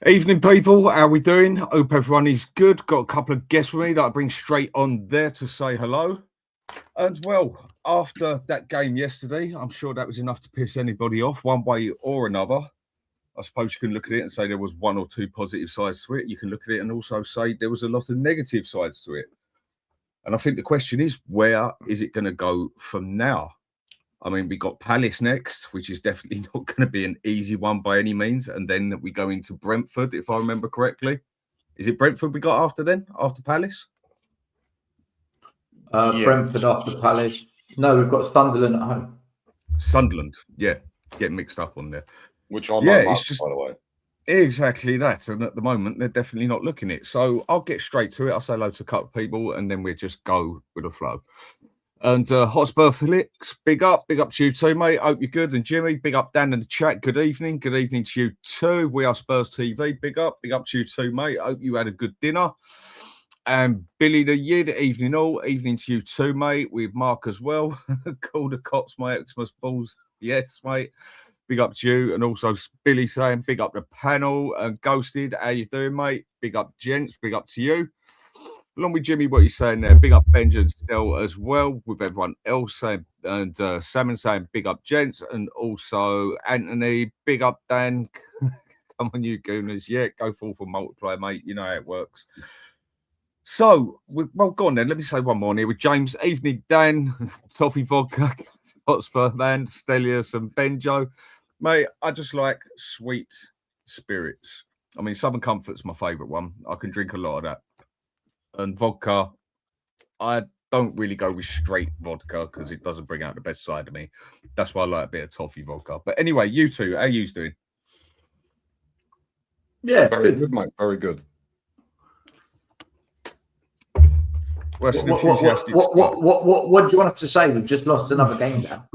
Evening, people. How we doing? Hope everyone is good. Got a couple of guests with me that I bring straight on there to say hello. And well, after that game yesterday, I'm sure that was enough to piss anybody off one way or another. I suppose you can look at it and say there was one or two positive sides to it. You can look at it and also say there was a lot of negative sides to it. And I think the question is, where is it going to go from now? I mean, we got Palace next, which is definitely not going to be an easy one by any means. And then we go into Brentford, if I remember correctly. Is it Brentford we got after then, after Palace? Brentford after Palace. No, we've got Sunderland at home. Sunderland, yeah. Getting mixed up on there. Which I'm by the way. Exactly that. And at the moment, they're definitely not looking it. So I'll get straight to it. I'll say hello to a couple of people and then we'll just go with the flow. And Hotspur Felix, big up to you too, mate. Hope you're good. And Jimmy, big up Dan in the chat. Good evening to you too. We are Spurs TV. Big up to you too, mate. Hope you had a good dinner. And Billy the Yid, evening all. Evening to you too, mate. With Mark as well. Call the cops, mate. Xmas balls. Yes, mate. Big up to you. And also Billy saying big up the panel. And Ghosted, how you doing, mate? Big up, gents. Big up to you. Along with Jimmy, what you're saying there, big up Benjamin still as well, with everyone else saying, and Salmon saying big up gents, and also Anthony, big up Dan. Come on, you gooners. Yeah, go forth for multiplier, mate. You know how it works. So, well, go on then. Let me say one more here with James. Evening, Dan, Toffee Vodka, Hotspur Man, Stelius, and Benjo. Mate, I just like sweet spirits. I mean, Southern Comfort's my favourite one. I can drink a lot of that. And vodka, I don't really go with straight vodka because it doesn't bring out the best side of me. That's why I like a bit of toffee vodka. But anyway, you two, how you doing? Yeah, very good, mate. Very good. What do you want us to say? We've just lost another game now.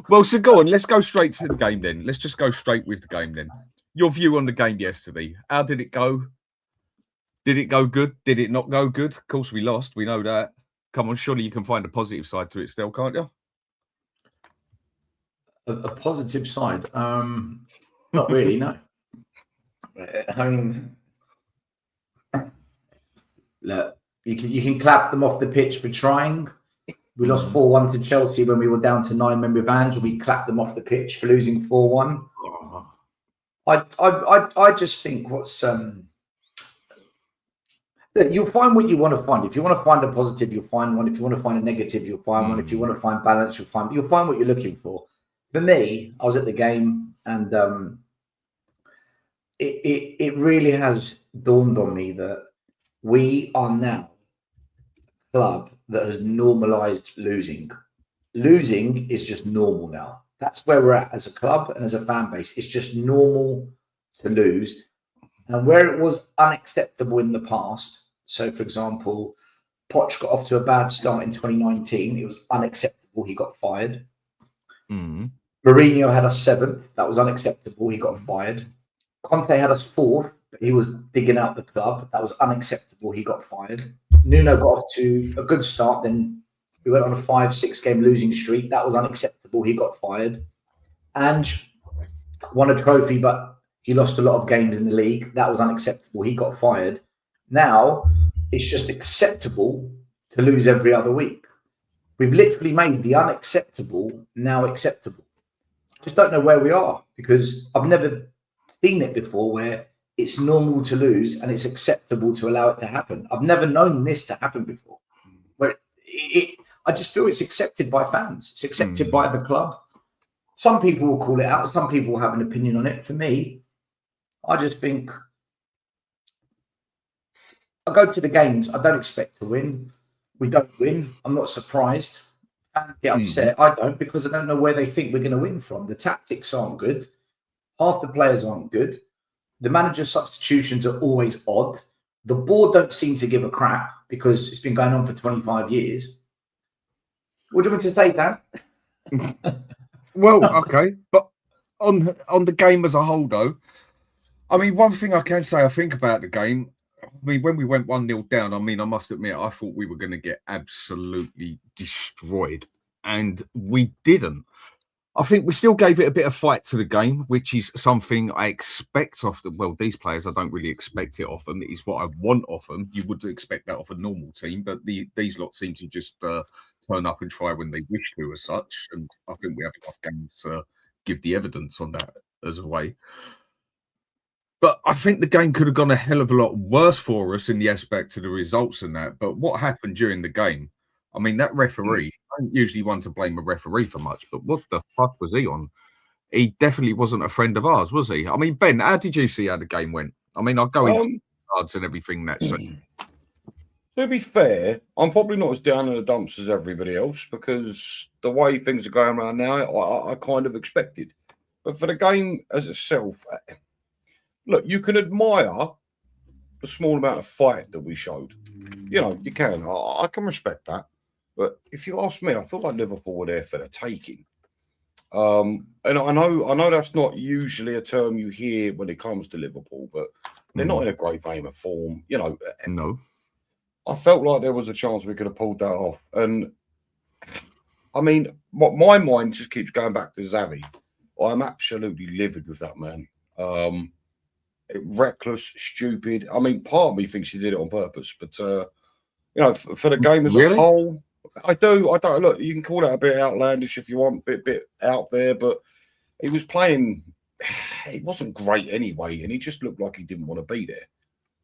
Well, so go on. Let's go straight to the game then. Let's just go straight with the game then. Your view on the game yesterday. How did it go? Did it go good? Did it not go good? Of course, we lost. We know that. Come on, surely you can find a positive side to it still, can't you? A positive side? Not really, no. Look, you can clap them off the pitch for trying. We lost 4-1 to Chelsea when we were down to 9 men with Ange. We clapped them off the pitch for losing 4-1. I just think what's you'll find what you want to find. If you want to find a positive, you'll find one. If you want to find a negative, you'll find one. If you want to find balance, you'll find what you're looking for. For me, I was at the game and it really has dawned on me that we are now a club that has normalized losing. Losing is just normal now. That's where we're at as a club and as a fan base. It's just normal to lose. And where it was unacceptable in the past, so for example, Poch got off to a bad start in 2019. It was unacceptable. He got fired. Mourinho had us 7th. That was unacceptable. He got fired. Conte had us 4th, but he was digging out the club. That was unacceptable. He got fired. Nuno got off to a good start. Then we went on a 5-6 game losing streak. That was unacceptable. He got fired. Ange won a trophy, but he lost a lot of games in the league. That was unacceptable. He got fired. Now, it's just acceptable to lose every other week. We've literally made the unacceptable now acceptable. Just don't know where we are because I've never seen it before where it's normal to lose and it's acceptable to allow it to happen. I've never known this to happen before. Where I just feel it's accepted by fans. It's accepted by the club. Some people will call it out. Some people will have an opinion on it. For me, I just think I go to the games. I don't expect to win. We don't win. I'm not surprised. Fans get upset. I don't because I don't know where they think we're going to win from. The tactics aren't good. Half the players aren't good. The manager's substitutions are always odd. The board don't seem to give a crap because it's been going on for 25 years. What do you want me to say, Dan? Well, okay. But on the game as a whole, though, I mean, one thing I can say I think about the game, I mean, when we went 1-0 down, I mean, I must admit, I thought we were going to get absolutely destroyed. And we didn't. I think we still gave it a bit of fight to the game, which is something I expect off them. Well, these players, I don't really expect it off them. It is what I want off them. You would expect that off a normal team, but these lot seem to just turn up and try when they wish to as such. And I think we have enough games to give the evidence on that as a way. But I think the game could have gone a hell of a lot worse for us in the aspect of the results and that. But what happened during the game? I mean, that referee, I don't usually want to blame a referee for much, but what the fuck was he on? He definitely wasn't a friend of ours, was he? I mean, Ben, how did you see how the game went? I mean, I'll go into cards and everything that. To be fair, I'm probably not as down in the dumps as everybody else because the way things are going around now, I kind of expected. But for the game as itself, look, you can admire the small amount of fight that we showed. You know, you can. I can respect that. But if you ask me, I feel like Liverpool were there for the taking. And I know that's not usually a term you hear when it comes to Liverpool, but they're not in a great vein of form. You know, no. I felt like there was a chance we could have pulled that off. And I mean, my mind just keeps going back to Xavi. I'm absolutely livid with that man. Reckless, stupid. I mean, part of me thinks he did it on purpose, but you know, for the game as a whole, I don't look. You can call that a bit outlandish if you want, bit out there, but he was playing. It wasn't great anyway, and he just looked like he didn't want to be there.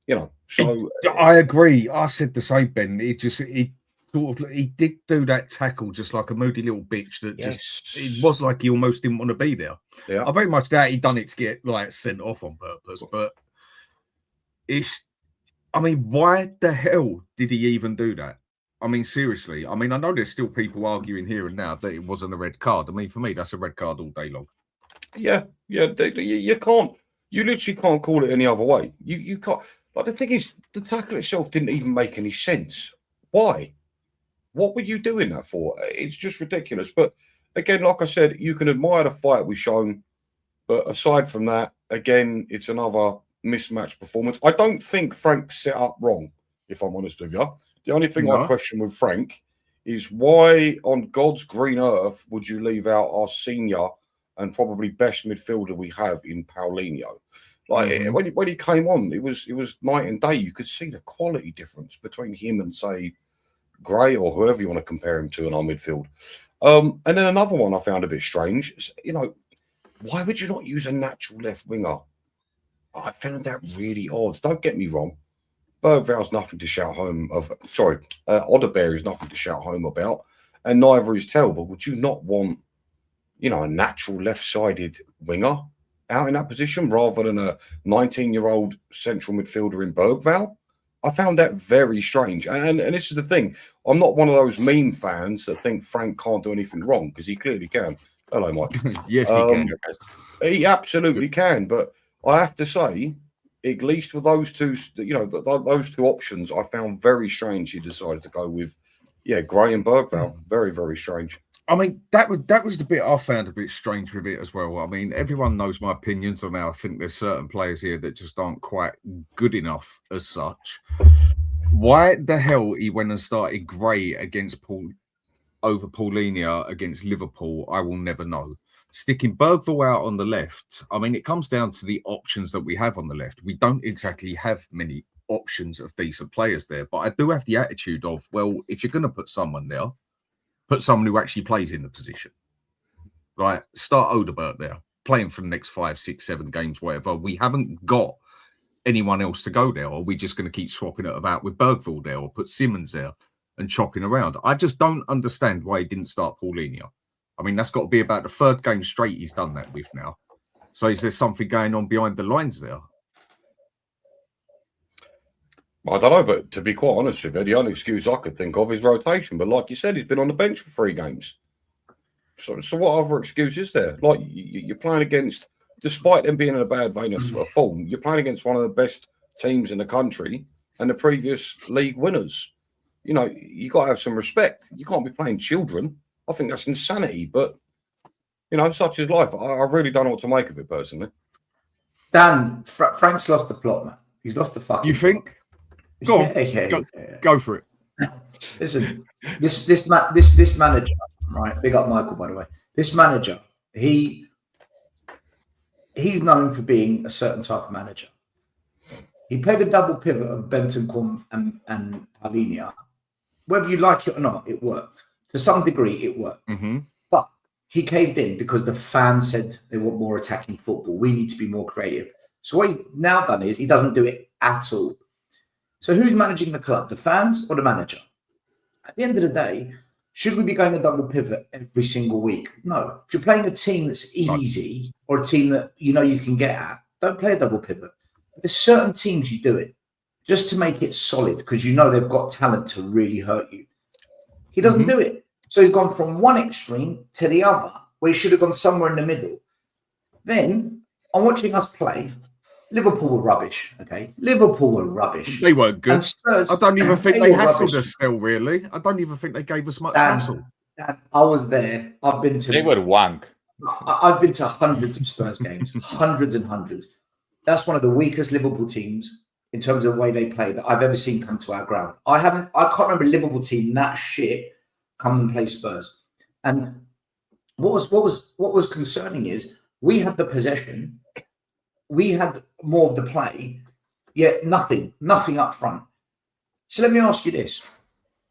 You know, so I agree. I said the same, Ben. He did do that tackle just like a moody little bitch. That just it was like he almost didn't want to be there. Yeah, I very much doubt he done it to get like sent off on purpose. But I mean, why the hell did he even do that? I mean, seriously. I mean, I know there's still people arguing here and now that it wasn't a red card. I mean, for me, that's a red card all day long. Yeah. You can't. You literally can't call it any other way. You can't. Like the thing is, the tackle itself didn't even make any sense. Why? What were you doing that for? It's just ridiculous. But again, like I said, you can admire the fight we've shown. But aside from that, again, it's another mismatched performance. I don't think Frank set up wrong, if I'm honest with you. The only thing I question with Frank is why on God's green earth would you leave out our senior and probably best midfielder we have in Paulinho? Like when he came on, it was night and day. You could see the quality difference between him and say Gray or whoever you want to compare him to in our midfield. And then another one I found a bit strange. You know, why would you not use a natural left winger? I found that really odd. Don't get me wrong. Bergval's nothing to shout home of. Sorry, Odeberg is nothing to shout home about, and neither is Tell. But would you not want, you know, a natural left-sided winger out in that position rather than a 19-year-old central midfielder in Bergval? I found that very strange. And this is the thing. I'm not one of those meme fans that think Frank can't do anything wrong because he clearly can. Hello, Mike. Yes, he can. He absolutely can. But I have to say, at least with those two, you know, those two options, I found very strange he decided to go with, Gray and Bergval. Very, very strange. I mean, that was the bit I found a bit strange with it as well. I mean, everyone knows my opinions on how I think there's certain players here that just aren't quite good enough as such. Why the hell he went and started Gray against over Paulinho against Liverpool, I will never know. Sticking Bergval out on the left, I mean, it comes down to the options that we have on the left. We don't exactly have many options of decent players there, but I do have the attitude of, well, if you're going to put someone there, put someone who actually plays in the position. Right? Start Odeberg there, playing for the next 5, 6, 7 games, whatever. We haven't got anyone else to go there, or we're just going to keep swapping it about with Bergval there, or put Simmons there and chopping around. I just don't understand why he didn't start Paulinho. I mean, that's got to be about the 3rd game straight he's done that with now. So is there something going on behind the lines there? I don't know, but to be quite honest with you, the only excuse I could think of is rotation. But like you said, he's been on the bench for 3 games. So what other excuse is there? Like you're playing against, despite them being in a bad vein of form, you're playing against one of the best teams in the country and the previous league winners. You know, you got to have some respect. You can't be playing children. I think that's insanity. But you know, such is life. I really don't know what to make of it personally. Dan, Frank's lost the plot, man. He's lost the fucking. You think? Go on, go for it. Listen, this manager, right? Big up Michael, by the way. This manager he's known for being a certain type of manager. He played a double pivot of Bentancur and Palhinha. Whether you like it or not, it worked. To some degree, it worked. Mm-hmm. But he caved in because the fans said they want more attacking football. We need to be more creative. So what he's now done is he doesn't do it at all. So who's managing the club, the fans or the manager? At the end of the day, should we be going a double pivot every single week? No. If you're playing a team that's easy or a team that you know you can get at, don't play a double pivot. There's certain teams you do it just to make it solid because you know they've got talent to really hurt you. He doesn't do it. So he's gone from one extreme to the other, where he should have gone somewhere in the middle. Then, on watching us play, Liverpool were rubbish, okay? Liverpool were rubbish. They weren't good. And Spurs, I don't even think they hassled rubbish. us still, really. I don't even think they gave us much Dan, hassle. I was there. I've been to... They were wank. I've been to hundreds of Spurs games, hundreds and hundreds. That's one of the weakest Liverpool teams in terms of the way they play that I've ever seen come to our ground. I can't remember a Liverpool team that shit come and play Spurs. And what was concerning is we had the possession, we had more of the play, yet nothing up front. So let me ask you this.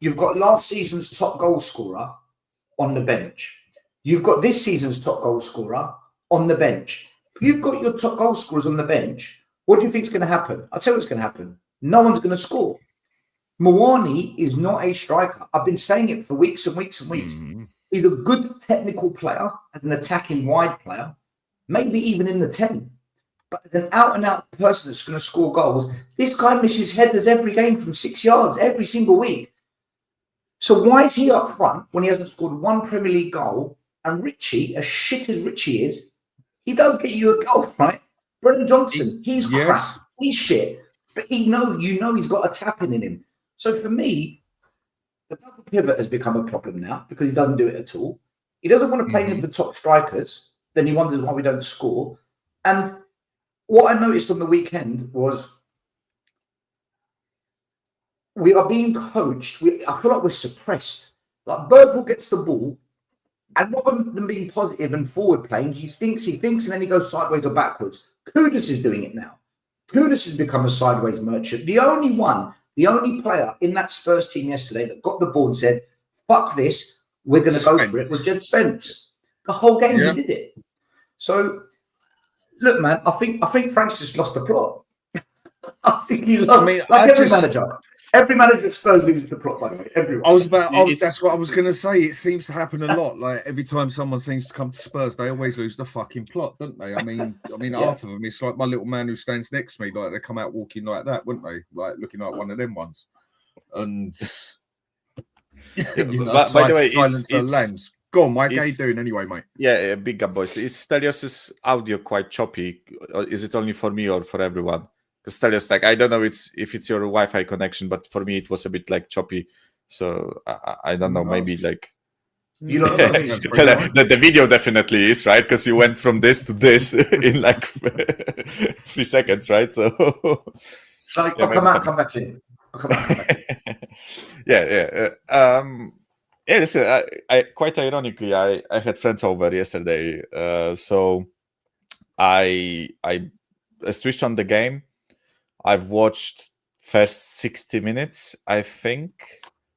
You've got last season's top goal scorer on the bench. You've got this season's top goal scorer on the bench. If you've got your top goal scorers on the bench, what do you think is going to happen? I'll tell you what's going to happen. No one's going to score. Mawani is not a striker. I've been saying it for weeks and weeks and weeks. He's a good technical player, as an attacking wide player, maybe even in the 10. But as an out-and-out person that's going to score goals, this guy misses headers every game from 6 yards, every single week. So why is he up front when he hasn't scored one Premier League goal? And Richie, as shit as Richie is, he does get you a goal, right? Brendan Johnson, he's crap. He's shit. But you know he's got a tapping in him. So for me, the double pivot has become a problem now because he doesn't do it at all. He doesn't want to play any of the top strikers. Then he wonders why we don't score. And what I noticed on the weekend was we are being coached. I feel like we're suppressed. Like Birdwell gets the ball, and rather than being positive and forward playing, he thinks, and then he goes sideways or backwards. Kudus is doing it now. Kudus has become a sideways merchant. The only player in that Spurs team yesterday that got the ball and said, fuck this, we're going to go for it, was Jed Spence. The whole game he did it. So, look, man, I think Frank's just lost the plot. I think he lost. Every manager. Every manager at Spurs loses the plot, by the way. Everyone. That's what I was going to say. It seems to happen a lot. Like every time someone seems to come to Spurs, they always lose the fucking plot, don't they? I mean, half of them. It's like my little man who stands next to me. Like they come out walking like that, wouldn't they? Like looking like one of them ones. And by the way, it's lambs. Go on, Mike. How you doing anyway, mate? Yeah, big up, boys. Is Stelios' audio quite choppy? Or is it only for me or for everyone? Because Stelios, like, I don't know if it's your Wi-Fi connection, but for me it was a bit like choppy. So I don't know. Maybe like you know, the video definitely is right because you went from this to this in like 3 seconds, right? So I'll come back in. Listen, I quite ironically, I had friends over yesterday, so I switched on the game. I've watched first 60 minutes, I think.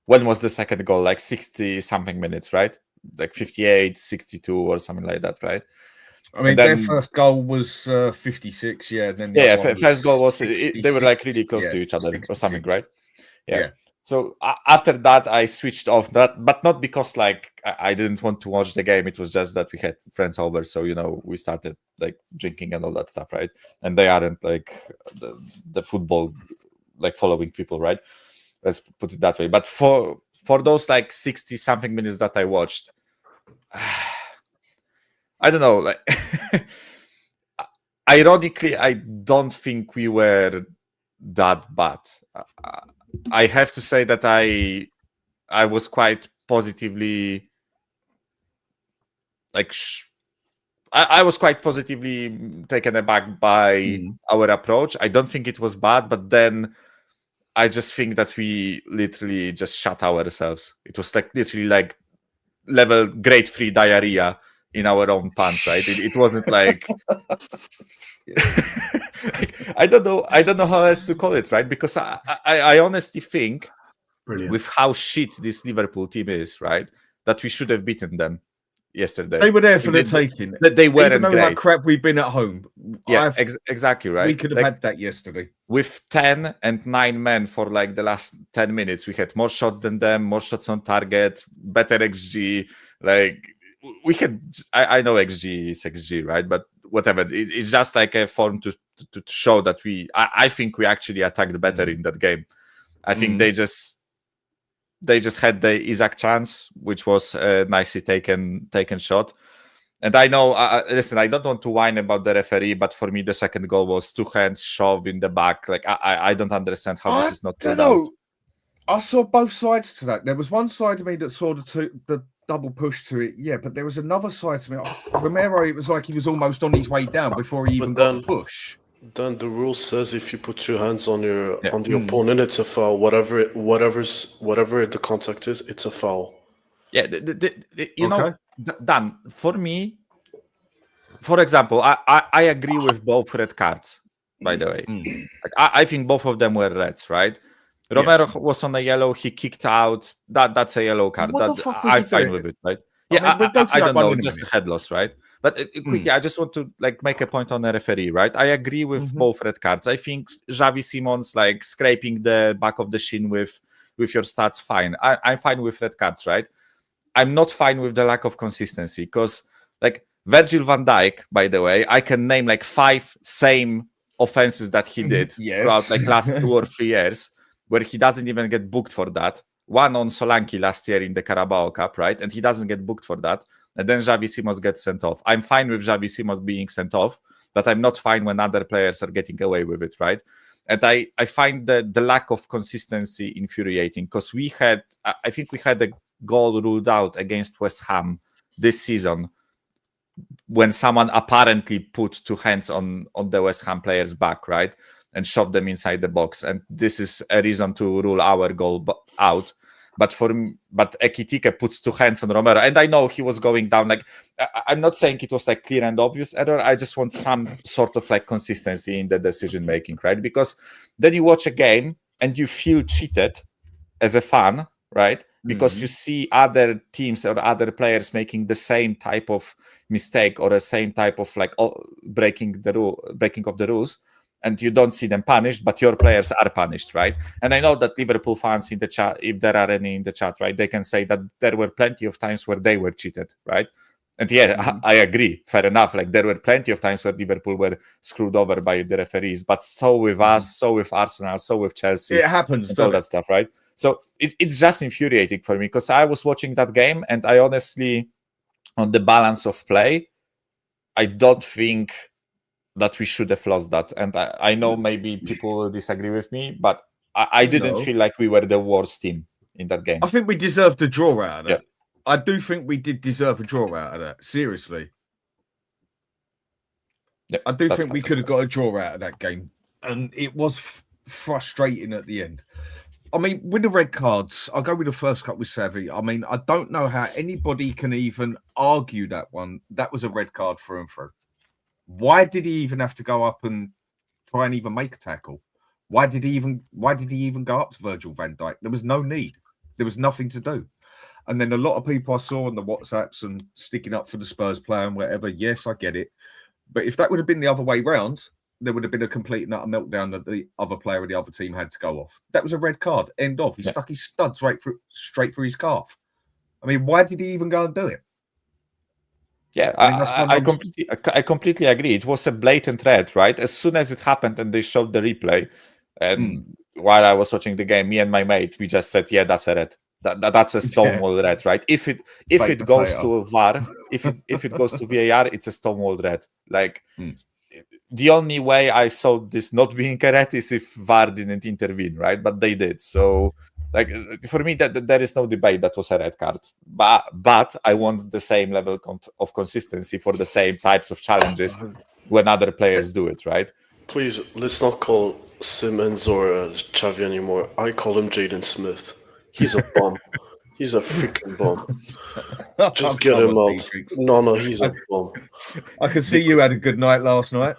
When was the second goal? Like 60 something minutes, right? Like 58, 62 or something like that, right? I mean, their first goal was 56, yeah. Then first goal was they were like really close to each other 66. Or something, right? Yeah. So after that, I switched off that, but not because like I didn't want to watch the game. It was just that we had friends over, so we started like drinking and all that stuff, right? And they aren't like the football like following people, right? Let's put it that way. But for those like 60 something minutes that I watched, I don't know. Like, ironically, I don't think we were that bad. I have to say that I was quite positively like I was quite positively taken aback by our approach. I don't think it was bad, but then I just think that we literally just shut ourselves. It was like literally like level grade 3 diarrhea in our own pants, right? It wasn't like I don't know how else to call it, right? Because I honestly think Brilliant. with how shit this Liverpool team is, right, that we should have beaten them yesterday. They were there for the taking. They weren't Even though great. how crap we've been at home. Yeah, exactly, right. We could have had that yesterday. With 10 and 9 men for like the last 10 minutes, we had more shots than them, more shots on target, better XG. Like we had, I know XG is XG, right? But whatever, it's just like a form to show that I think we actually attacked better in that game. I think they just had the Isaac chance, which was a nicely taken shot. And I know, listen, I don't want to whine about the referee, but for me, the second goal was 2 hands shove in the back. Like, I don't understand how this is not ruled out. I saw both sides to that. There was one side of me that saw the double push to it, yeah, but there was another side to me. Romero, it was like he was almost on his way down before he even got the push. Then the rule says if you put 2 hands on on the opponent, it's a foul. Whatever the contact is, it's a foul. Yeah, you know, Dan, for me, for example, I agree with both red cards, by the way. Like, I think both of them were reds, right? Romero was on a yellow, he kicked out. That's a yellow card. I'm fine with it, right? Yeah, I don't know, just a head loss, right? But quickly, I just want to like make a point on the referee, right? I agree with both red cards. I think Xavi Simons like scraping the back of the shin with your stats, fine. I'm fine with red cards, right? I'm not fine with the lack of consistency because like Virgil van Dijk, by the way, I can name like 5 same offenses that he did throughout like last 2 or 3 years where he doesn't even get booked for that. One on Solanke last year in the Carabao Cup, right? And he doesn't get booked for that. And then Xavi Simons gets sent off. I'm fine with Xavi Simons being sent off, but I'm not fine when other players are getting away with it, right? And I find the lack of consistency infuriating because I think we had a goal ruled out against West Ham this season when someone apparently put 2 hands on the West Ham player's back, right? And shoved them inside the box. And this is a reason to rule our goal out. But Ekitike puts 2 hands on Romero. And I know he was going down. Like, I'm not saying it was like clear and obvious error. I just want some sort of like consistency in the decision making, right? Because then you watch a game and you feel cheated as a fan, right? Because you see other teams or other players making the same type of mistake or the same type of like breaking of the rules. And you don't see them punished, but your players are punished, right? And I know that Liverpool fans in the chat, if there are any in the chat, right, they can say that there were plenty of times where they were cheated, right? And I agree, fair enough. Like there were plenty of times where Liverpool were screwed over by the referees, but so with us, so with Arsenal, so with Chelsea. It happens, and all that stuff, right? So it's just infuriating for me because I was watching that game and I honestly, on the balance of play, I don't think that we should have lost that. And I know maybe people will disagree with me, but I didn't feel like we were the worst team in that game. I think we deserved a draw out of that. Yeah. I do think we did deserve a draw out of that. Seriously. Yeah, I do think we could have got a draw out of that game. And it was frustrating at the end. I mean, with the red cards, I'll go with the first cut with Savvy. I mean, I don't know how anybody can even argue that one. That was a red card through and through. Why did he even have to go up and try and even make a tackle? Why did he even go up to Virgil van Dijk? There was no need. There was nothing to do. And then a lot of people I saw on the WhatsApps and sticking up for the Spurs player and whatever. Yes, I get it. But if that would have been the other way round, there would have been a complete and utter meltdown that the other player of the other team had to go off. That was a red card. End of. He stuck his studs straight through his calf. I mean, why did he even go and do it? Yeah, I completely agree. It was a blatant red, right? As soon as it happened and they showed the replay, and while I was watching the game, me and my mate, we just said, yeah, that's a red. That's a stonewall red, right? If it goes to VAR, if it goes to VAR, it's a stonewall red. Like the only way I saw this not being a red is if VAR didn't intervene, right? But they did. So like for me, that there is no debate that was a red card. But I want the same level of consistency for the same types of challenges when other players do it, right? Please, let's not call Simmons or Xavi anymore. I call him Jaden Smith. He's a bum. He's a freaking bum. Just get him out. No, he's a bum. I can see you had a good night last night.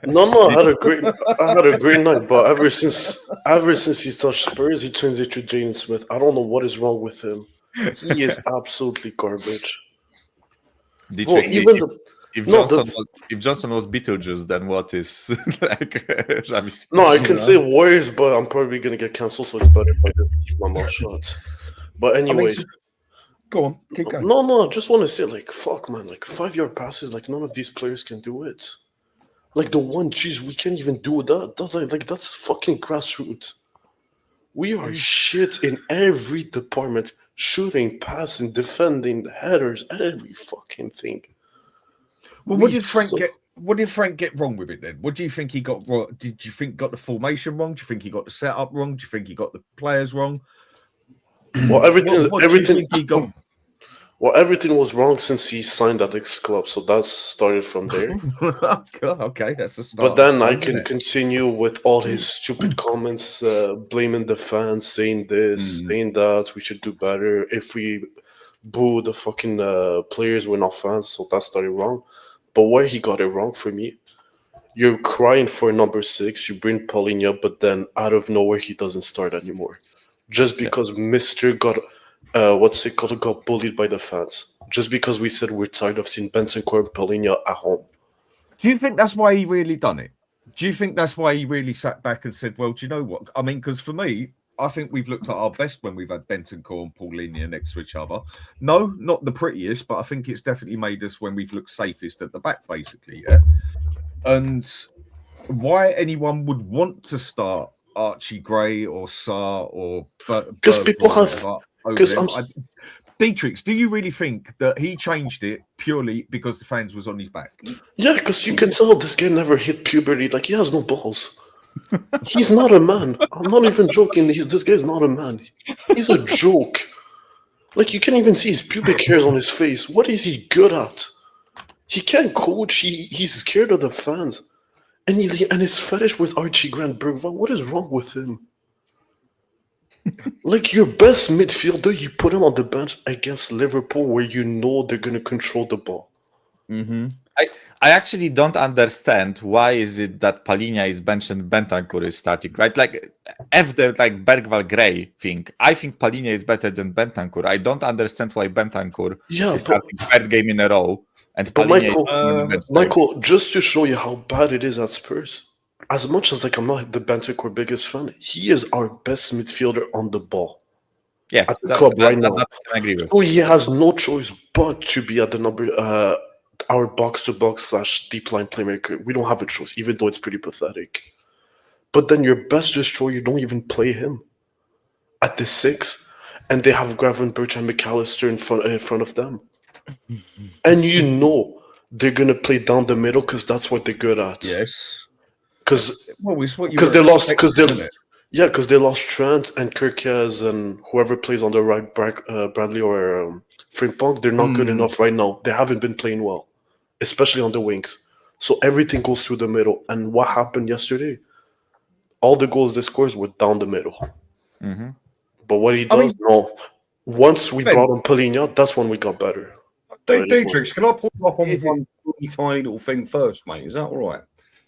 No, I had a great night. But ever since he touched Spurs, he turned into Jaden Smith. I don't know what is wrong with him. He is absolutely garbage. Bro, if Johnson was Beetlejuice, then what is like? No, I can say Warriors, but I'm probably gonna get cancelled, so it's better if I just keep my mouth shut. But anyways, go on, keep going. No, I just want to say, like, fuck, man, like 5-yard passes, like none of these players can do it. Like the 1-2s, we can't even do that. Like that's fucking grassroots. We are shit in every department: shooting, passing, defending, headers, every fucking thing. Well, what did Frank get wrong with it then? What do you think he got wrong? Did you think he got the formation wrong? Do you think he got the setup wrong? Do you think he got the players wrong? Well, everything he got. Well, everything was wrong since he signed at X Club, so that started from there. Okay, that's the start. But then I can continue with all his stupid comments, blaming the fans, saying this, saying that, we should do better. If we boo the fucking players, we're not fans, so that started wrong. But where he got it wrong for me, you're crying for number 6, you bring Paulinho, but then out of nowhere, he doesn't start anymore. Just because Mr. got got bullied by the fans. Just because we said we're tired of seeing Bentancur and Paulinho at home. Do you think that's why he really done it? Do you think that's why he really sat back and said, well, do you know what? I mean, because for me, I think we've looked at our best when we've had Bentancur and Paulinho next to each other. No, not the prettiest, but I think it's definitely made us when we've looked safest at the back, basically, yeah? And why anyone would want to start Archie Gray or Sarr or... Because people have... Dietrich, do you really think that he changed it purely because the fans was on his back? Yeah, because you can tell this guy never hit puberty. Like, he has no balls. He's not a man. I'm not even joking. This guy's not a man. He's a joke. Like, you can't even see his pubic hairs on his face. What is he good at? He can't coach. He's scared of the fans. And his fetish with Archie Grant Bergvall, what is wrong with him? Like, your best midfielder, you put him on the bench against Liverpool where you know they're going to control the ball. Mm-hmm. I actually don't understand why is it that Paulinho is benched and Bentancur is starting, right? Like, the Bergvall Gray thing, I think Paulinho is better than Bentancur. I don't understand why Bentancur is starting third game in a row. And Michael, just to show you how bad it is at Spurs, as much as I'm not the Bentancur biggest fan, he is our best midfielder on the ball. Yeah, at the club right now. I agree with. So he has no choice but to be at the number our box-to-box / deep line playmaker. We don't have a choice, even though it's pretty pathetic. But then your best destroyer, you don't even play him at the 6, and they have Gravenberch and McAllister in front of them. And you know they're going to play down the middle because that's what they're good at. Yes. Because they lost Trent and Kirkias and whoever plays on the right, Bradley or Frimpong. They're not good enough right now. They haven't been playing well, especially on the wings. So everything goes through the middle. And what happened yesterday? All the goals they scored were down the middle. Mm-hmm. But what he does, once we brought on Paulinho, that's when we got better. Dietrich, can I pull up on one tiny little thing first, mate? Is that all right?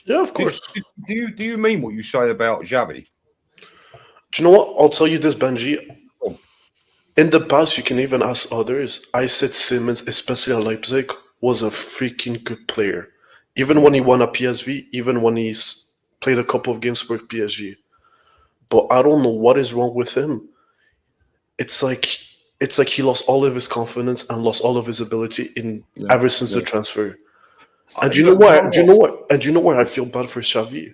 Yeah, of course. Do you mean what you say about Xavi? Do you know what? I'll tell you this, Benji. In the past, you can even ask others. I said Simmons, especially at Leipzig, was a freaking good player. Even when he won at PSV, even when he's played a couple of games for PSG. But I don't know what is wrong with him. It's like he lost all of his confidence and lost all of his ability ever since the transfer. And you know why I feel bad for Xavi?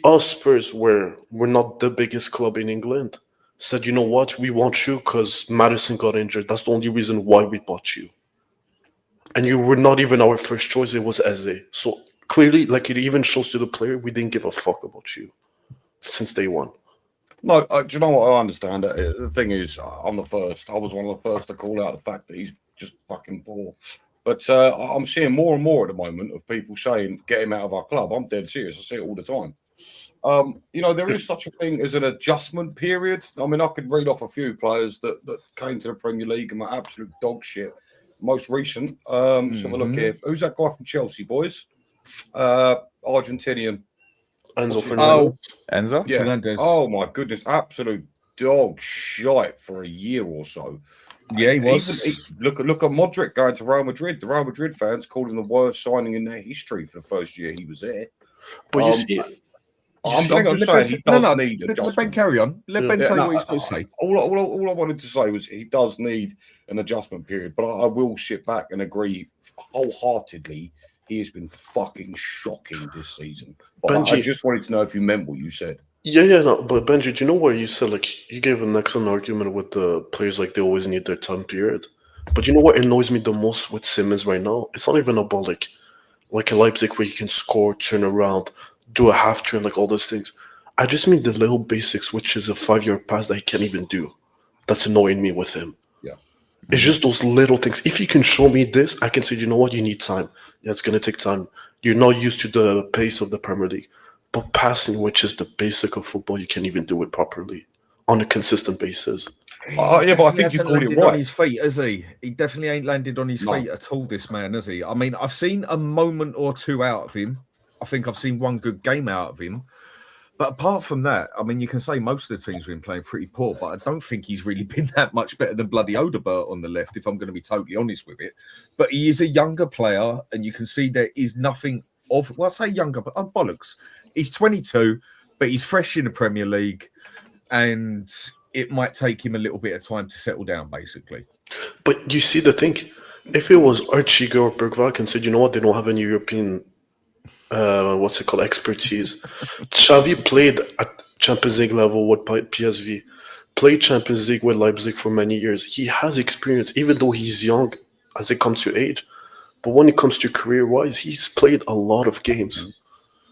Us Spurs we're not the biggest club in England. Said, you know what, we want you because Maddison got injured. That's the only reason why we bought you. And you were not even our first choice, it was Eze. So clearly, like, it even shows to the player, we didn't give a fuck about you since day one. No, do you know what? I understand it. The thing is, I was one of the first to call out the fact that he's just fucking poor. But I'm seeing more and more at the moment of people saying, get him out of our club. I'm dead serious. I see it all the time. There is such a thing as an adjustment period. I mean, I could read off a few players that came to the Premier League and were absolute dog shit. Most recent, let's have a look here. Who's that guy from Chelsea, boys? Argentinian. Enzo Fernandez. Enzo? Yeah. Fernandez. Oh my goodness, absolute dog shite for a year or so. Yeah, he was. Look at Modric going to Real Madrid. The Real Madrid fans called him the worst signing in their history for the first year he was there. But you see, I'm just saying he does need Let adjustment. Ben carry on. Let Ben say what he's going to say. All I wanted to say was he does need an adjustment period, but I will sit back and agree wholeheartedly. He has been fucking shocking this season. But Benji, I just wanted to know if you meant what you said. Yeah, no, but Benji, do you know where you said, like, you gave an excellent argument with the players, like, they always need their time period. But you know what annoys me the most with Simmons right now? It's not even about, like in Leipzig where you can score, turn around, do a half turn, like all those things. I just mean the little basics, which is a 5-yard pass that he can't even do. That's annoying me with him. Yeah. It's just those little things. If you can show me this, I can say, you know what, you need time. Yeah, it's going to take time. You're not used to the pace of the Premier League. But passing, which is the basic of football, you can't even do it properly on a consistent basis. Yeah, but I think you called it right. On his feet, has he? He definitely ain't landed on his feet at all, this man, has he? I mean, I've seen a moment or two out of him. I think I've seen one good game out of him. But apart from that, I mean, you can say most of the team's been playing pretty poor, but I don't think he's really been that much better than bloody Odegaard on the left, if I'm going to be totally honest with it. But he is a younger player, and you can see there is nothing of, well, I say younger, but bollocks. He's 22, but he's fresh in the Premier League, and it might take him a little bit of time to settle down, basically. But you see the thing, if it was Archie or Bergwijn and said, you know what, they don't have any European expertise. Xavi played at Champions League level with PSV, played Champions League with Leipzig for many years. He has experience, even though he's young as it comes to age. But when it comes to career-wise, he's played a lot of games.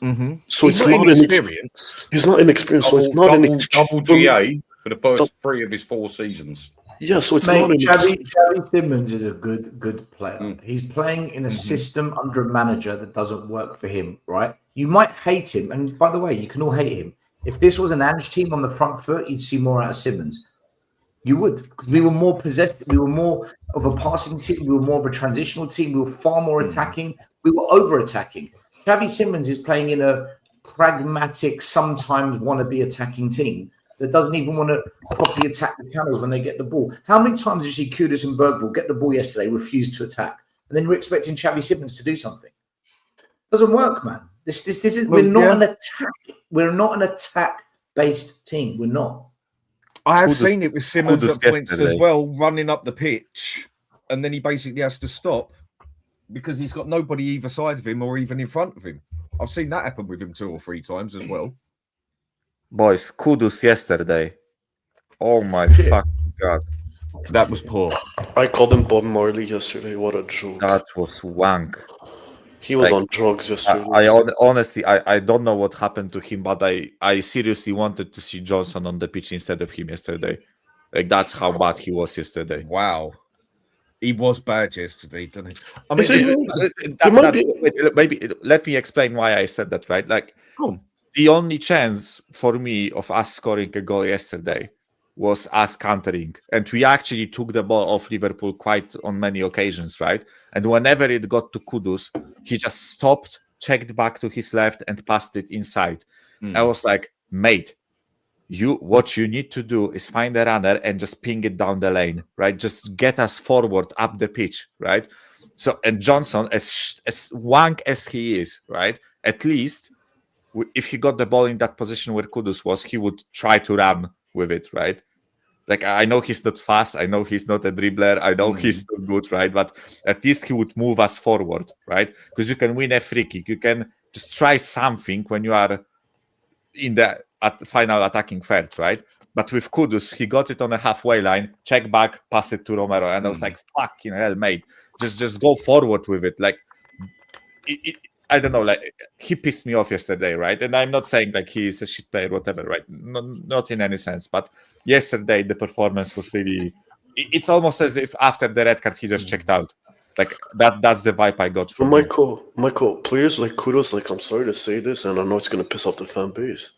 Mm-hmm. So he's it's not inexperienced. He's not inexperienced. So it's not an double GA for the first 3 of his 4 seasons. Yeah, so it's not. Xavi Simmons is a good player. He's playing in a system under a manager that doesn't work for him, right? You might hate him, and by the way, you can all hate him. If this was an Ange team on the front foot, you'd see more out of Simmons. You would, because we were more possessed. We were more of a passing team. We were more of a transitional team. We were far more attacking. We were over-attacking. Xavi Simmons is playing in a pragmatic, sometimes wannabe attacking team that doesn't even want to properly attack the channels when they get the ball. How many times did you see Kudus and Bergvall get the ball yesterday, refuse to attack, and then we're expecting Xavi Simmons to do something? Doesn't work, man. This is we're not an attack. We're not an attack-based team. We're not. I have seen it with Simmons at points as well, running up the pitch, and then he basically has to stop because he's got nobody either side of him or even in front of him. I've seen that happen with him 2 or 3 times as well. Boys, Kudus yesterday. Oh my fucking god. That was poor. I called him Bob Marley yesterday. What a joke. That was wank. He was on drugs yesterday. Honestly, I don't know what happened to him, but I seriously wanted to see Johnson on the pitch instead of him yesterday. Like, that's how bad he was yesterday. Wow. He was bad yesterday, didn't he? I mean, maybe let me explain why I said that, right? Like, the only chance for me of us scoring a goal yesterday was us countering. And we actually took the ball off Liverpool quite on many occasions, right? And whenever it got to Kudus, he just stopped, checked back to his left and passed it inside. I was like, mate, what you need to do is find a runner and just ping it down the lane, right? Just get us forward up the pitch, right? So, and Johnson, as wank as he is, right? At least if he got the ball in that position where Kudus was, he would try to run with it, right? Like, I know he's not fast. I know he's not a dribbler. I know he's not good, right? But at least he would move us forward, right? Because you can win a free kick. You can just try something when you are in the final attacking third, right? But with Kudus, he got it on a halfway line, check back, pass it to Romero. And I was like, fucking hell, mate. Just go forward with it. Like, I don't know, like, he pissed me off yesterday, right? And I'm not saying like he is a shit player, whatever, right? Not in any sense. But yesterday, the performance was really... It's almost as if after the red card, he just checked out. Like that's the vibe I got from him. Michael, players like Kudus, like I'm sorry to say this, and I know it's gonna piss off the fan base.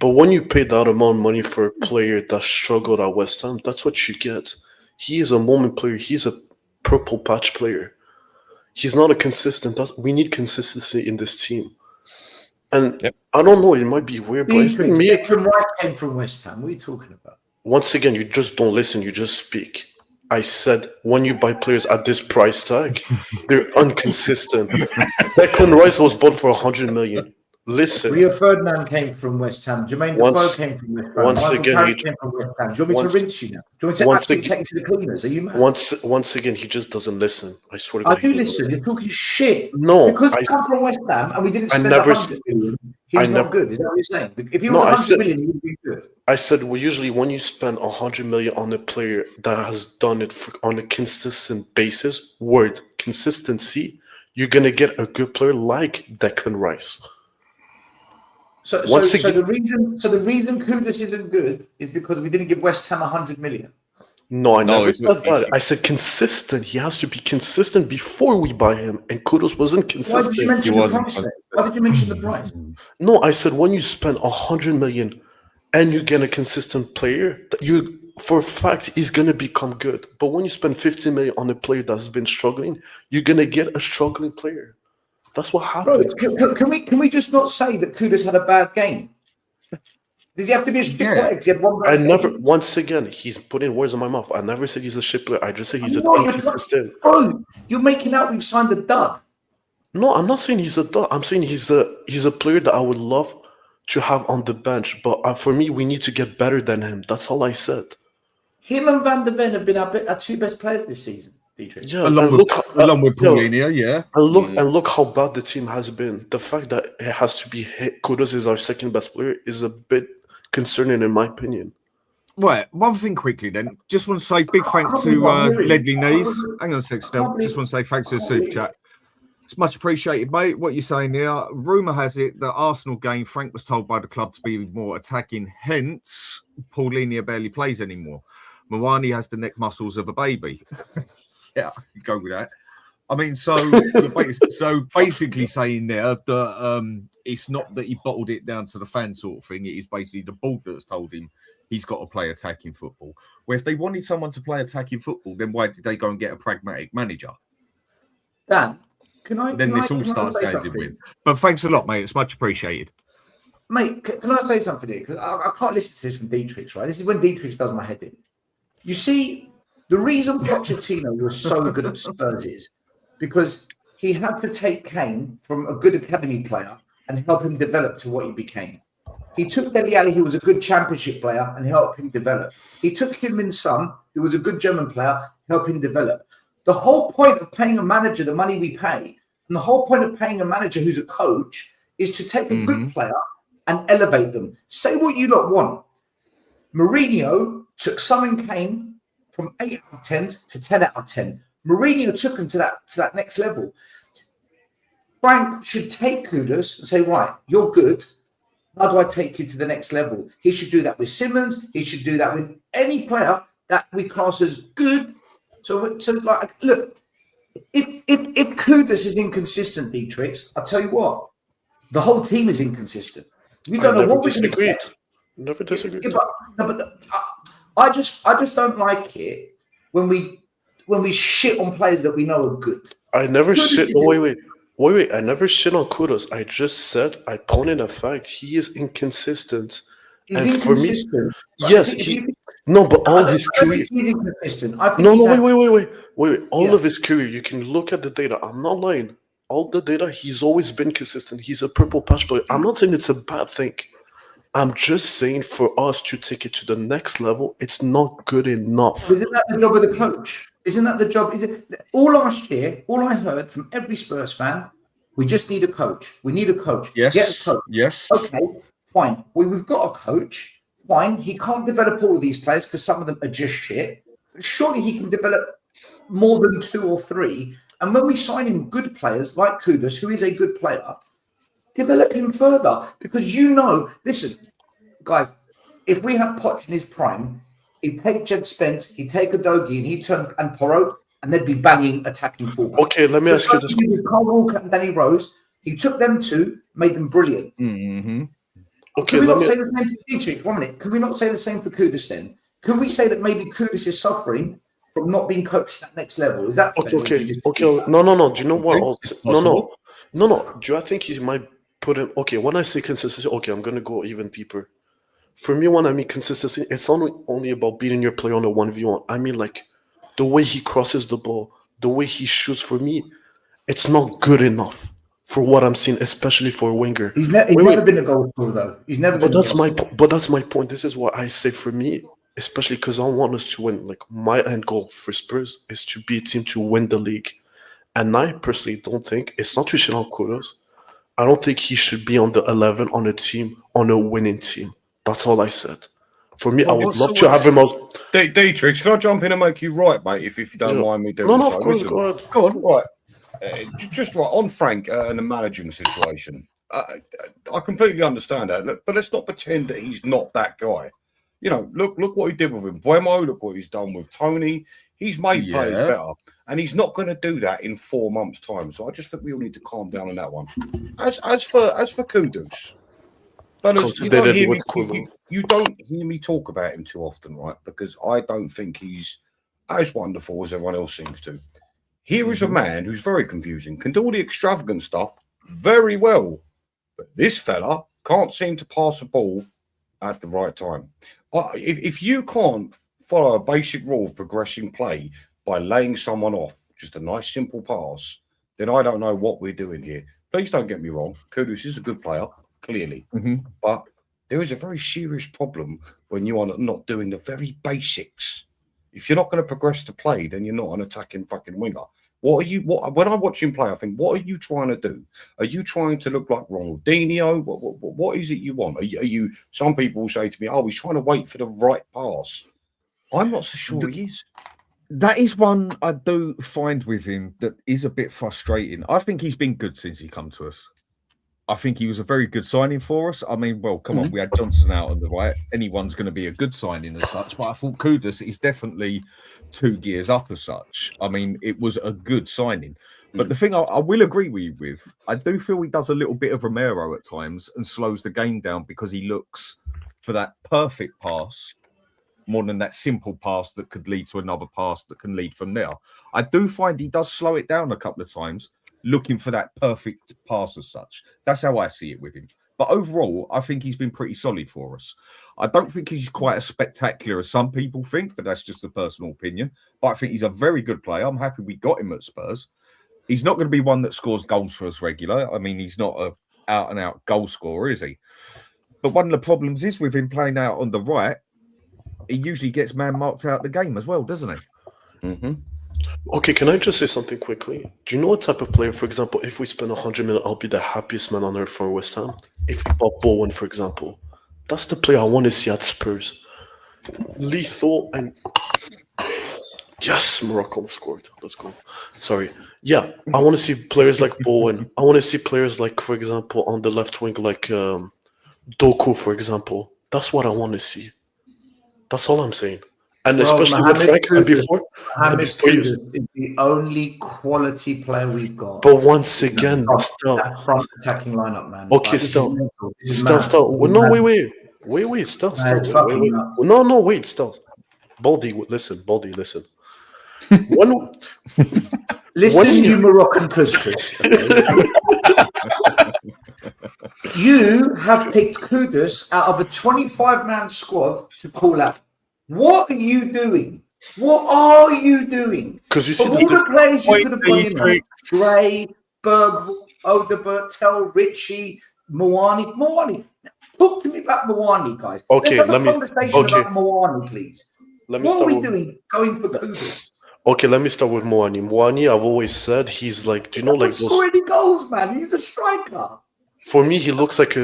But when you pay that amount of money for a player that struggled at West Ham, that's what you get. He is a moment player. He's a purple patch player. He's not a consistent. We need consistency in this team. And I don't know, it might be weird, but Declan Rice came from West Ham. What are you talking about? Once again, you just don't listen, you just speak. I said, when you buy players at this price tag, they're inconsistent. Declan Rice was bought for 100 million. Listen. Rio Ferdinand came from West Ham. Jermaine Defoe came from West Ham. Once again, he came from West Ham. Do you want me to rinse you now? Do you want me to actually take you to the cleaners? Are you mad? Once again, he just doesn't listen. I swear to God. I do listen. You're talking shit. No. Because he come from West Ham and we didn't spend 100 million. He's not good. Is that what you're saying? If he was 100 million, he would be good. I said, well, usually when you spend 100 million on a player that has done it on a consistent basis, consistency, you're going to get a good player like Declan Rice. So the reason Kudus isn't good is because we didn't give West Ham 100 million. No, I never said that. I said consistent. He has to be consistent before we buy him, and Kudus wasn't consistent. Why did you mention the price? Why did you mention the price? No, I said when you spend 100 million and you get a consistent player, you for a fact he's gonna become good. But when you spend 50 million on a player that's been struggling, you're gonna get a struggling player. That's what happened. Bro, can we just not say that Kudus had a bad game? Does he have to be a shit player? He had one bad game? Once again, he's putting words in my mouth. I never said he's a shit player. I just said he's an inconsistent. Bro, you're making out we've signed a dud. No, I'm not saying he's a dud. I'm saying he's a player that I would love to have on the bench. But for me, we need to get better than him. That's all I said. Him and Van der Ven have been our two best players this season. Dietrich. Yeah, along with Paulinho, yeah. And look how bad the team has been. The fact that it has to be Kudus is our second best player is a bit concerning, in my opinion. Right, one thing quickly then. Just want to say big thanks to Ledley Knees. Hang on a sec, still. Just want to say thanks to the super chat. It's much appreciated, mate. What you're saying here. Rumour has it that Arsenal game, Frank was told by the club to be more attacking. Hence, Paulinho barely plays anymore. Mawani has the neck muscles of a baby. Yeah, I can go with that. I mean, so basically saying there that it's not that he bottled it down to the fan sort of thing. It is basically the board that's told him he's got to play attacking football. Where if they wanted someone to play attacking football, then why did they go and get a pragmatic manager? Dan, Then this all starts as it win. But thanks a lot, mate. It's much appreciated. Mate, can I say something here? Because I can't listen to this from Dietrich, right? This is when Dietrich does my head in. You see, the reason Pochettino was so good at Spurs is because he had to take Kane from a good academy player and help him develop to what he became. He took Dele Alli, who was a good championship player, and helped him develop. He took Heung-Min Son, who was a good German player, help him develop. The whole point of paying a manager the money we pay, and the whole point of paying a manager who's a coach, is to take a good player and elevate them. Say what you lot want. Mourinho took Son and Kane from 8 out of 10s to 10 out of 10. Mourinho took him to that next level. Frank should take Kudus and say, right, you're good. How do I take you to the next level? He should do that with Simmons. He should do that with any player that we class as good. So like, look, if Kudus is inconsistent, Dietrich, I'll tell you what, the whole team is inconsistent. We don't know what we're going to get. Never disagreed. I just don't like it when we shit on players that we know are good. I never shit. Oh, wait. I never shit on Kudus. I just said I pointed a fact. He is inconsistent. He's inconsistent. Yes, but all his career. He's inconsistent. Wait. All of his career, you can look at the data. I'm not lying. All the data, he's always been consistent. He's a purple patch player. I'm not saying it's a bad thing. I'm just saying for us to take it to the next level, it's not good enough. Isn't that the job of the coach? Isn't that the job? Is it all last year? All I heard from every Spurs fan, we just need a coach. We need a coach. Yes. Get a coach. Yes. Okay, fine. We've got a coach. Fine. He can't develop all of these players because some of them are just shit. But surely he can develop more than 2 or 3. And when we sign in good players like Kudus, who is a good player, develop him further. Because listen, guys, if we have Poch in his prime, he'd take Jed Spence, he'd take Udogie, and Porro, and they'd be banging attacking fullback. Okay, let me ask you this. Carl Walker and Danny Rose, he took them two, made them brilliant. Mm-hmm. Okay, Can we not say the same for Dietrich? 1 minute. Can we not say the same for Kudus then? Can we say that maybe Kudus is suffering from not being coached at that next level? Is that okay? No. Do you know what? No. Do I think he might put him? Okay, when I say consistency, okay, I'm gonna go even deeper. For me, when I mean consistency, it's only about beating your player on a 1v1. I mean, like the way he crosses the ball, the way he shoots. For me, it's not good enough for what I'm seeing, especially for a winger. He's never been a goal scorer, though. He's never been. But that's my point. This is what I say for me, especially because I want us to win. Like my end goal for Spurs is to be a team to win the league, and I personally don't think it's not to shit on Kudus. I don't think he should be on the 11 on a team on a winning team. That's all I said. For me, I would love to have him out. Dietrich, can I jump in and make you right, mate? If you don't mind me doing No, so. of course, Go on. Right. Just right on Frank and the managing situation. I completely understand that, but let's not pretend that he's not that guy. You know, look what he did with him. Buemo, look what he's done with Tony. He's made players better, and he's not going to do that in 4 months' time. So I just think we all need to calm down on that one. As for Kudus, fellas, you don't hear me talk about him too often, right? Because I don't think he's as wonderful as everyone else seems to. Here is a man who's very confusing, can do all the extravagant stuff very well, but this fella can't seem to pass a ball at the right time. If you can't follow a basic rule of progressing play by laying someone off, just a nice simple pass, then I don't know what we're doing here. Please don't get me wrong. Kudus is a good player, clearly, but there is a very serious problem when you are not doing the very basics. If you're not going to progress the play, then you're not an attacking fucking winger. When I watch him play, I think, what are you trying to do? Are you trying to look like Ronaldinho? What is it you want? Are you? Some people will say to me, "Oh, he's trying to wait for the right pass." I'm not so sure he is. That is one I do find with him that is a bit frustrating. I think he's been good since he come to us. I think he was a very good signing for us. I mean, well, come on, we had Johnson out on the right. Anyone's going to be a good signing as such, but I thought Kudus is definitely 2 gears up as such. I mean, it was a good signing. But the thing I will agree with you with, I do feel he does a little bit of Romero at times and slows the game down because he looks for that perfect pass more than that simple pass that could lead to another pass that can lead from there. I do find he does slow it down a couple of times, looking for that perfect pass as such. That's how I see it with him. But overall, I think he's been pretty solid for us. I don't think he's quite as spectacular as some people think, but that's just a personal opinion. But I think he's a very good player. I'm happy we got him at Spurs. He's not going to be one that scores goals for us regular. I mean, he's not an out-and-out goal scorer, is he? But one of the problems is with him playing out on the right, he usually gets man-marked out the game as well, doesn't he? Mm-hmm. Okay, can I just say something quickly? Do you know what type of player, for example, if we spend 100 million, I'll be the happiest man on earth for West Ham? If we bought Bowen, for example, that's the player I want to see at Spurs. Lethal and... Yes, Morocco scored. Let's go. Sorry. Yeah, I want to see players like Bowen. I want to see players like, for example, on the left wing, like Doku, for example. That's what I want to see. That's all I'm saying. And especially with Frank and before. Is the only quality player we've got. But once again, that front attacking lineup, man. Okay, like, still. Well, no, wait. Still. Wait, still. Baldy, listen. Listen, you Moroccan couscous. You have picked Kudus out of a 25-man squad to call out. What are you doing? Because you see, all the players you could have gone in, Gray, Bergvall, Odegaard, Tell, Richie, Moani. Talk to me about Moani, guys. Okay, Let's have a conversation about Moani, please. What are we doing going for Kudus? Okay, let me start with Moani. Moani, I've always said he's like, do you know, like those... score any goals, man. He's a striker. For me, he looks like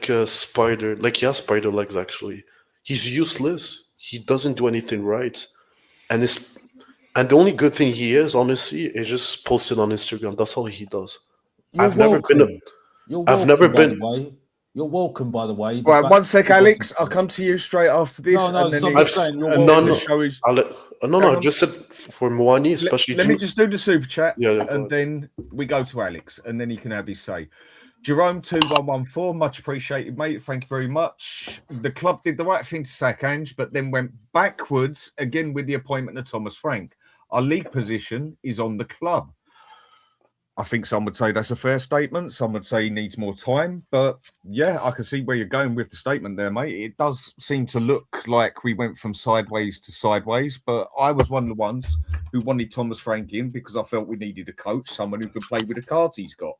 a spider. Like he has spider legs. Actually, he's useless. He doesn't do anything right, and the only good thing he is, honestly, is just posting on Instagram. That's all he does. I've never been. You're welcome, by the way. Right, one sec, Alex. I'll come to you straight after this. No, and then I'm just saying, you're welcome. Just said for Moani, especially. Let me just do the super chat, yeah, and then we go to Alex, and then he can have his say. Jerome 2114, much appreciated, mate. Thank you very much. The club did the right thing to sack Ange, but then went backwards again with the appointment of Thomas Frank. Our league position is on the club. I think some would say that's a fair statement. Some would say he needs more time. But yeah, I can see where you're going with the statement there, mate. It does seem to look like we went from sideways to sideways. But I was one of the ones who wanted Thomas Frank in because I felt we needed a coach, someone who could play with the cards he's got.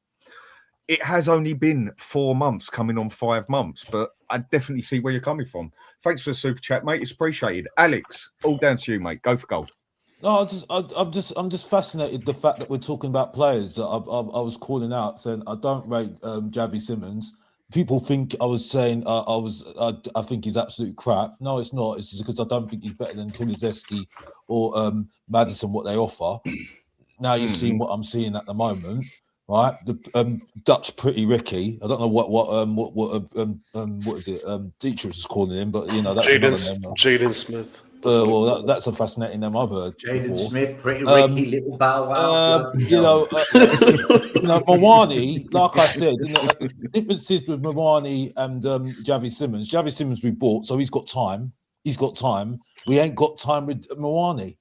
It has only been 4 months, coming on 5 months, but I definitely see where you're coming from. Thanks for the super chat, mate. It's appreciated. Alex, all down to you, mate. Go for gold. No, I'm just fascinated the fact that we're talking about players. I was calling out saying I don't rate Javi Simmons. People think I was saying I think he's absolute crap. No, it's not. It's just because I don't think he's better than Kulusevski or Maddison, what they offer. Now you're seeing what I'm seeing at the moment, right? The Dutch Pretty Ricky. I don't know what is it? Dietrich is calling him, but you know that's Jaden Smith. Well, that's a fascinating name I've heard. Jaden Smith, Pretty Ricky, Little Bow Wow. Mawani, like I said, the differences with Mawani and Javi Simmons. Javi Simmons we bought, so he's got time. We ain't got time with Mawani.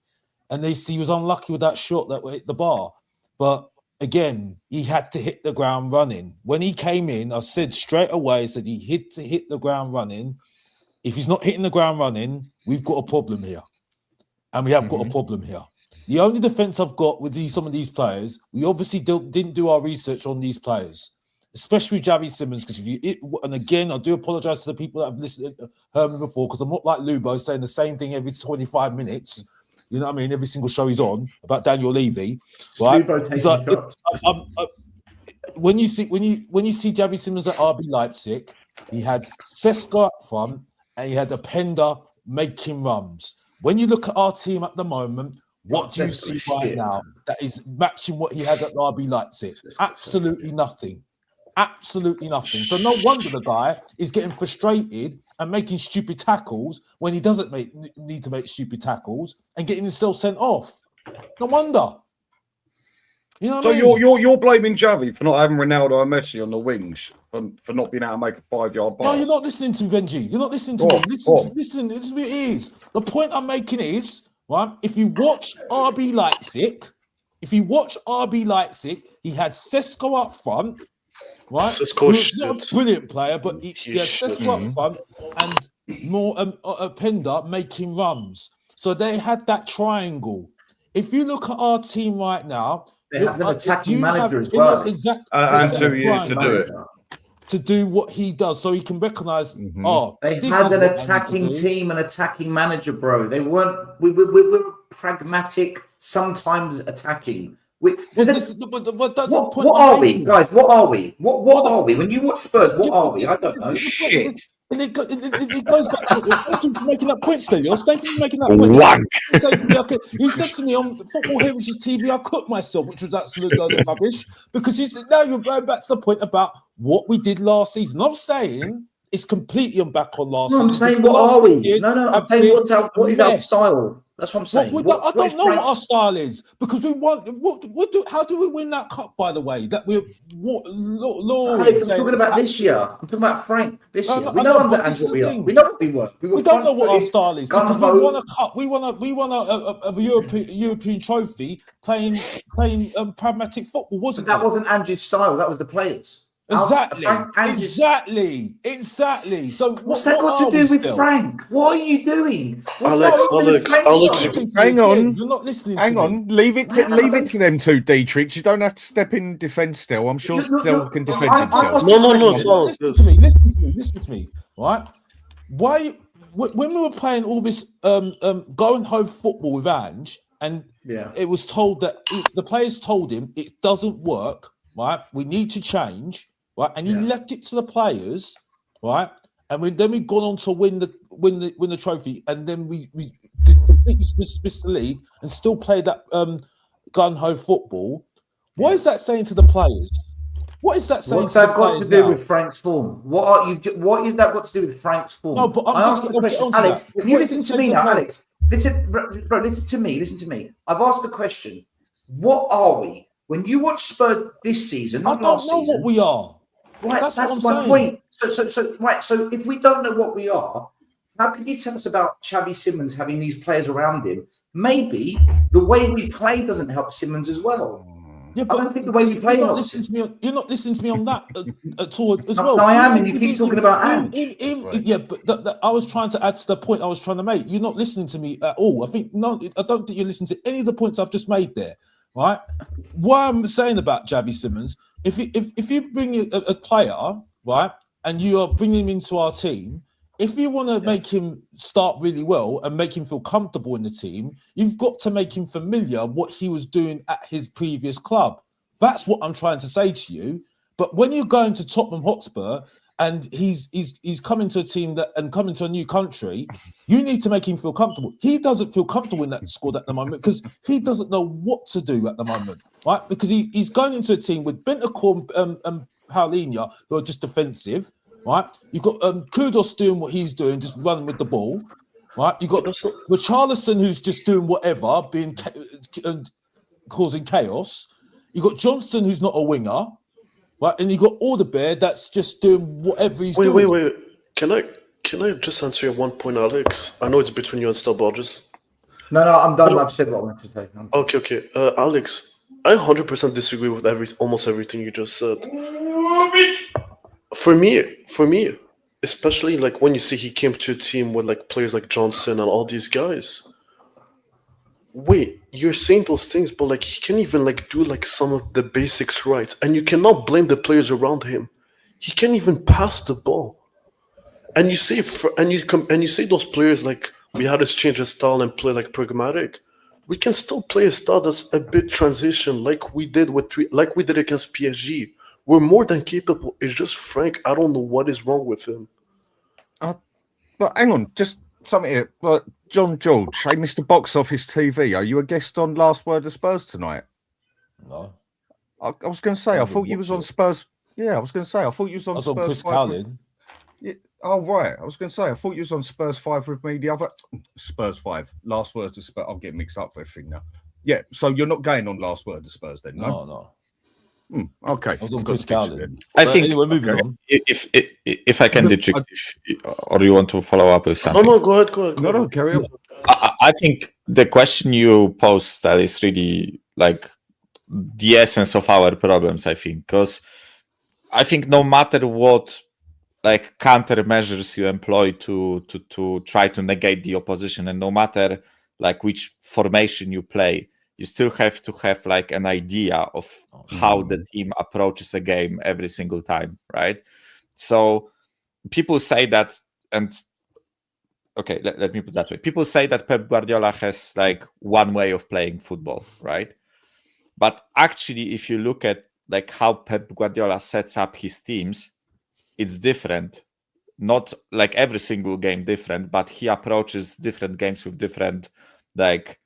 And he was unlucky with that shot that hit the bar. But again, he had to hit the ground running. When he came in, I said straight away, he had to hit the ground running. If he's not hitting the ground running, we've got a problem here. And we have got a problem here. The only defence I've got with some of these players, we obviously didn't do our research on these players, especially Javi Simmons, because and again, I do apologise to the people that have listened to Heung-Min before, because I'm not like Lubo saying the same thing every 25 minutes. You know what I mean? Every single show he's on about Daniel Levy, right? When you see Javi Simmons at RB Leipzig, he had Seska up front, and he had a Pender making runs. When you look at our team at the moment, what do you see right now that is matching what he had at RB Leipzig? Absolutely nothing. Absolutely nothing. So no wonder the guy is getting frustrated and making stupid tackles when he doesn't need to make stupid tackles and getting himself sent off. No wonder. You know what I mean? You're blaming Javi for not having Ronaldo and Messi on the wings for not being able to make a 5-yard pass. No, you're not listening to me, Benji. You're not listening to me. Listen, this is what it is. The point I'm making is, right, if you watch RB Leipzig, he had Sesko up front, right? He's not a brilliant player, but he had Sesko up front and more Pender making runs. So they had that triangle. If you look at our team right now, they have an attacking manager as well. And so he used to do it. To do what he does, so he can recognise. They had an attacking team, an attacking manager, bro. They weren't. We were pragmatic, sometimes attacking. What are we, guys? What are we? What are we? When you watch Spurs, what are we? I don't know. Shit. And it goes back to thank you for making that point, Stelios. Thank you for making that point. You said to me on Football Heritage TV, I cooked myself, which was absolute rubbish. Because you said, now you're going back to the point about what we did last season. I'm saying it's completely back on last season. I'm saying, what are we? I'm saying, what is our style? That's what I'm saying. I don't know what our style is, because we want. How do we win that cup? By the way, that we're Alex, I'm talking about this year. I'm talking about Frank this year. We know under Ange what we are. We know what we were. We don't know what our style is, because we won a cup. We won a European trophy playing pragmatic football, wasn't it? That wasn't Ange's style. That was the players. Exactly. So what's that got to do with Frank? What are you doing? Alex, hang on. You're not listening. Hang on. Leave it to them two, Dietrich. You don't have to step in defence still. I'm sure Still can defend himself. No. Listen to me. Right? Why? When we were playing all this going home football with Ange, and it was told that the players told him it doesn't work. Right? We need to change. Right, and he left it to the players, right? And then we've gone on to win the trophy, and then we completely dismissed the league and still play that gun ho football. What is that saying to the players? What is that saying? What's that got to do with Frank's form? What is that got to do with Frank's form? No, but I asked the question, Alex. Can you listen to me now, Alex? Listen, bro, listen to me. Listen to me. I've asked the question. What are we? When you watch Spurs this season, not last season. I don't know what we are. Right, that's my point. So if we don't know what we are, how can you tell us about Xavi Simons having these players around him? Maybe the way we play doesn't help Simons as well. Yeah, but I don't think the way we play helps. You're not listening to me on that at all as well. No, I am, and you keep talking about Ange. Yeah, but I was trying to add to the point I was trying to make. You're not listening to me at all. I don't think you're listening to any of the points I've just made there. Right? What I'm saying about Xavi Simons, if you bring a player, right, and you are bringing him into our team, if you want to make him start really well and make him feel comfortable in the team, you've got to make him familiar what he was doing at his previous club. That's what I'm trying to say to you. But when you're going to Tottenham Hotspur and he's coming to a team and coming to a new country, you need to make him feel comfortable. He doesn't feel comfortable in that squad at the moment because he doesn't know what to do at the moment, right? Because he's going into a team with Bentancur and Paulinho, who are just defensive. Right, you've got Kudos doing what he's doing, just running with the ball. Right, you've got Richarlison who's just doing whatever, causing chaos. You've got Johnson who's not a winger, right, and you've got Alderweireld that's just doing whatever he's doing. Wait. Can I just answer your one point, Alex? I know it's between you and Still Borges. No, I'm done. I've said what I wanted to say. Okay. Alex, I 100% disagree with almost everything you just said. For me, especially like when you see he came to a team with like players like Johnson and all these guys. Wait, you're saying those things, but like he can't even like do like some of the basics right, and you cannot blame the players around him. He can't even pass the ball, and you say you say those players like we had to change his style and play like pragmatic. We can still play a style that's a bit transition, like we did against PSG. We're more than capable. It's just Frank. I don't know what is wrong with him. But hang on, just something here. But John George, hey, Mr. Box Office TV, are you a guest on Last Word of Spurs tonight? No. I was going to say, I thought you was on Spurs. Yeah, I was going to say, I thought you was on Spurs. I was on Chris Cowlin. Yeah. Oh, right. I was going to say, I thought you was on Spurs 5 with me. The other Spurs 5. Last Word of Spurs. I'm getting mixed up with everything now. Yeah, so you're not going on Last Word of Spurs then? No. Okay. I was on Chris Cowlin. I think anyway, moving on. If I can district, or you want to follow up with something? No, go ahead. No, carry on. I think the question you posed that is really like the essence of our problems. I think because I think no matter what like countermeasures you employ to try to negate the opposition, and no matter like which formation you play, you still have to have like an idea of how the team approaches a game every single time, right? So people say that, and okay, let me put it that way. People say that Pep Guardiola has like one way of playing football, right? But actually, if you look at like how Pep Guardiola sets up his teams, it's different. Not like every single game different, but he approaches different games with different like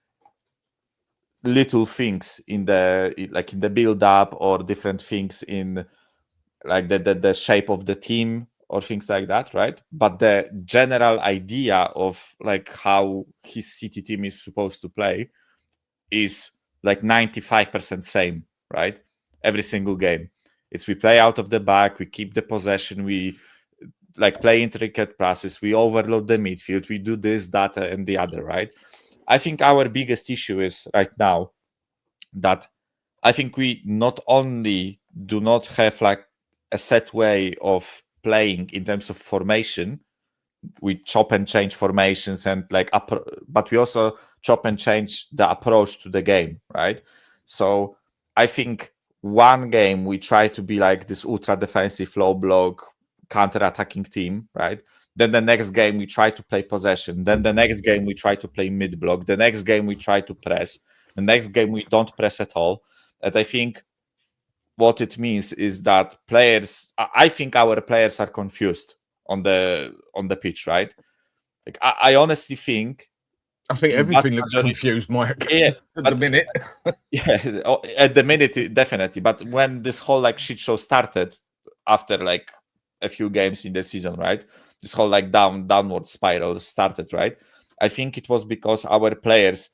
little things in the build up, or different things in like the shape of the team or things like that, right? But the general idea of like how his City team is supposed to play is like 95% same, right? Every single game. It's we play out of the back, we keep the possession, we like play intricate passes, we overload the midfield, we do this, that, and the other, right? I think our biggest issue is right now that I think we not only do not have like a set way of playing in terms of formation, we chop and change formations and like but we also chop and change the approach to the game, right? So I think one game we try to be like this ultra defensive, low block, counter-attacking team, right? Then the next game we try to play possession. Then the next game we try to play mid-block. The next game we try to press. The next game we don't press at all. And I think what it means is that I think our players are confused on the pitch, right? Like I honestly think I think everything looks confused, Mike. Yeah, at the minute. Yeah, at the minute, definitely. But when this whole like shit show started, after like a few games in the season, right? This whole like downward spiral started, right? I think it was because our players,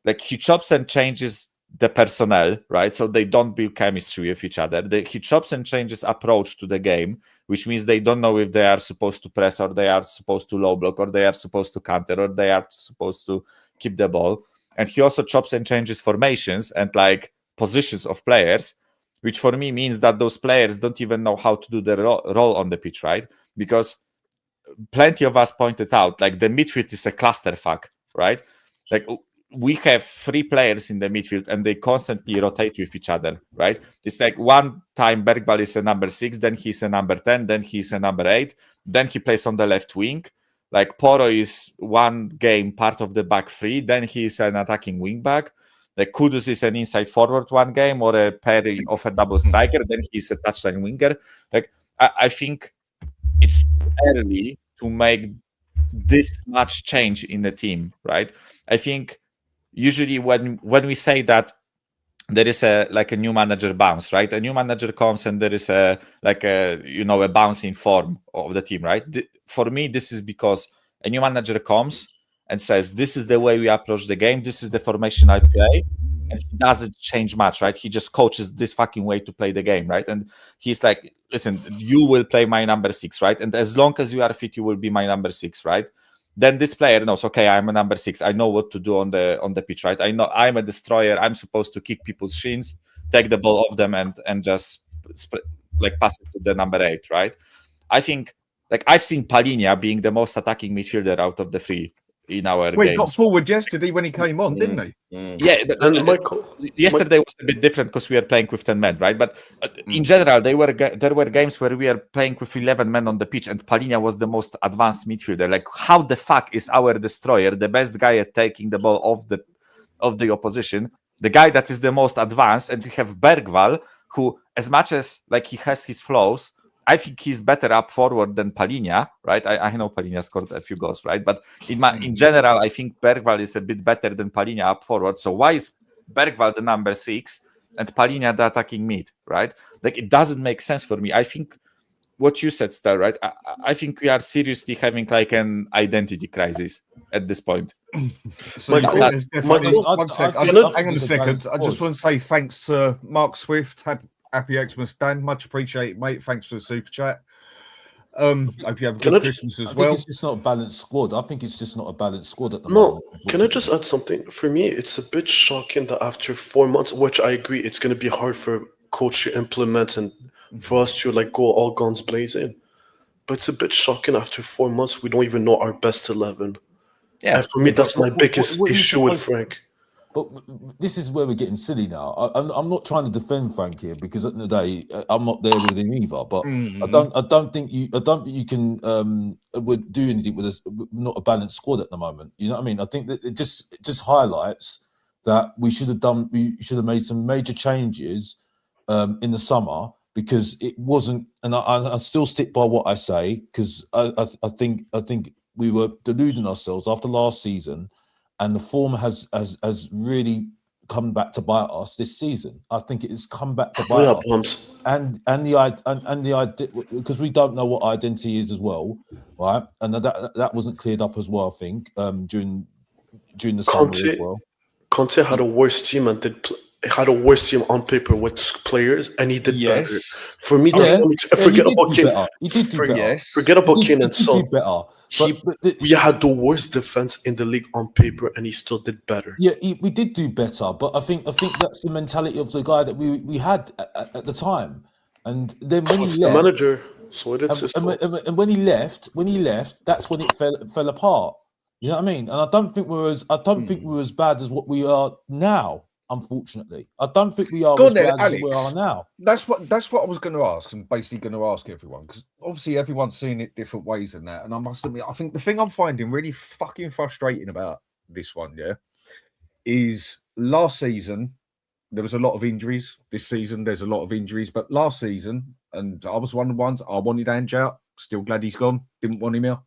like, he chops and changes the personnel, right? So they don't build chemistry with each other. He chops and changes approach to the game, which means they don't know if they are supposed to press, or they are supposed to low block, or they are supposed to counter, or they are supposed to keep the ball. And he also chops and changes formations and like positions of players, which for me means that those players don't even know how to do their role on the pitch, right? Because plenty of us pointed out, like, the midfield is a clusterfuck, right? Like, we have 3 players in the midfield and they constantly rotate with each other, right? It's like one time Bergvall is a number 6, then he's a number 10, then he's a number 8, then he plays on the left wing. Like, Poro is one game part of the back 3, then he's an attacking wing back. Like, Kudus is an inside forward one game, or a pair of a double striker, then he's a touchline winger. Like, I think it's early to make this much change in the team, right? I think usually when we say that there is a new manager bounce, right? A new manager comes and there is a bounce in form of the team, right? For me, this is because a new manager comes and says, this is the way we approach the game, this is the formation I play, and he doesn't change much, right? He just coaches this fucking way to play the game, right? And he's like, listen, you will play my number 6, right? And as long as you are fit, you will be my number 6, right? Then this player knows, okay, I'm a number 6. I know what to do on the pitch, right? I know I'm a destroyer. I'm supposed to kick people's shins, take the ball off them, and just pass it to the number 8, right? I think, like, I've seen Palhinha being the most attacking midfielder out of the 3 in our games. He got forward yesterday when he came on, didn't he? Yeah, yesterday was a bit different because we were playing with 10 men, right? But in general, there were games where we are playing with 11 men on the pitch, and Palhinha was the most advanced midfielder. Like, how the fuck is our destroyer, the best guy at taking the ball off the opposition, the guy that is the most advanced, and we have Bergvall, who, as much as like he has his flaws, I think he's better up forward than Palhinha, right? I know Palhinha scored a few goals, right? But in general, I think Bergvall is a bit better than Palhinha up forward. So why is Bergvall the number 6 and Palhinha the attacking mid, right? Like, it doesn't make sense for me. I think what you said, Star, right? I think we are seriously having like an identity crisis at this point. So hang on a second. I just want to say thanks to Mark Swift. Happy Xmas, Dan. Much appreciated, mate. Thanks for the super chat. Hope you have a good Christmas as well. I think it's just not a balanced squad. I think it's just not a balanced squad at the moment. No, can I just add something? For me, it's a bit shocking that after 4 months, which I agree, it's going to be hard for coach to implement and for us to like go all guns blazing. But it's a bit shocking after 4 months, we don't even know our best 11. Yeah. And for me, that's my biggest issue with Frank. But this is where we're getting silly now. I'm not trying to defend Frank here, because at the end of the day, I'm not there with him either. But I don't think you can would do anything with not a balanced squad at the moment. You know what I mean? I think that it just highlights that we should have made some major changes in the summer, because it wasn't. And I still stick by what I say, because I think we were deluding ourselves after last season. And the form has really come back to bite us this season. I think it has come back to bite us. And the idea, because we don't know what identity is as well, right? And that wasn't cleared up as well, I think, during the summer as well. Conte had a worse team and had a worse team on paper with players, and he did better. For me, that's forget about Kane. He did do better. Forget about Kane and Son. He did better. We had the worst defense in the league on paper, and he still did better. Yeah, we did do better, but I think that's the mentality of the guy that we had at the time. And then when he left, the manager, so and when he left, that's when it fell apart. You know what I mean? And I don't think we're as bad as what we are now. Unfortunately, I don't think we are as bad as we are now. That's what I was going to ask, and basically going to ask everyone, because obviously everyone's seeing it different ways and that. And I must admit, I think the thing I'm finding really fucking frustrating about this one, is last season there was a lot of injuries. This season there's a lot of injuries, but last season, and I was one of the ones, I wanted Ange out. Still glad he's gone. Didn't want him here,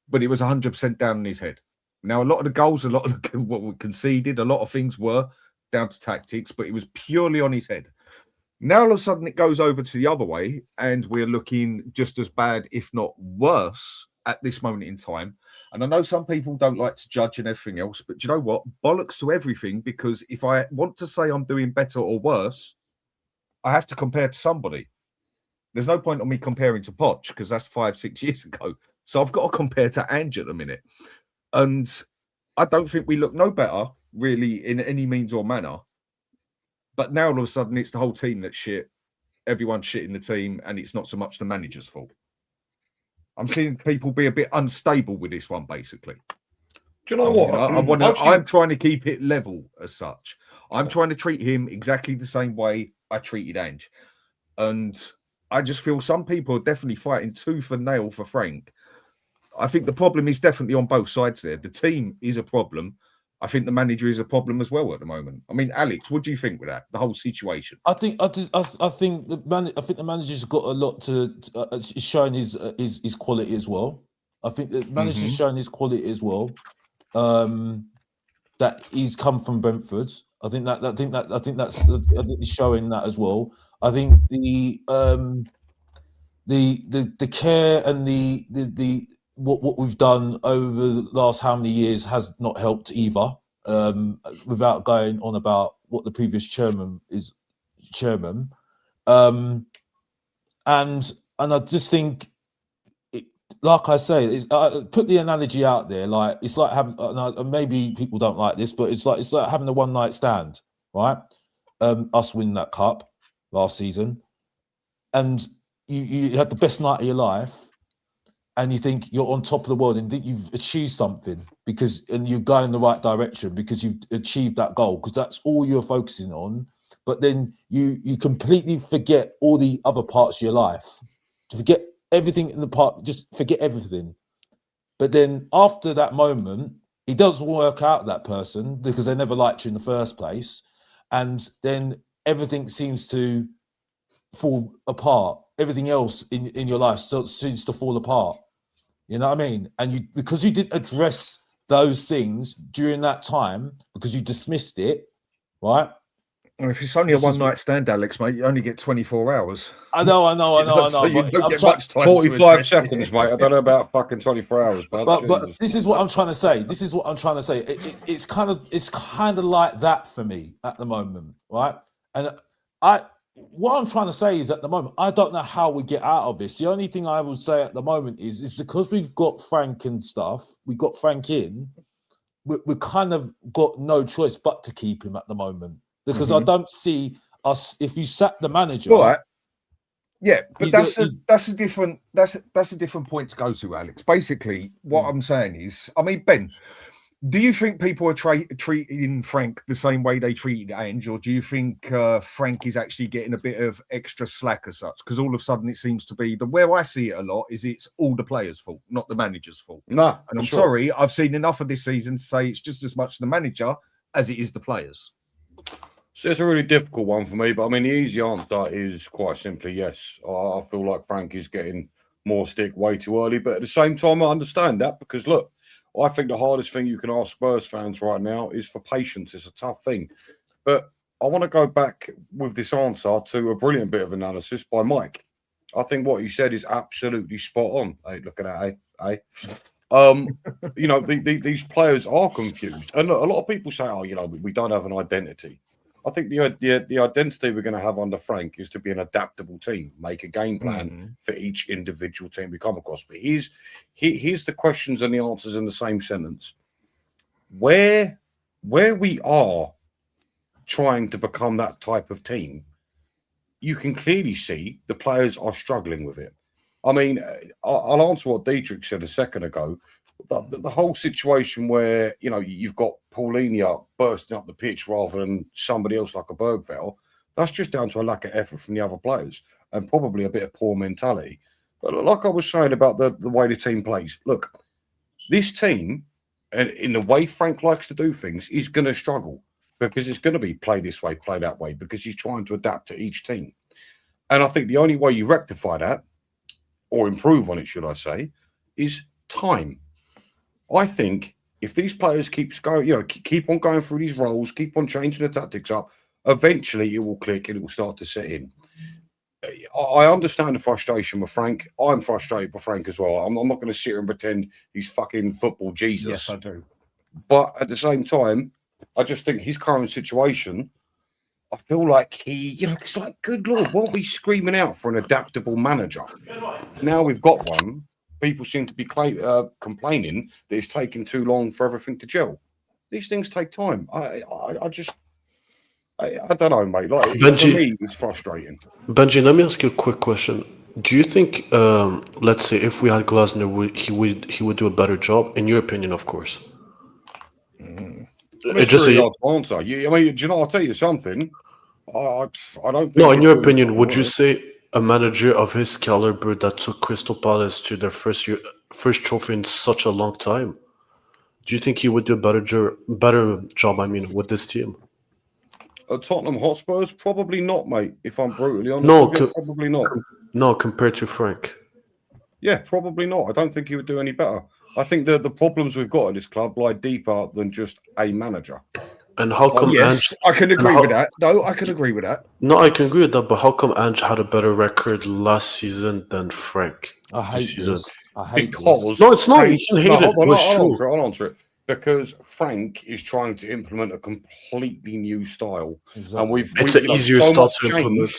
but it was 100% down in his head. Now, a lot of the goals, a lot of what were conceded, a lot of things were down to tactics, but it was purely on his head. Now, all of a sudden, it goes over to the other way, and we're looking just as bad, if not worse, at this moment in time. And I know some people don't like to judge and everything else, but do you know what? Bollocks to everything, because if I want to say I'm doing better or worse, I have to compare to somebody. There's no point on me comparing to Poch, because that's 5-6 years ago. So I've got to compare to Ange at the minute. And I don't think we look no better, really, in any means or manner. But now, all of a sudden, it's the whole team that's shit. Everyone's shit in the team, and it's not so much the manager's fault. I'm seeing people be a bit unstable with this one, basically. Do you know what? I'm trying to keep it level as such. I'm trying to treat him exactly the same way I treated Ange. And I just feel some people are definitely fighting tooth and nail for Frank. I think the problem is definitely on both sides there. The team is a problem. I think the manager is a problem as well at the moment. I mean, Alex, what do you think with that? The whole situation. I think the manager's got a lot to showing his quality as well. I think the manager's showing his quality as well. That he's come from Brentford. I think that's showing that as well. I think the care and the what we've done over the last how many years has not helped either. Without going on about what the previous chairman is, and I just think, like I say, put the analogy out there. Like it's like having, maybe people don't like this, but it's like having a one night stand, right? Us winning that cup last season, and you had the best night of your life. And you think you're on top of the world and think you've achieved something and you're going in the right direction because you've achieved that goal, because that's all you're focusing on. But then you completely forget all the other parts of your life. To forget everything in the part, just forget everything. But then after that moment, it doesn't work out, that person, because they never liked you in the first place. And then everything seems to fall apart. Everything else in your life seems to fall apart. You know what I mean? And because you didn't address those things during that time, because you dismissed it, right? Well, if it's only a one night stand, Alex, mate, you only get 24 hours. I know. So you don't get much time. 45 seconds, mate. I don't know about fucking 24 hours, but this is what I'm trying to say. It's kind of like that for me at the moment, right? And what I'm trying to say is, at the moment, I don't know how we get out of this. The only thing I would say at the moment is because we've got Frank and stuff, we got Frank in, we kind of got no choice but to keep him at the moment, because I don't see us, if you sack the manager. All right. Yeah, but that's a different point to go to, Alex. Basically, what I'm saying is, I mean, Ben, do you think people are treating Frank the same way they treated Ange, or do you think Frank is actually getting a bit of extra slack as such? Because all of a sudden it seems to be where I see it a lot is it's all the players' fault, not the manager's fault. No, and I'm sorry, I've seen enough of this season to say it's just as much the manager as it is the players. So it's a really difficult one for me, but I mean the easy answer is quite simply yes. I feel like Frank is getting more stick way too early, but at the same time I understand that, because look, I think the hardest thing you can ask Spurs fans right now is for patience. It's a tough thing. But I want to go back with this answer to a brilliant bit of analysis by Mike. I think what he said is absolutely spot on. Hey, look at that, you know, these players are confused. And look, a lot of people say, oh, you know, we don't have an identity. I think the identity we're going to have under Frank is to be an adaptable team, make a game plan for each individual team we come across. But here's the questions and the answers in the same sentence. Where we are trying to become that type of team, you can clearly see the players are struggling with it. I mean, I'll answer what Dietrich said a second ago. The whole situation where, you know, you've got Paulinho bursting up the pitch rather than somebody else like a Bergvall, that's just down to a lack of effort from the other players and probably a bit of poor mentality. But like I was saying about the way the team plays, look, this team, and in the way Frank likes to do things, is going to struggle, because it's going to be play this way, play that way, because he's trying to adapt to each team. And I think the only way you rectify that, or improve on it, should I say, is time. I think if these players keep on going through these roles, keep on changing the tactics up, eventually it will click and it will start to set in. I understand the frustration with Frank. I'm frustrated with Frank as well. I'm not going to sit here and pretend he's fucking football Jesus. Yes, I do. But at the same time, I just think his current situation, I feel like it's like, good Lord, won't we screaming out for an adaptable manager? Now we've got one. People seem to be complaining that it's taking too long for everything to gel. These things take time. I don't know, mate. Like, Benji, for me, it's frustrating. Benji, let me ask you a quick question. Do you think, let's say, if we had Glasner, he would do a better job? In your opinion, of course. It's just really hard to answer. I mean, do you know? I'll tell you something. I don't. Think no, in your opinion, would you say a manager of his caliber that took Crystal Palace to their first trophy in such a long time, do you think he would do a better job? I mean, with this team. Tottenham Hotspurs, probably not, mate. If I'm brutally honest, probably not. No, compared to Frank. Yeah, probably not. I don't think he would do any better. I think the problems we've got at this club lie deeper than just a manager. And how come Ange? I can agree with that. No, I can agree with that. No, I can agree with that. But how come Ange had a better record last season than Frank? I hate this. Because no, it's not. You can hate it. I'll answer it. Because Frank is trying to implement a completely new style, and it's an easier style to implement.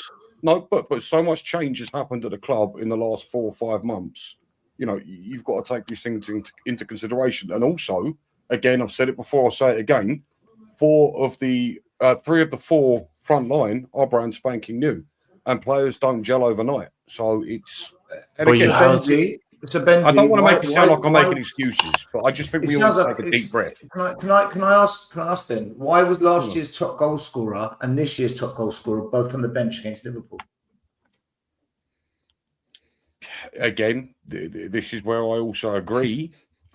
No, but so much change has happened at the club in the last 4 or 5 months. You've got to take these things into consideration. And also, again, I've said it before, I'll say it again. 3 of the 4 front line are brand spanking new, and players don't gel overnight. So it's. Benji, I don't want to make it sound like I'm making excuses, but I just think we all take a deep breath. Can I ask then? Why was last year's top goal scorer and this year's top goal scorer both on the bench against Liverpool? Again, this is where I also agree.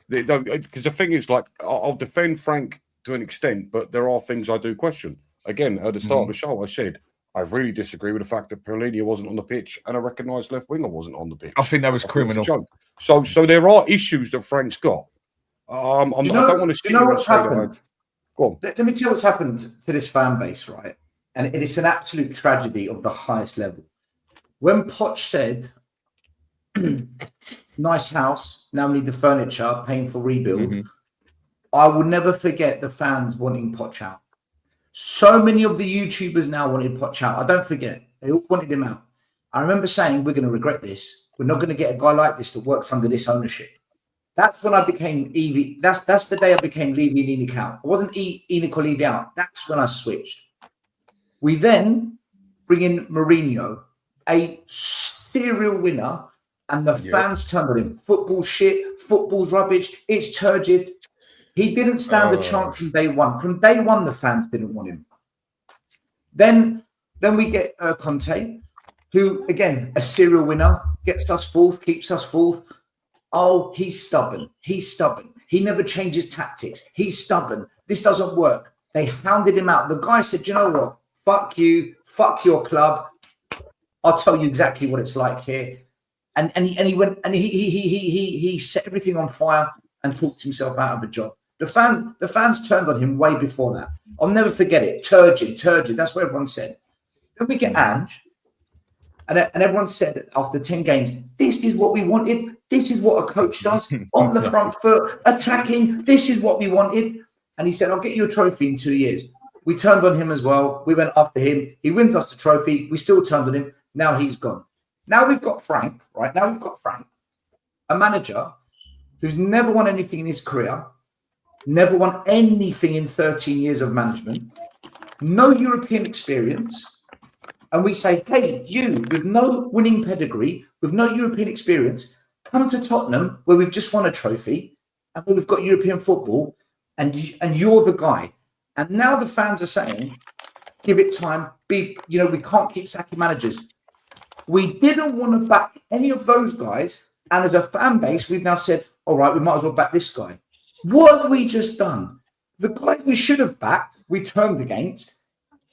Because the thing is, like, I'll defend Frank to an extent, but there are things I do question. Again, at the start of the show, I said I really disagree with the fact that Paulinho wasn't on the pitch and a recognised left winger wasn't on the pitch. I think that was criminal. So there are issues that Frank's got. I don't want to. You know what's happened? Go on. Let me tell you what's happened to this fan base, right? And it's an absolute tragedy of the highest level. When Poch said, "Nice house, now we need the furniture, paying for rebuild," I will never forget the fans wanting Poch out. So many of the YouTubers now wanted Poch out. I don't forget. They all wanted him out. I remember saying, we're going to regret this. We're not going to get a guy like this that works under this ownership. That's when I became Evie. That's the day I became Levy and Enoch out. I wasn't Enoch or Levy out. That's when I switched. We then bring in Mourinho, a serial winner, and the fans turned on him. Football shit. Football's rubbish. It's turgid. He didn't stand a chance from day one. From day one, the fans didn't want him. Then we get Conte, who, again, a serial winner, gets us fourth, keeps us fourth. Oh, he's stubborn. He's stubborn. He never changes tactics. He's stubborn. This doesn't work. They hounded him out. The guy said, you know what? Fuck you. Fuck your club. I'll tell you exactly what it's like here. And he went and he set everything on fire and talked himself out of a job. The fans turned on him way before that. I'll never forget it. Turgid. That's what everyone said. Then we get Ange, and everyone said after 10 games, this is what we wanted. This is what a coach does on the front foot, attacking. This is what we wanted. And he said, I'll get you a trophy in 2 years. We turned on him as well. We went after him. He wins us the trophy. We still turned on him. Now he's gone. Now we've got Frank, right? Now we've got Frank, a manager who's never won anything in his career, never won anything in 13 years of management, no European experience. And we say, hey, you with no winning pedigree, with no European experience, come to Tottenham where we've just won a trophy and where we've got European football and you're the guy. And now the fans are saying, give it time. We can't keep sacking managers. We didn't want to back any of those guys. And as a fan base, we've now said, all right, we might as well back this guy. What have we just done? The guy we should have backed, we turned against.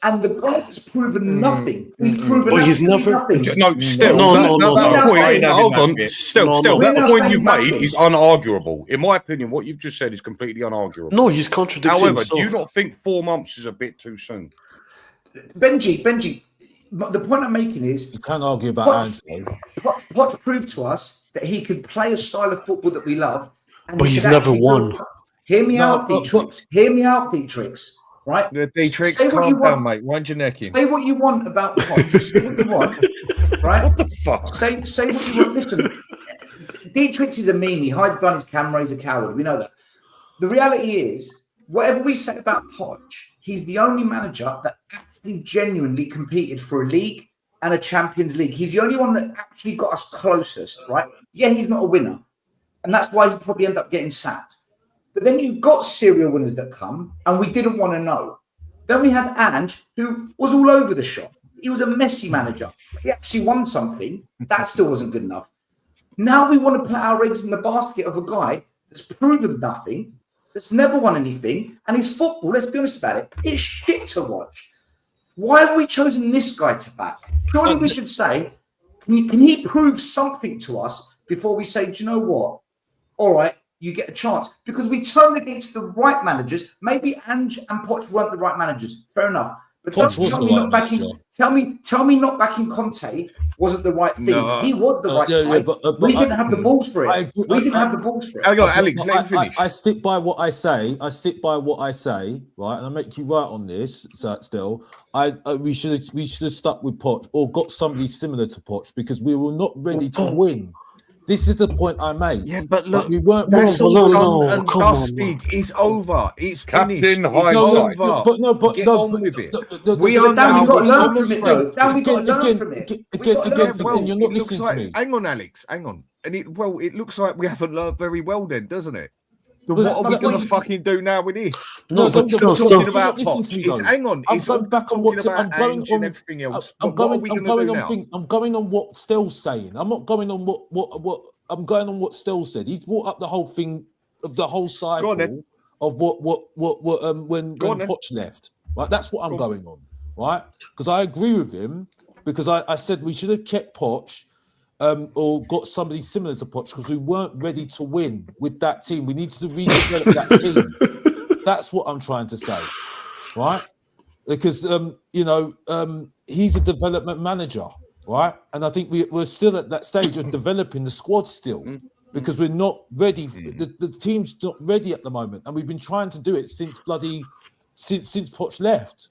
And the guy has proven nothing. He's proven But he's absolutely never- nothing. No, still, No, that, no, that, no, that no. point, No, hold on, no, still, no. that We're point not you've saying made is unarguable. In my opinion, what you've just said is completely unarguable. No, he's contradicting However, himself. do you not think 4 months is a bit too soon? Benji, the point I'm making is You can't argue about Ange. Poch proved to us that he could play a style of football that we love. And But he he's could never actually won. go- Hear me out, Dietrich. Hear me out, Dietrich. Right? The Dietrich, Say what you calm down, want. mate. Wind your neck in. Say what you want about Poch. Say what you want. Right? What the fuck? Say what you want. Listen, Dietrich is a meme. He hides behind his camera. He's a coward. We know that. The reality is, whatever we say about Poch, he's the only manager that actually genuinely competed for a league and a Champions League. He's the only one that actually got us closest, right? Yeah, he's not a winner. And that's why he probably ended up getting sacked. But then you've got serial winners that come, and we didn't want to know. Then we had Ange, who was all over the shop. He was a messy manager. He actually won something. That still wasn't good enough. Now we want to put our eggs in the basket of a guy that's proven nothing, that's never won anything, and his football, let's be honest about it, it's shit to watch. Why have we chosen this guy to back? Surely we should say, can he prove something to us before we say, do you know what? All right, you get a chance. Because we turned against the right managers. Maybe Ange and Poch weren't the right managers. Fair enough. But Poch was tell the me right not backing. manager. Tell me not backing Conte wasn't the right thing. No. He was the right guy. But we didn't have the balls for I it. agree- We didn't I- have the balls for it. Hang on, Alex, let him finish. I stick by what I say. I stick by what I say, right? And I make you right on this. So still, we should have stuck with Poch or got somebody similar to Poch because we were not ready to win. This is the point I made. Yeah, but look, we weren't. that's No, all no, done no, and come on, dusted. It's over. It's Captain finished. It's hindsight. over. Get on with it. We So are Dan, now we got to with learn Thomas from it, though. Frank. Dan, we got to learn Again, from it. again, We got to again, learn from again, it. you're not it looks listening like, to me. hang on, Alex, hang on. And it looks like we haven't learned very well then, doesn't it? So But what are we that going to wasn't- fucking do now with this? No, but still, talking You're about not listening to me, Poch. though. Hang on, I'm it's going all back on talking what about I'm going Ange on. and everything else. I'm But what are going. we I'm going to going do on. now? I'm going on what Stell's saying. I'm not going on what. I'm going on what Stell said. He brought up the whole thing of the whole cycle of what when Poch left. Right, that's what I'm going on. Right, because I agree with him. Because I said we should have kept Poch. Or got somebody similar to Poch because we weren't ready to win with that team. We needed to redevelop that team. That's what I'm trying to say, right? Because he's a development manager, right? And I think we're still at that stage of developing the squad still because we're not ready. The team's not ready at the moment, and we've been trying to do it since Poch left.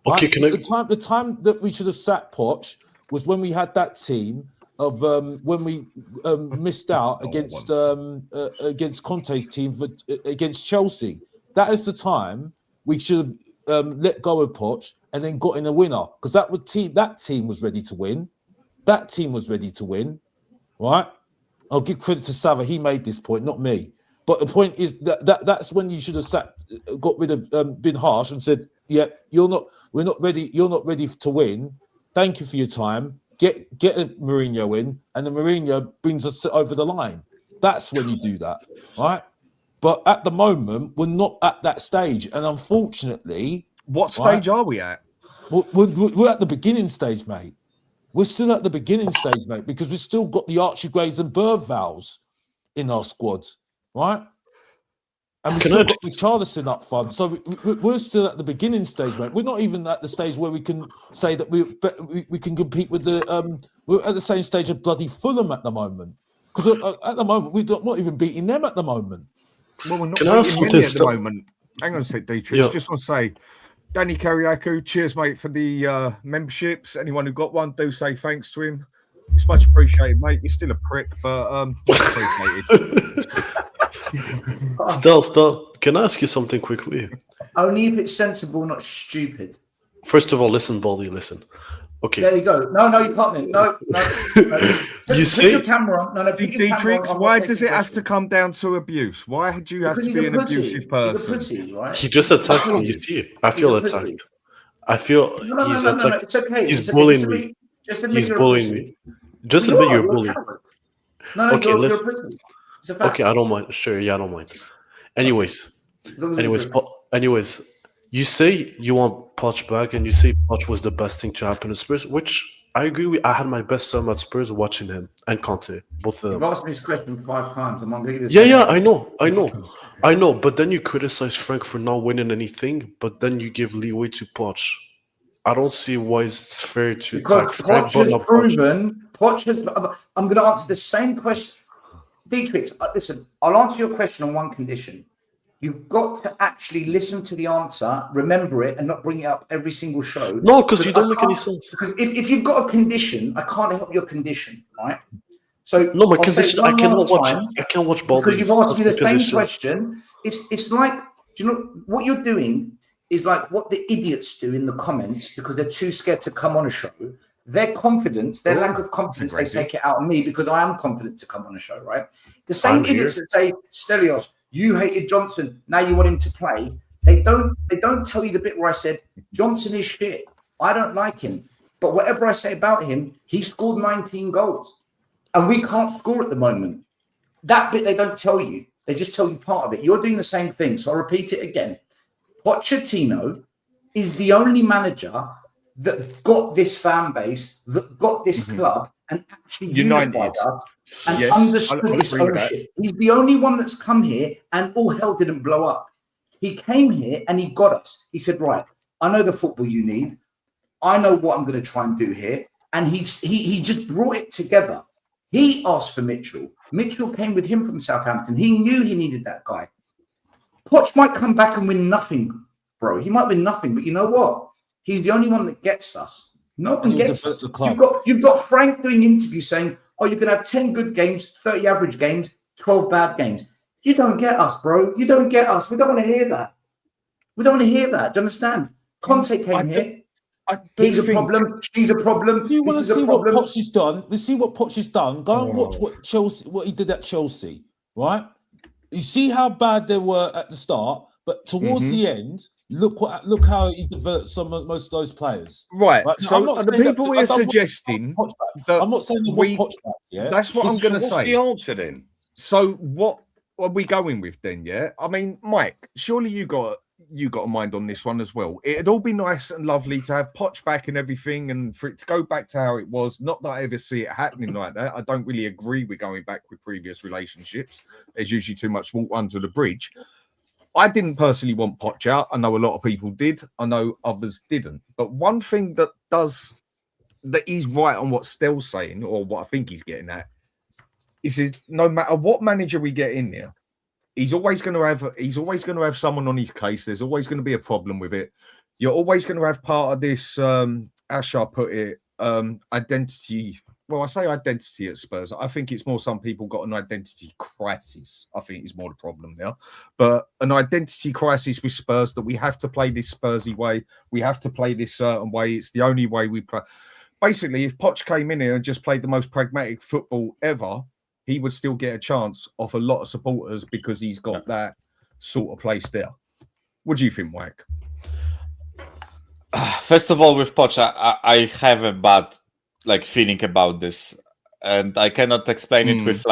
Right? Okay, The time that we should have sacked Poch was when we had that team of when we missed out against Conte's team against Chelsea. That is the time we should have let go of Poch and then got in a winner because that team was ready to win. That team was ready to win, right? I'll give credit to Sava. He made this point, not me. But the point is that's when you should have got rid of, been harsh and said, "Yeah, we're not ready. You're not ready to win. Thank you for your time. Get a Mourinho in, and the Mourinho brings us over the line." That's when you do that, right? But at the moment, we're not at that stage, and unfortunately, What stage are we at? we're at the beginning stage, mate. We're still at the beginning stage, mate, because we've still got the Archie Grays and Bergvals in our squad, right? And we've still got Richarlison up front. So we're still at the beginning stage, mate. We're not even at the stage where we can say that we can compete with we're at the same stage of bloody Fulham at the moment. Because at the moment, we're not even beating them at the moment. Well, we're not beating many at the moment. Hang on a sec, Dietrich. Yeah. Just want to say, Danny Kariakou, cheers, mate, for the memberships. Anyone who got one, do say thanks to him. It's much appreciated, mate. You're still a prick, but much appreciated. Still, can I ask you something quickly? Only if it's sensible, not stupid. First of all, listen, Baldy, listen. Okay. There you go. No, you can't. No. You put your camera on. No, put your camera Dietrich, on. why does it have to come down to abuse? Why do you have Because to he's be a an pussy. abusive person? He's a pussy, right? He just attacked me. You see, I feel He's a attacked. pussy. I feel he's No. attacked. It's okay. He's It's okay. bullying me. Just admit He's you're a bullying pussy. me. Just admit you're bullying. No, Okay, you're a pussy. It's a fact. Okay, I don't mind. Sure, yeah, I don't mind. Anyways, As long as we agree. anyways, You say you want Poch back, and you say Poch was the best thing to happen to Spurs, which I agree with. I had my best time at Spurs watching him and Conte, both of You've them. asked me this question 5 times. I'm not going to give you the Yeah, same yeah, answer. I know. But then you criticize Frank for not winning anything, but then you give leeway to Poch. I don't see why it's fair to Because attack Frank, Poch but has not Poch. proven. Poch has. I'm going to answer the same question. Dietrich, listen. I'll answer your question on one condition. You've got to actually listen to the answer, remember it, and not bring it up every single show. No, because you don't make any sense. Because if you've got a condition, I can't help your condition, right? So No, my I'll say condition. one I cannot last watch. time, I can't watch ball because games. you've asked me the That's my same condition. question. It's like, do you know what you're doing is like what the idiots do in the comments because they're too scared to come on a show. Their confidence, their lack of confidence, they take it out on me because I am confident to come on a show, right? The same idiots that say, Stelios, you hated Johnson, now you want him to play. They don't tell you the bit where I said Johnson is shit. I don't like him. But whatever I say about him, he scored 19 goals. And we can't score at the moment. That bit they don't tell you. They just tell you part of it. You're doing the same thing. So I'll repeat it again. Pochettino is the only manager that got this fan base, that got this club, and actually unified us and understood this ownership. He's the only one that's come here and all hell didn't blow up. He came here and he got us. He said, right, I know the football you need. I know what I'm going to try and do here. And he just brought it together. He asked for Mitchell. Mitchell came with him from Southampton. He knew he needed that guy. Poch might come back and win nothing, bro. He might win nothing, but you know what? He's the only one that gets us. No one gets us. You've got Frank doing interviews saying, oh, you're going to have 10 good games, 30 average games, 12 bad games. You don't get us, bro. You don't get us. We don't want to hear that. We don't want to hear that. Do you understand? Conte came here. He's a problem. She's a problem. Do you want to see what Poch has done? We see what Poch has done. Go and watch what he did at Chelsea, right? You see how bad they were at the start, but towards the end, look how he developed most of those players. Right. Now, so the people we are suggesting that I'm not saying that we Poch back. Yeah, that's what I'm going to say. What's the answer then? So what are we going with then? Yeah, I mean, Mike, surely you got a mind on this one as well. It'd all be nice and lovely to have Poch back and everything, and for it to go back to how it was. Not that I ever see it happening like that. I don't really agree with going back with previous relationships. There's usually too much water under the bridge. I didn't personally want Poch out. I know a lot of people did. I know others didn't. But one thing that he's right on what Stel's saying, or what I think he's getting at, is no matter what manager we get in there, he's always going to have someone on his case. There's always going to be a problem with it. You're always going to have part of this, how shall I put it, identity. Well, I say identity at Spurs. I think it's more some people got an identity crisis. I think is more the problem now. But an identity crisis with Spurs, that we have to play this Spursy way. We have to play this certain way. It's the only way we play. Basically, if Poch came in here and just played the most pragmatic football ever, he would still get a chance off a lot of supporters because he's got that sort of place there. What do you think, Mike? First of all, with Poch, I have a bad feeling about this, and I cannot explain it with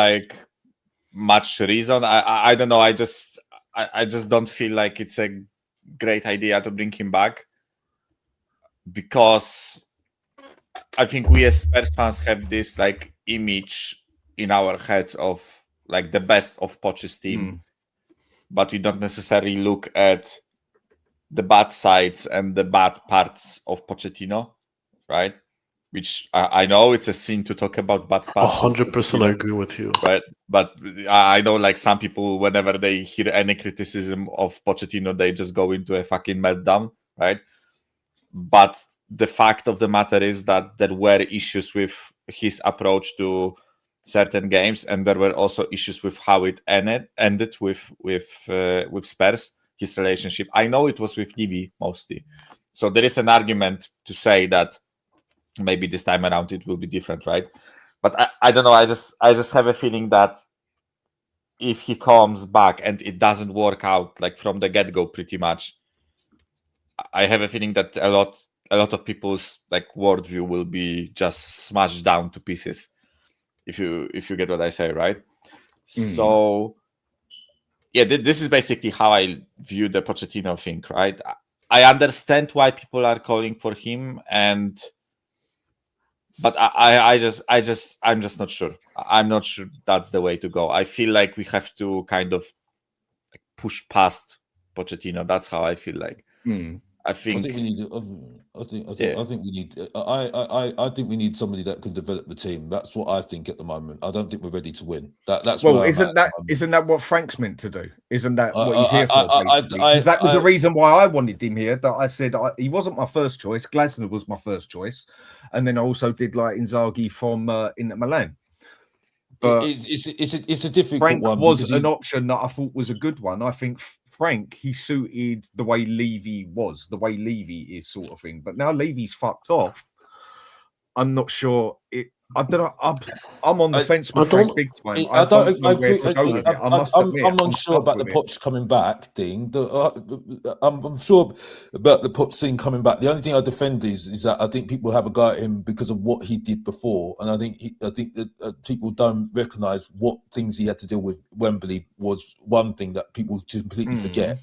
much reason. I don't know. I just don't feel like it's a great idea to bring him back, because I think we as Spurs fans have this image in our heads of the best of Poch's team, but we don't necessarily look at the bad sides and the bad parts of Pochettino, right? Which I know it's a sin to talk about bad parts. 100%, I agree with you. Right, but I know some people, whenever they hear any criticism of Pochettino, they just go into a fucking meltdown, right? But the fact of the matter is that there were issues with his approach to certain games, and there were also issues with how it ended with Spurs, his relationship. I know it was with Levy mostly, so there is an argument to say that maybe this time around it will be different, right? But I don't know. I just have a feeling that if he comes back and it doesn't work out from the get-go, pretty much, I have a feeling that a lot of people's worldview will be just smashed down to pieces. If you get what I say, right? So, yeah, this is basically how I view the Pochettino thing, right? I understand why people are calling for him, but I'm just not sure. I'm not sure that's the way to go. I feel like we have to kind of push past Pochettino. That's how I feel like. I think we need. I think we need somebody that can develop the team. That's what I think at the moment. I don't think we're ready to win. That's well, isn't that what Frank's meant to do? Isn't that what he's here for? Because that was the reason why I wanted him here. That I said he wasn't my first choice. Glasner was my first choice, and then I also did like Inzaghi from Inter Milan. But it's a difficult Frank one. Was an option that I thought was a good one. I think Frank, he suited the way Levy was, the way Levy is, sort of thing. But now Levy's fucked off. I'm not sure. I don't know. I'm on the fence with Frank big time. I don't know where to go with it. I must admit, I'm unsure about the Poch coming back thing. I'm sure about the Poch thing coming back. The only thing I defend is that I think people have a go at him because of what he did before, and I think that people don't recognise what things he had to deal with. Wembley was one thing that people just completely forget,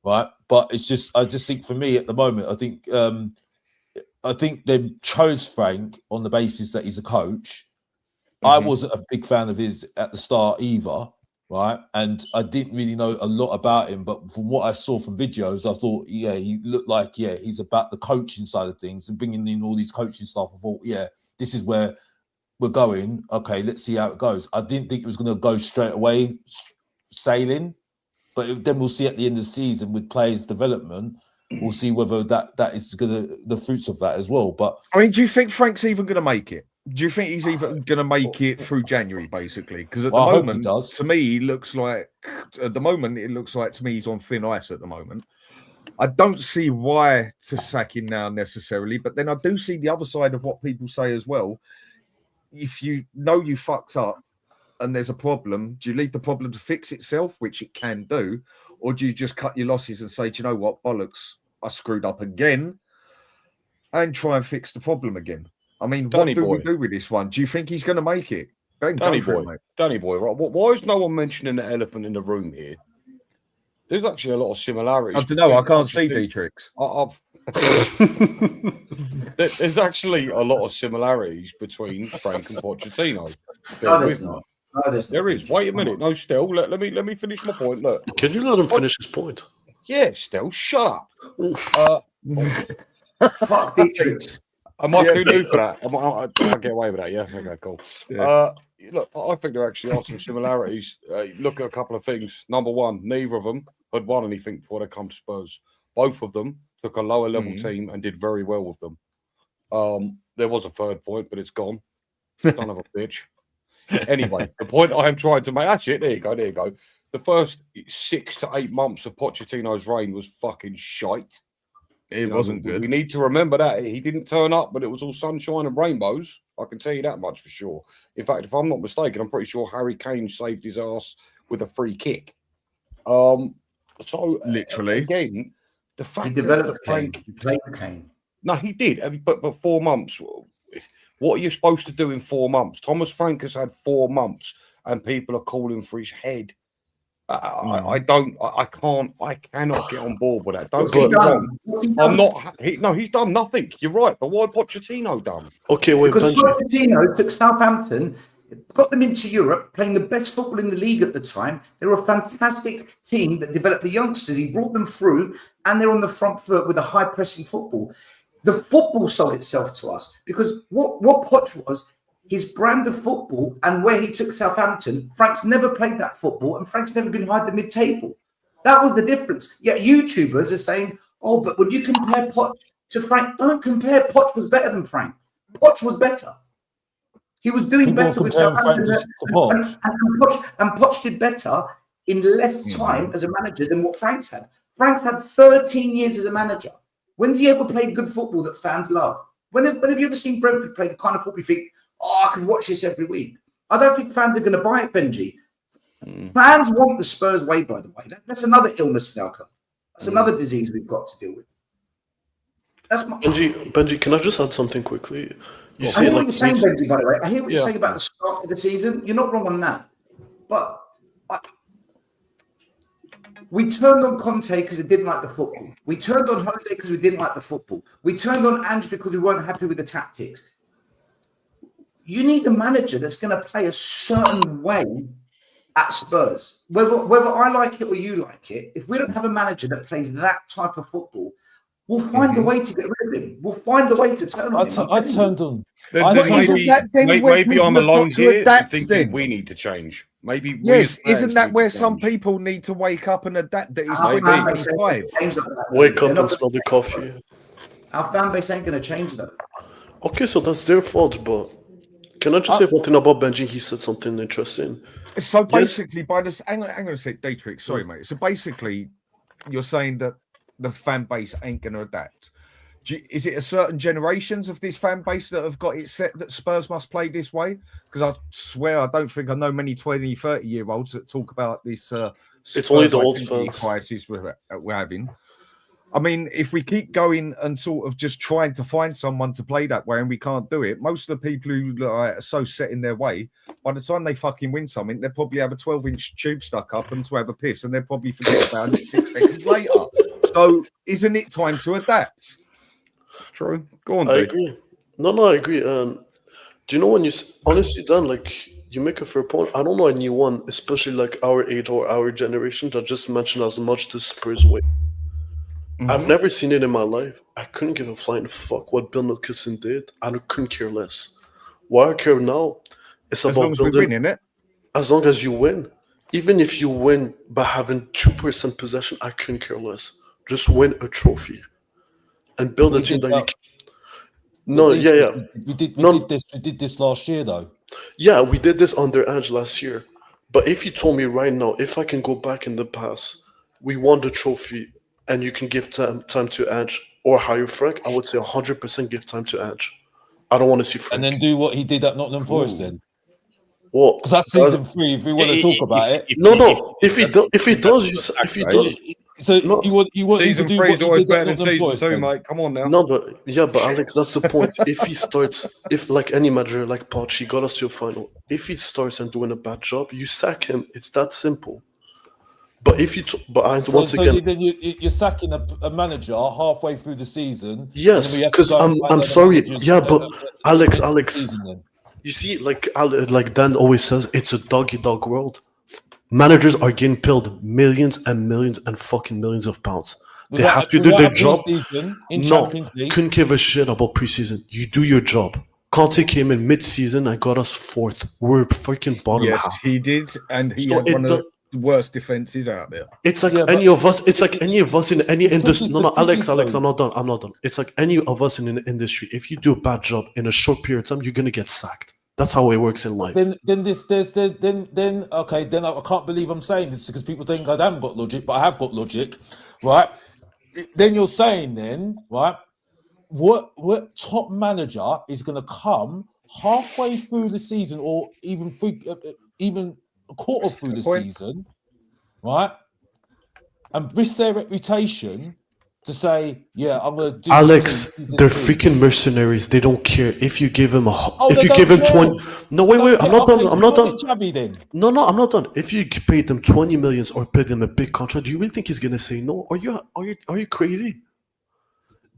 right? But I just think for me at the moment, I think they chose Frank on the basis that he's a coach. I wasn't a big fan of his at the start either, right? And I didn't really know a lot about him, but from what I saw from videos, I thought, he looked like, he's about the coaching side of things and bringing in all these coaching stuff. I thought, this is where we're going. Okay, let's see how it goes. I didn't think it was going to go straight away sailing, but then we'll see at the end of the season with players' development. We'll see whether that is the fruits of that as well. But I mean, do you think Frank's even going to make it? Do you think he's even going to make it through January, basically? Because at the moment, to me, it looks like to me he's on thin ice at the moment. I don't see why to sack him now necessarily, but then I do see the other side of what people say as well. If you know you fucked up and there's a problem, do you leave the problem to fix itself, which it can do, or do you just cut your losses and say, do you know what, bollocks, I screwed up again, and try and fix the problem again? I mean, what do we do with this one? Do you think he's going to make it? Danny boy, right? Why is no one mentioning the elephant in the room here? There's actually a lot of similarities. I don't know. I can't see Dietrich's. There's actually a lot of similarities between Frank and Pochettino. There is. Wait a minute. No, still. Let me finish my point. Look. Can you let him finish his point? Yeah, still. Shut up. Fuck Dietrich's. Am I too new for that? I'll get away with that. Yeah. Okay. Cool. Yeah. Look, I think there actually are some similarities. Look at a couple of things. Number one, neither of them had won anything before they come to Spurs. Both of them took a lower level team and did very well with them. There was a third point, but it's gone. Son of a bitch. Anyway, the point I am trying to make. That's it. There you go. The first 6 to 8 months of Pochettino's reign was fucking shite. It wasn't good. We need to remember that. He didn't turn up, but it was all sunshine and rainbows. I can tell you that much for sure. In fact, if I'm not mistaken, I'm pretty sure Harry Kane saved his ass with a free kick. So literally, again, the fact he developed that Frank played Kane. No, he did. But 4 months. What are you supposed to do in 4 months? Thomas Frank has had 4 months, and people are calling for his head. I cannot get on board with that. Don't get me wrong. I'm not. He's done nothing. You're right. But what Pochettino done? Okay, wait. Because Pochettino took Southampton, got them into Europe, playing the best football in the league at the time. They were a fantastic team that developed the youngsters. He brought them through, and they're on the front foot with a high pressing football. The football sold itself to us because what Poch was, his brand of football and where he took Southampton, Frank's never played that football and Frank's never been high the mid-table. That was the difference. Yet YouTubers are saying, oh, but when you compare Poch to Frank, don't compare. Poch was better than Frank. Poch was better. He was doing better with Southampton. And Poch did better in less time as a manager than what Frank's had. Frank's had 13 years as a manager. When did he ever play good football that fans love? When have you ever seen Brentford play the kind of football you think, oh, I can watch this every week? I don't think fans are going to buy it, Benji. Fans want the Spurs way, by the way. That's another illness in our club. That's another disease we've got to deal with. That's my... Benji, can I just add something quickly? I hear what you're saying, Benji, by the way. I hear what you're saying about the start of the season. You're not wrong on that. But We turned on Conte because we didn't like the football. We turned on Jose because we didn't like the football. We turned on Ange because we weren't happy with the tactics. You need a manager that's going to play a certain way at Spurs. Whether I like it or you like it, if we don't have a manager that plays that type of football, we'll find a way to get rid of him. We'll find a way to turn on him. I turned on. Maybe I'm alone here thinking then. we need to change. Maybe yes, isn't that where some people need to wake up and adapt that it's 2025? Wake up and smell the coffee. Our fan base ain't going to change that. Okay, so that's their fault, but can I just say one thing about Benji? He said something interesting. So basically, by this, hang on a sec, Dietrich, sorry, mate. So basically, you're saying that the fan base ain't going to adapt. Is it a certain generations of this fan base that have got it set that Spurs must play this way? Because I swear I don't think I know many 20, 30-year-olds that talk about this it's only the old fans crisis we're having. I mean, if we keep going and sort of just trying to find someone to play that way and we can't do it, most of the people who are so set in their way, by the time they fucking win something, they'll probably have a 12-inch tube stuck up and to have a piss, and they'll probably forget about it 6 seconds later. So isn't it time to adapt? True. Go on, I agree. No, I agree. Do you know when you honestly, Dan, like you make a fair point. I don't know anyone, especially like our age or our generation, that just mentioned as much the Spurs way. I've never seen it in my life. I couldn't give a flying fuck what Bill Nicholson did. I couldn't care less. Why I care now? It's as about long as building. we win, innit? As long as you win, even if you win by having 2% possession, I couldn't care less. Just win a trophy and build a team that you. We did this last year, though. Yeah, we did this under Ange last year. But if you told me right now, if I can go back in the past, we won the trophy. And you can give time to Ange or hire Frank, I would say 100% give time to Ange. I don't want to see Frank. And then do what he did at Nottingham Forest then. What? Because that's season 3. If we want to talk about it, If he does, so no. you want him to do what he did at Nottingham Forest, mate. Come on now. No, but Alex, that's the point. If he starts, if like any manager like Poch, he got us to a final. If he starts and doing a bad job, you sack him. It's that simple. But if you, then you're sacking a manager halfway through the season. Yes, because I'm sorry. Yeah, but Alex, you see, like Dan always says, it's a dog-eat-dog world. Managers are getting paid millions and millions and fucking millions of pounds. They have to do their job. Couldn't give a shit about preseason. You do your job. Conte came in mid-season and got us 4th. We're freaking bottom half. Yes, he did, and he had one of the worst defenses out there. It's like any of us. It's like any of us in any industry. No, Alex, I'm not done. It's like any of us in an industry. If you do a bad job in a short period of time, you're gonna get sacked. That's how it works in life. Then I can't believe I'm saying this because people think I haven't got logic, but I have got logic, right? Then you're saying right? What top manager is gonna come halfway through the season, or even a quarter through the season, right, and risk their reputation to say, "Yeah, I'm going to do." Alex, they're freaking mercenaries. They don't care if you give him 20. No, wait. I'm not done. I'm not done. No, I'm not done. If you paid them 20 million or paid them a big contract, do you really think he's going to say no? Are you crazy?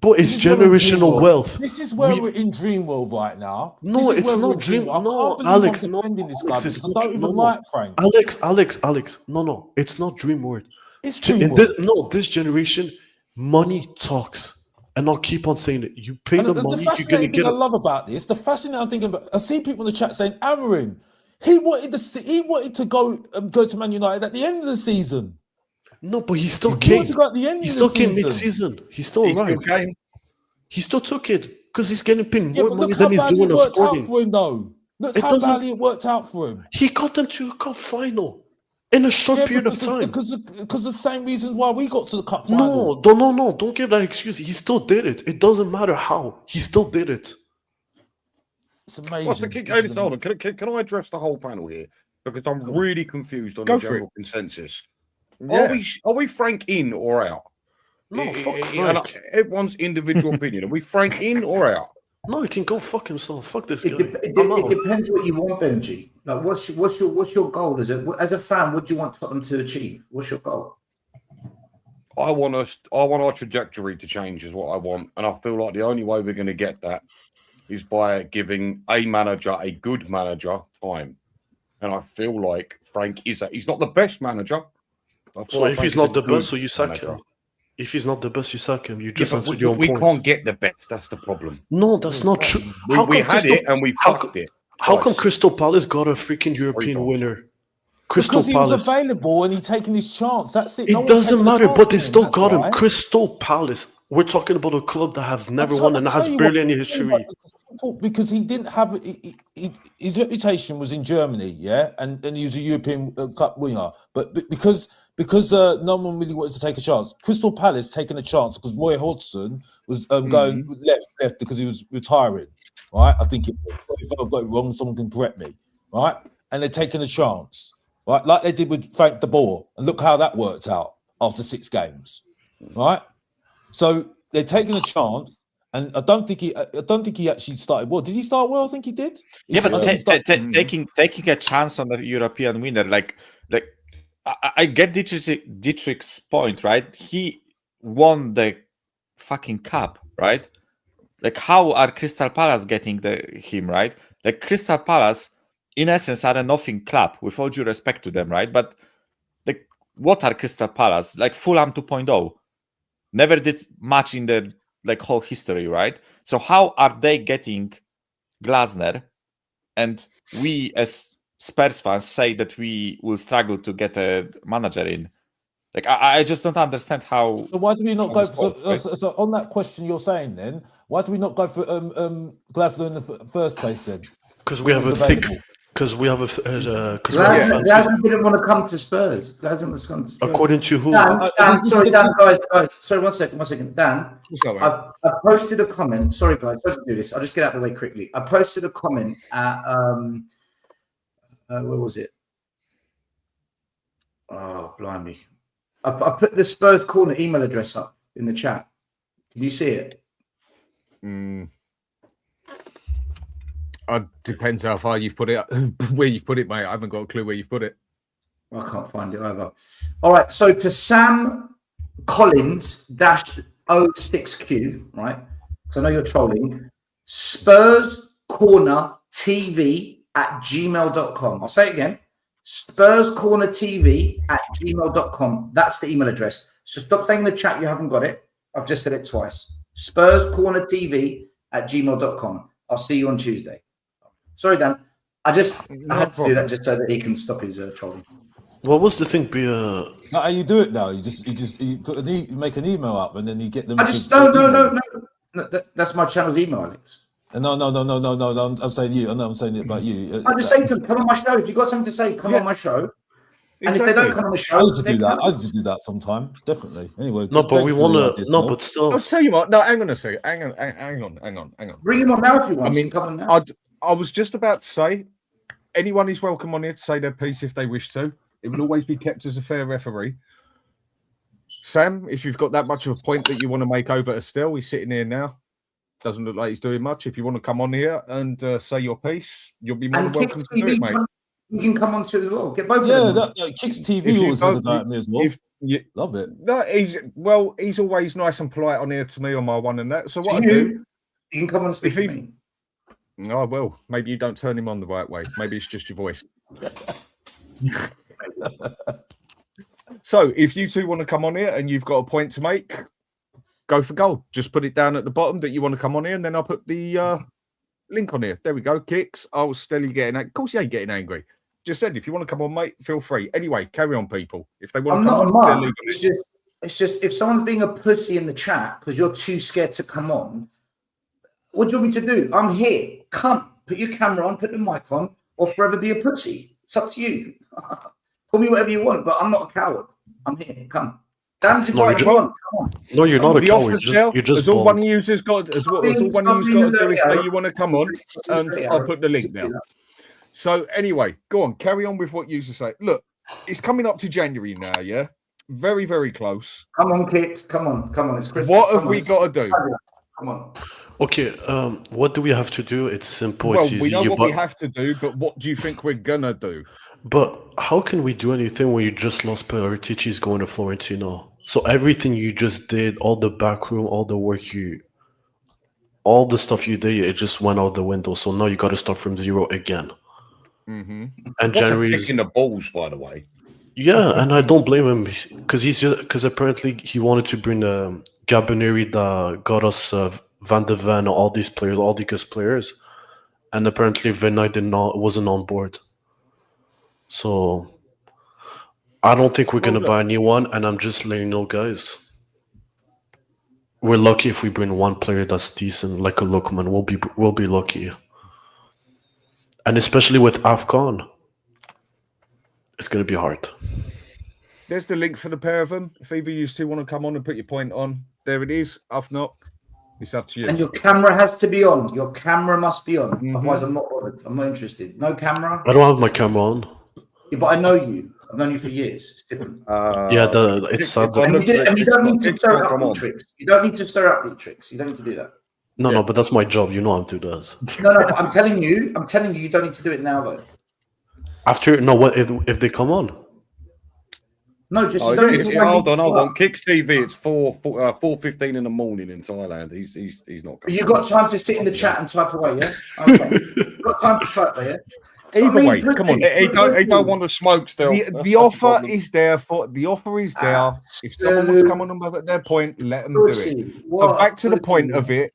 But it's generational wealth. This is where we're in dream world right now. No, it's not dream. No, Alex, no. This guy because I don't even like Frank. Alex. No, it's not dream world. It's dream world. This generation, money talks, and I'll keep on saying it. You pay the money, you're gonna get. I love about this. The fascinating thing about, I see people in the chat saying, Amarin, he wanted to go to Man United at the end of the season. No, but he still came. He still came mid-season. He still arrived. He still took it because he's getting paid more money than he's doing a Sporting. Look how badly it worked out for him. He got them to a cup final in a short period of time. Because the same reasons why we got to the cup final. No. Don't give that excuse. He still did it. It doesn't matter how. He still did it. It's amazing. Hold on. Can I address the whole panel here? Because I'm really confused on the general consensus. Yeah. Are we Frank in or out? No, fuck Frank. Everyone's individual opinion. Are we Frank in or out? No, he can go fuck himself. Fuck this guy. It depends what you want, Benji. Like, what's your goal as a fan? What do you want Tottenham to achieve? What's your goal? I want our trajectory to change is what I want. And I feel like the only way we're going to get that is by giving a manager, a good manager, time. And I feel like Frank is that. He's not the best manager. So if he's not the best, so you sack him. If he's not the best, you sack him. You just answered your we point. can't get the best. That's the problem. No, that's not true. We had it and we fucked it. How come Crystal Palace got a freaking European winner? Because he was available and he taken his chance. That's it. It doesn't matter, but they still got him. Crystal Palace. We're talking about a club that has never won and has barely any history. Because he didn't have his reputation was in Germany, yeah, and he was a European Cup winner. But because no one really wanted to take a chance, Crystal Palace taking a chance because Roy Hodgson was going left because he was retiring, right? I think it was. If I've got it wrong, someone can correct me, right? And they're taking a chance, right? Like they did with Frank de Boer, and look how that worked out after 6 games, right? So they're taking a chance, and I don't think he actually started well. Did he start well? I think he did. Taking a chance on the European winner, like I get Dietrich's point, right? He won the fucking cup, right? Like how are Crystal Palace getting him, right? Like Crystal Palace, in essence, are a nothing club. With all due respect to them, right? But like, what are Crystal Palace? Like Fulham 2.0. Never did much in the whole history, right? So how are they getting Glasner? And we as Spurs fans say that we will struggle to get a manager in. Like I just don't understand how. So why do we not go? So on that question you're saying, then why do we not go for Glasner in the first place then? Because we have a thick. Because we have a. Glasner didn't want to come to Spurs. Glasner was coming to Spurs. According to who? Dan, guys. Sorry, one second. Dan, I've posted a comment. Sorry, guys. Let's do this. I'll just get out of the way quickly. I posted a comment at where was it? Oh, blimey! I put the Spurs Corner email address up in the chat. Can you see it? Depends how far you've put it, where you've put it, mate. I haven't got a clue where you've put it. I can't find it either. All right, so to Sam Collins -06Q, right? Because I know you're trolling. Spurs Corner TV @gmail.com. I'll say it again. Spurs Corner TV @gmail.com. That's the email address. So stop saying in the chat you haven't got it. I've just said it twice. Spurs Corner TV @gmail.com. I'll see you on Tuesday. Sorry, Dan. I had to do that just so that he can stop his trolling. What was the thing? Not how you do it now. You put you make an email up and then you get them. No. That's my channel's email, Alex. No. I'm saying you. I'm saying it about you. I'm just saying to them, come on my show. If you've got something to say, come on my show. And if they don't come on the show, I need to do that. I need to do that sometime. Definitely. Anyway. No, but we want to. No, but still. I'll tell you what. No, hang on a second. Hang on. Bring him on now if you want. I mean, come on now. I was just about to say, anyone is welcome on here to say their piece if they wish to. It will always be kept as a fair referee. Sam, if you've got that much of a point that you want to make over Estelle, he's sitting here now. Doesn't look like he's doing much. If you want to come on here and say your piece, you'll be more than welcome to do it, mate. You can come on to it as well. Get both of them. Yeah, Kicks TV always says about me as well. Love it. No, he's always nice and polite on here to me on my one and that. So what I do, you can come on and speak to me. Oh, well, maybe you don't turn him on the right way. Maybe it's just your voice. So if you two want to come on here and you've got a point to make, go for gold. Just put it down at the bottom that you want to come on here, and then I'll put the link on here. There we go. Kicks. Oh, steadily getting angry. Of course, you ain't getting angry. Just said, if you want to come on, mate, feel free. Anyway, carry on, people. If they want to come on, it's just if someone's being a pussy in the chat because you're too scared to come on, what do you want me to do? I'm here. Come. Put your camera on, put the mic on, or forever be a pussy. It's up to you. Call me whatever you want, but I'm not a coward. I'm here. Come. Dan's invited. Come on. No, you're not a coward. You're just all one user's got. As all one user's got to do is say you want to come on, and I'll put the link there. So anyway, go on. Carry on with what users say. Look, it's coming up to January now. Yeah, very, very close. Come on, Kicks. Come on. It's Christmas. What have we got to do? Come on. Okay, what do we have to do? It's simple. Well, it's easy. We know what we have to do, but what do you think we're gonna do? But how can we do anything when you just lost Paratici going to Florentino? So everything you just did, all the backroom, all the work all the stuff you did, it just went out the window. So now you got to start from zero again. Mm-hmm. And What a January kick in the balls, by the way. Yeah, and I don't blame him because apparently he wanted to bring Gaboneri that got us Van de Ven, all these players, all the good players, and apparently Vinay wasn't on board. So I don't think we're gonna buy a new one, and I'm just letting you know, guys. We're lucky if we bring one player that's decent, like a Lookman. We'll be lucky, and especially with AFCON, it's gonna be hard. There's the link for the pair of them. If either of you two want to come on and put your point on, there it is. If not, it's up to you. And your camera has to be on. Your camera must be on. Otherwise, I'm not bothered. I'm not interested. No camera. I don't have my camera on. Yeah, but I know you. I've known you for years. It's different. It's sad. And you don't need to stir up the tricks. You don't need to stir up the tricks. You don't need to do that. No, but that's my job. You know how to do that. No, I'm telling you, you don't need to do it now, though. What if they come on? No, just hold on. Kicks TV. It's 4:15 in the morning in Thailand. He's not. You got time to sit in the chat and type away, yeah? Okay. You got time to type there, yeah? Either way, come on. He don't want to smoke still. The offer is there. The offer is there. If someone wants to come on and make their point, let them do it. So back to the point of it.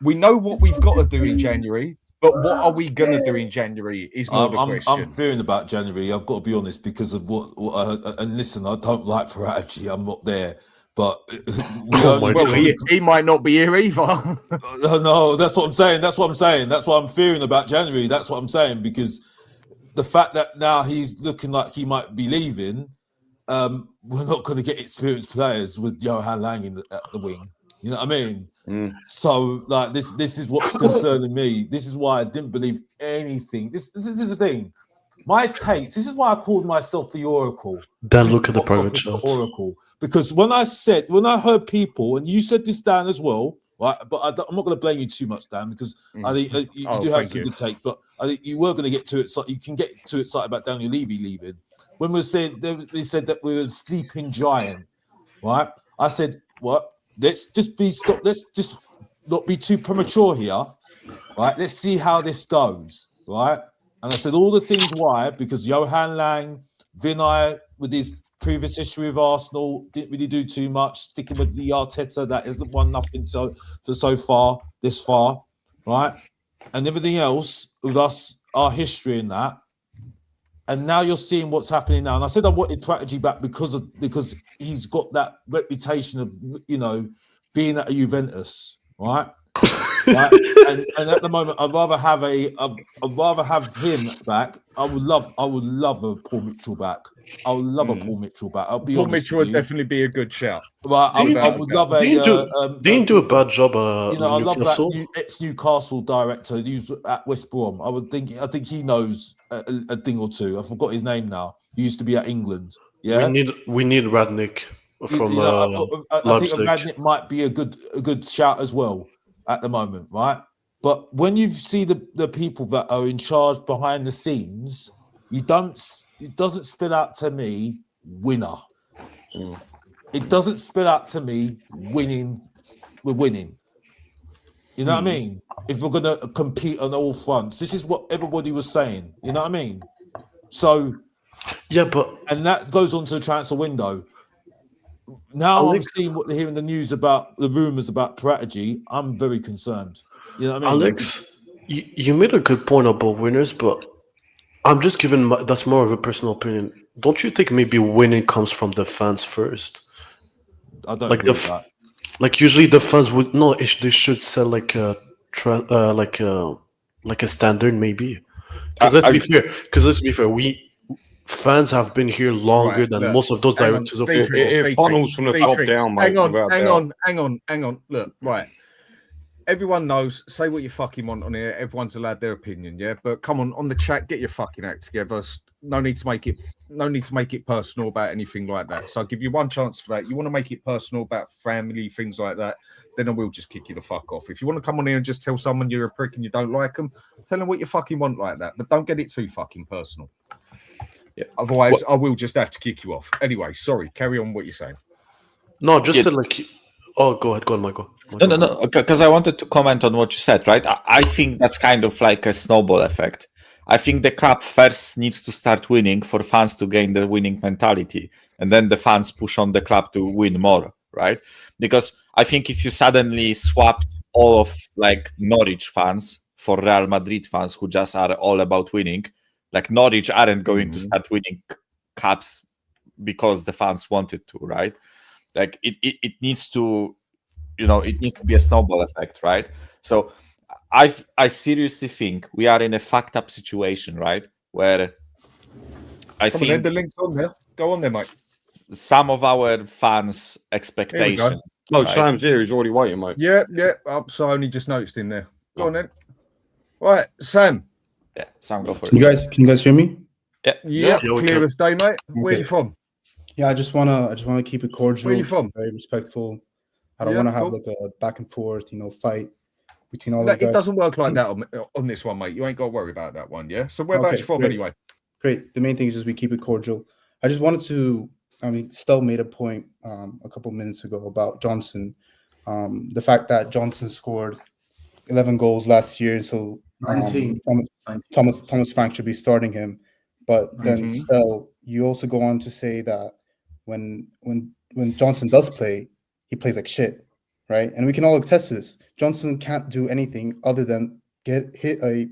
We know what we've got to do in January, but what are we going to do in January is more the question. I'm fearing about January. I've got to be honest because of what and listen, I don't like Parachi. I'm not there. But he might not be here either. No, that's what I'm saying. That's why I'm fearing about January. That's what I'm saying because the fact that now he's looking like he might be leaving, we're not going to get experienced players with Johan Lang at the wing. You know what I mean? So like this is what's concerning me. This is why I didn't believe anything. This is the thing. My takes. This is why I called myself the Oracle. Dan, look at the private chat. Oracle. Because when I heard people, and you said this, Dan, as well, right? But I'm not going to blame you too much, Dan, because I think you do have some good takes. But I think you were going to get to it. So you can get too excited about Daniel Levy leaving. When they said that we were a sleeping giant, right? I said, what? Let's just not be too premature here, right? Let's see how this goes, right? And I said all the things why, because Johan Lang, Vinay, with his previous history with Arsenal, didn't really do too much, sticking with the Arteta that hasn't won nothing this far, right? And everything else with us, our history in that. And now you're seeing what's happening now. And I said I wanted Prodigy back because he's got that reputation of, being at a Juventus, right? Right? And at the moment, I'd rather have him back. I would love a Paul Mitchell back. I would love a Paul Mitchell back. I'll be Paul honest. Mitchell would definitely be a good shout. Right, I would love a. Didn't do a bad job. I love that ex-Newcastle director who's at West Brom. I think he knows a thing or two. I forgot his name now. He used to be at England. Yeah, we need Radnick from I think Radnick might be a good shout as well at the moment, right? But when you see the people that are in charge behind the scenes, it doesn't spill out to me winner. It doesn't spill out to me winning. We're winning. You know what I mean? If we're going to compete on all fronts, this is what everybody was saying. You know what I mean? So, yeah, and that goes on to the transfer window. Now I'm seeing what they're hearing the news about the rumors about Parachi. I'm very concerned. You know what I mean? Alex, you made a good point about winners, but I'm just giving that's more of a personal opinion. Don't you think maybe winning comes from the fans first? I don't like that. Like usually the fans would they should sell like a standard maybe. Because let's be fair, we fans have been here longer than most of those directors of football. It funnels from the top down, mate. Hang on. Look, right. Everyone knows, say what you fucking want on here. Everyone's allowed their opinion, yeah? But come on the chat, get your fucking act together. No need to make it personal about anything like that. So I'll give you one chance for that. You want to make it personal about family, things like that, then I will just kick you the fuck off. If you want to come on here and just tell someone you're a prick and you don't like them, tell them what you fucking want like that. But don't get it too fucking personal. Yeah. Otherwise, I will just have to kick you off. Anyway, sorry. Carry on what you're saying. No, just said like. Oh, go ahead, Michael. No, because I wanted to comment on what you said, right? I think that's kind of like a snowball effect. I think the club first needs to start winning for fans to gain the winning mentality, and then the fans push on the club to win more, right? Because I think if you suddenly swapped all of like Norwich fans for Real Madrid fans who just are all about winning, like Norwich aren't going to start winning cups because the fans wanted to, right? Like it needs to, it needs to be a snowball effect, right? So I seriously think we are in a fucked up situation, right? Where I think the link's on there. Go on there, mate. Some of our fans' expectations. No, Sam's here. He's already waiting, mate. Yeah. So I only just noticed in there. Go on then. Right, Sam. Yeah, Sam, go for it. Can you guys hear me? Yeah, clear as day, mate. Where are you from? Yeah, I just wanna keep it cordial. Where are you from? Very respectful. I don't want to have like a back and forth, fight between all the guys. It doesn't work like that on this one, mate. You ain't got to worry about that one, yeah? So whereabouts you from anyway? Great. The main thing is just we keep it cordial. I just wanted to, Stell made a point a couple minutes ago about Johnson. The fact that Johnson scored 11 goals last year, so 19. Thomas Frank should be starting him. But then 19. Stell, you also go on to say that when Johnson does play, he plays like shit, right? And we can all attest to this. Johnson can't do anything other than hit a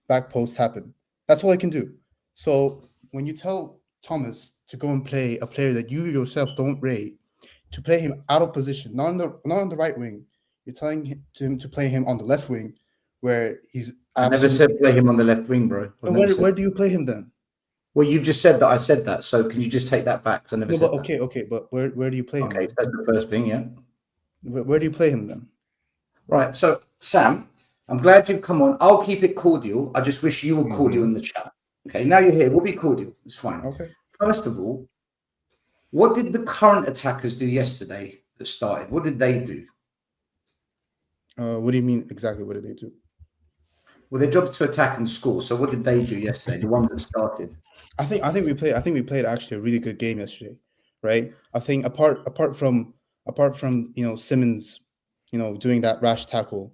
back post happen. That's all he can do. So when you tell Thomas to go and play a player that you yourself don't rate, to play him out of position, not on the right wing, you're telling him to play him on the left wing, where he's. I never said play him on the left wing, bro. Where do you play him then? Well, you just said that I said that, so can you just take that back? Because I never said that. Okay, but where do you play him? Okay, that's the first thing, yeah. Where do you play him then? Right, so Sam, I'm glad you've come on. I'll keep it cordial. I just wish you were cordial in the chat. Okay, now you're here. We'll be cordial. It's fine. Okay. First of all, what did the current attackers do yesterday that started? What did they do? What do you mean exactly? What did they do? Well, their job is to attack and score. So what did they do yesterday? The ones that started. I think we played actually a really good game yesterday, right? I think apart from Simmons, doing that rash tackle,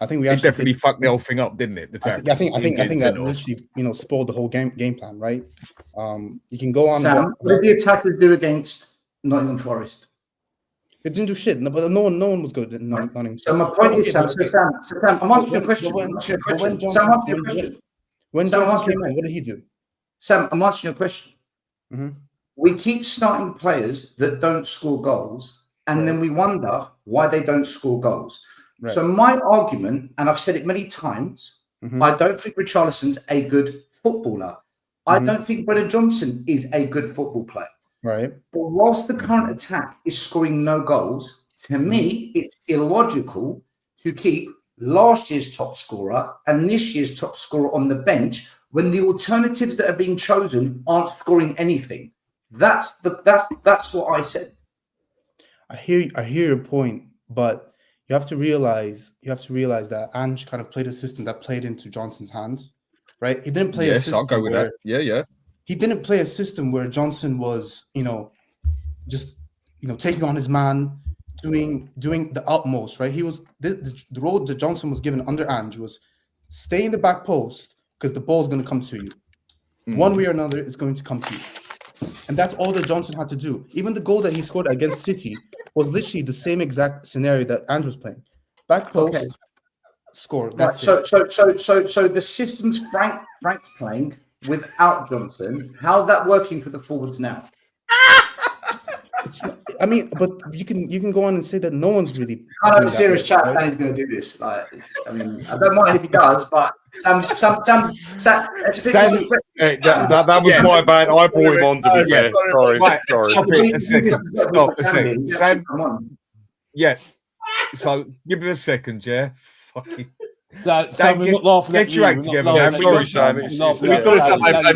I think we actually definitely fucked the whole thing up, didn't it? I think that literally spoiled the whole game plan, right? You can go on. Sam, what did the attackers do against Nottingham Forest? They didn't do shit. No, but no one was good. So my point is, Sam, I'm asking you a question. When Johnson came in, what did he do? Sam, I'm asking you a question. Mm-hmm. We keep starting players that don't score goals, and then we wonder why they don't score goals. Right. So my argument, and I've said it many times, I don't think Richarlison's a good footballer. I don't think Brennan Johnson is a good football player. Right. But whilst the current attack is scoring no goals, to me, it's illogical to keep last year's top scorer and this year's top scorer on the bench when the alternatives that are being chosen aren't scoring anything. That's what I said. I hear your point, but you have to realize that Ange kind of played a system that played into Johnson's hands, right? He didn't play a system. I'll go with that. Yeah. He didn't play a system where Johnson was, just taking on his man, doing the utmost, right? He was the role that Johnson was given under Ange was stay in the back post because the ball is going to come to you. One way or another, it's going to come to you. And that's all that Johnson had to do. Even the goal that he scored against City was literally the same exact scenario that Ange was playing. Back post, score. That's right. So the system's Frank's playing without Johnson. How's that working for the forwards now? But you can go on and say that no one's really. I have a serious chat. Right? Danny's going to do this. I don't mind if he does, but Sam that was my bad. I brought him on to be fair. Sorry. Stop a second. Sam, yeah. So give it a second, yeah. Fucking. Sam, we're not laughing at you. Get your act together. Sorry, Sam. I'm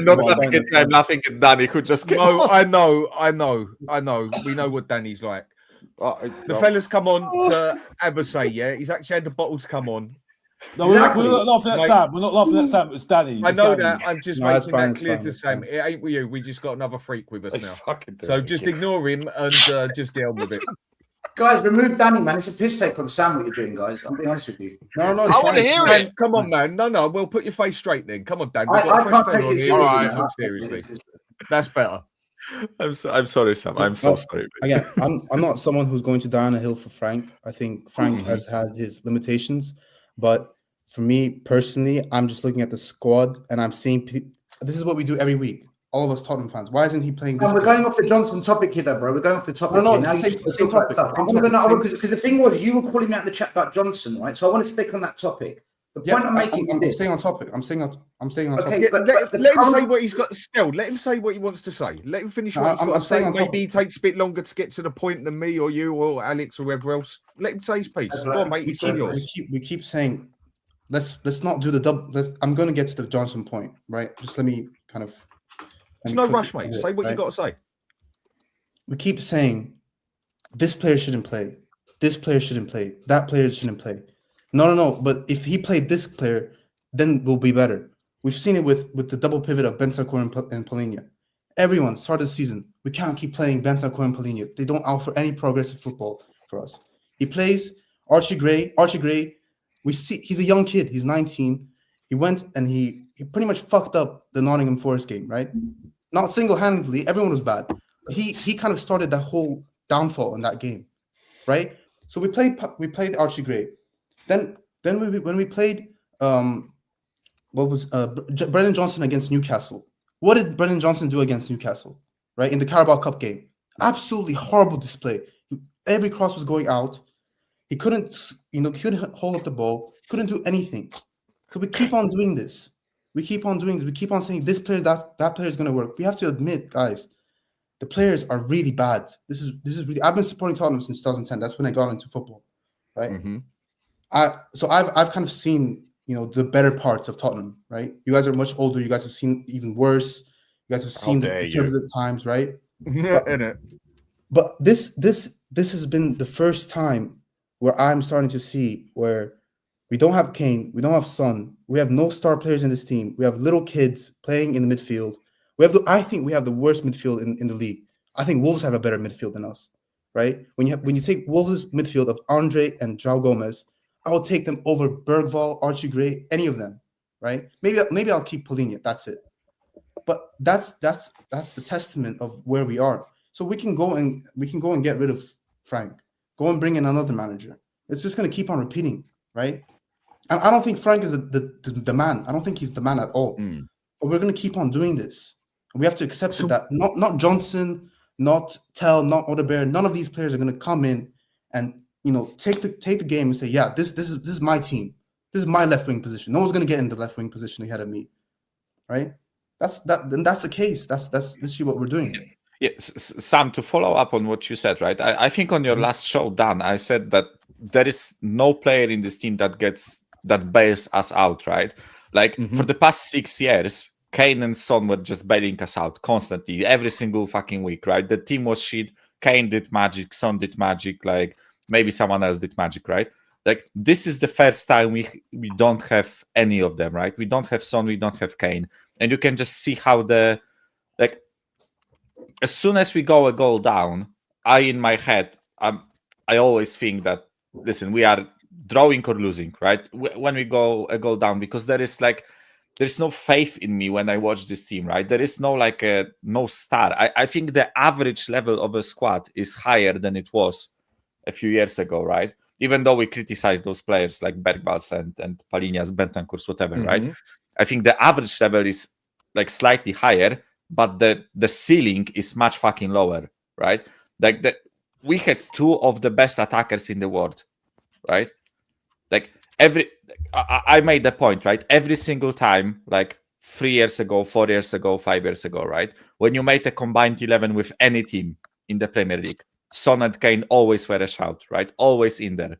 not laughing at Sam, laughing at Danny, who just came on. I know. We know what Danny's like. The fella's come on to have a say, yeah? He's actually had the bottle to come on. No, we're not laughing at Sam. We're not laughing at Sam. It's Danny. I know that. I'm just making that clear to Sam. It ain't with you. We just got another freak with us now. So just ignore him and just get on with it. Guys, remove Danny, man. It's a piss take on Sam what you're doing, guys. I'm being honest with you. No, I want to hear it. Come on, man. No. We'll put your face straight then. Come on, Dan. We've got I a fresh can't fella take on it here seriously. who man. talk seriously. That's better. I'm sorry, Sam. I'm so sorry. Again, I'm not someone who's going to die on a hill for Frank. I think Frank has had his limitations, but for me personally, I'm just looking at the squad and I'm seeing this is what we do every week. All of us Tottenham fans. Why isn't he playing this? We're going off the Johnson topic here, though, bro. We're going off the topic. No, here. Now it's the same topic. Because the thing was, you were calling me out in the chat about Johnson, right? So I wanted to stick on that topic. The point I'm making is I'm this. staying on topic. I'm staying on Okay, topic. Let him say what he's got still. Let him say what he wants to say. Let him finish what he's got to say. Maybe he takes a bit longer to get to the point than me or you or Alex or whoever else. Let him say his piece. Go on, mate. It's all yours. We keep saying, let's not do the double. I'm going to get to the Johnson point, right? Just let me kind of. There's no rush, mate. Say what you got to say. We keep saying, this player shouldn't play. This player shouldn't play. That player shouldn't play. No. But if he played this player, then we'll be better. We've seen it with the double pivot of Bentancur and Palhinha. Everyone started the season. We can't keep playing Bentancur and Palhinha. They don't offer any progressive football for us. He plays Archie Gray. Archie Gray, we see he's a young kid. He's 19. He went and he pretty much fucked up the Nottingham Forest game, right? Not single-handedly. Everyone was bad. He kind of started that whole downfall in that game, right? So we played Archie Gray. Then when we played Brennan Johnson against Newcastle. What did Brennan Johnson do against Newcastle? Right, in the Carabao Cup game, absolutely horrible display. Every cross was going out. He couldn't hold up the ball. Couldn't do anything. So we keep on doing this. We keep on saying this player, that player is going to work. We have to admit, guys, the players are really bad. This is really. I've been supporting Tottenham since 2010. That's when I got into football, right? Mm-hmm. I've kind of seen the better parts of Tottenham, right? You guys are much older. You guys have seen even worse. You guys have seen the turbulent times, right? But this has been the first time where I'm starting to see where we don't have Kane, we don't have Son, we have no star players in this team. We have little kids playing in the midfield. I think we have the worst midfield in the league. I think Wolves have a better midfield than us, right? When you take Wolves' midfield of Andre and João Gomez, I will take them over Bergvall, Archie Gray, any of them, right? Maybe I'll keep Palhinha. That's it. But that's the testament of where we are. So we can go and get rid of Frank. Go and bring in another manager. It's just going to keep on repeating, right? And I don't think Frank is the man. I don't think he's the man at all. But we're going to keep on doing this. And we have to accept that not Johnson, not Tell, not Odebear, none of these players are going to come in and take the game and say, yeah, this is my team. This is my left wing position. No one's going to get in the left wing position ahead of me, right? That's the case. That's literally what we're doing. Yeah, Sam, to follow up on what you said, right? I think on your last show, Dan, I said that there is no player in this team that bails us out, right? Like for the past 6 years, Kane and Son were just bailing us out constantly, every single fucking week, right? The team was shit. Kane did magic, Son did magic, like maybe someone else did magic, right? Like this is the first time we don't have any of them, right? We don't have Son, we don't have Kane, and you can just see how as soon as we go a goal down, in my head, I always think that listen, we are drawing or losing, right? When we go a goal down, because there's no faith in me when I watch this team, right? There is no star. I think the average level of a squad is higher than it was a few years ago, right? Even though we criticize those players like Bergvall and Palhinha, Bentancur, whatever, right? I think the average level is like slightly higher, but the ceiling is much fucking lower, right? We had two of the best attackers in the world, right? Like I made the point, right? Every single time, like 3 years ago, 4 years ago, 5 years ago, right? When you made a combined 11 with any team in the Premier League, Son and Kane always were a shout, right? Always in there.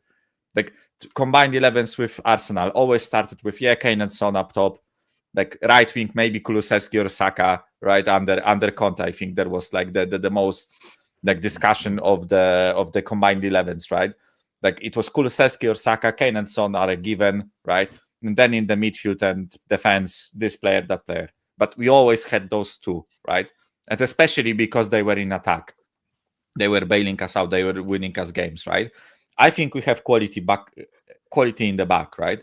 Like combined 11s with Arsenal always started with Kane and Son up top. Like right wing, maybe Kulusevski or Saka, right? Under Conte, I think there was like the most like discussion of the combined 11s, right? Like it was Kulusevski or Saka, Kane and Son are a given, right? And then in the midfield and defense, this player, that player. But we always had those two, right? And especially because they were in attack. They were bailing us out. They were winning us games, right? I think we have quality in the back, right?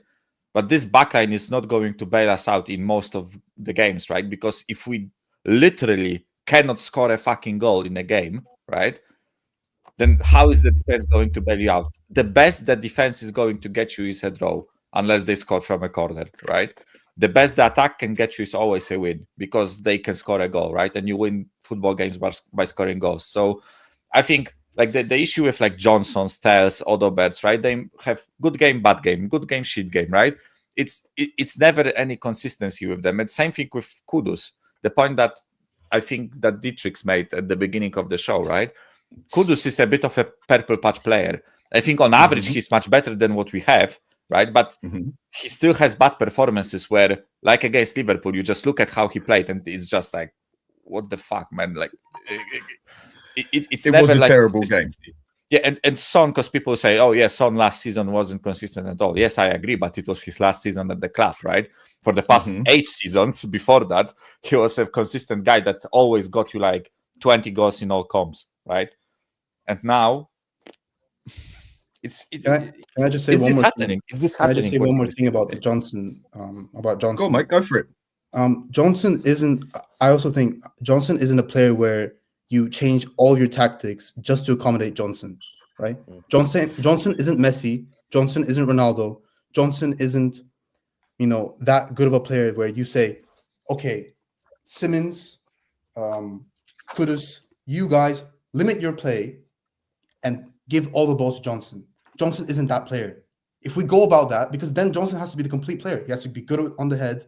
But this backline is not going to bail us out in most of the games, right? Because if we literally cannot score a fucking goal in a game, right? Then how is the defense going to bail you out? The best that defense is going to get you is a draw, unless they score from a corner, right? The best the attack can get you is always a win, because they can score a goal, right? And you win football games by scoring goals. So I think like the issue with like Johnson, Styles, Odoberts, right? They have good game, bad game, good game, shit game, right? It's never any consistency with them. And same thing with Kudus. The point that I think that Dietrich's made at the beginning of the show, right? Kudus is a bit of a purple patch player. I think on average he's much better than what we have, right? But he still has bad performances where, like against Liverpool, you just look at how he played and it's just like, what the fuck, man? Like it never was a like terrible game. Yeah, and Son, because people say, oh yeah, Son last season wasn't consistent at all. Yes, I agree, but it was his last season at the club, right? For the past 8 seasons before that, he was a consistent guy that always got you like 20 goals in all comps, right? And now Can I just say one more happening? thing? Is this Can I happening? just say one more thing about Johnson? Go on, mate, go for it. Johnson isn't. I also think Johnson isn't a player where you change all your tactics just to accommodate Johnson, right? Johnson isn't Messi. Johnson isn't Ronaldo. Johnson isn't, that good of a player where you say, okay, Simmons, Kudus, you guys limit your play and give all the balls to Johnson. Johnson isn't that player. If we go about that, because then Johnson has to be the complete player. He has to be good on the head.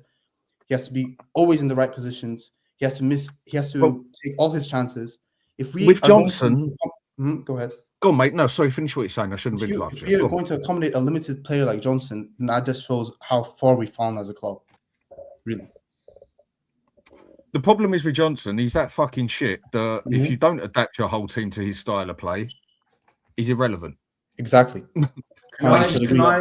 He has to be always in the right positions. He has to take all his chances. If we with Johnson, go ahead. Go on, mate. No, sorry, finish what you're saying. I shouldn't have interrupted you. If we are going to accommodate a limited player like Johnson, then that just shows how far we've fallen as a club. Really. The problem is with Johnson, he's that fucking shit that if you don't adapt your whole team to his style of play, he's irrelevant. Exactly. Can I reply?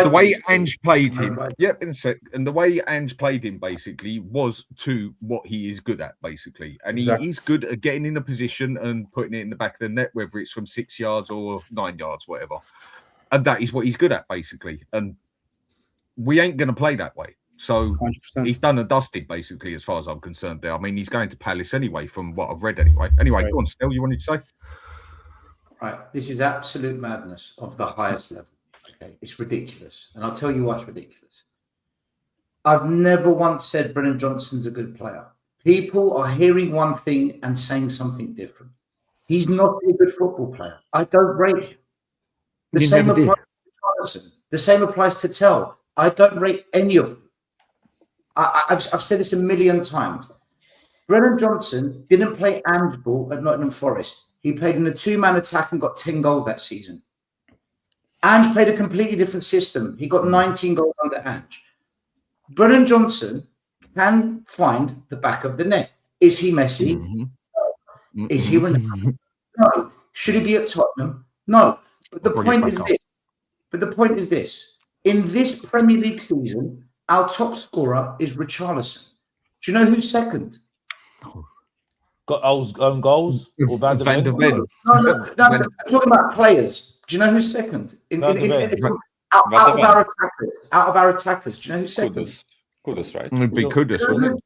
The way Ange played him, in a sec. And the way Ange played him basically was to what he is good at, basically. And he is good at getting in a position and putting it in the back of the net, whether it's from 6 yards or 9 yards, whatever. And that is what he's good at, basically. And we ain't going to play that way. So 100%. He's done and dusted, basically, as far as I'm concerned there. I mean, he's going to Palace anyway, from what I've read anyway. Anyway, go on, Stel, you wanted to say? Right, this is absolute madness of the highest level. Okay, it's ridiculous, and I'll tell you why it's ridiculous. I've never once said Brennan Johnson's a good player. People are hearing one thing and saying something different. He's not a good football player. I don't rate him. The same applies to Johnson. The same applies to Tell. I don't rate any of them. I've said this a million times. Brennan Johnson didn't play Ange ball at Nottingham Forest. He played in a 2-man attack and got 10 goals that season. Ange played a completely different system. He got 19 goals under Ange. Brennan Johnson can find the back of the net. Is he Messi? No. Is he Ronaldo? No. Should he be at Tottenham? No. But the point is this. In this Premier League season, our top scorer is Richarlison. Do you know who's second? Got own goals? Or Van der Ven? No, I'm talking about players. Do you know who's second? Out of our attackers. Do you know who's second? Kudus, right? It'd be Kudus, wouldn't it?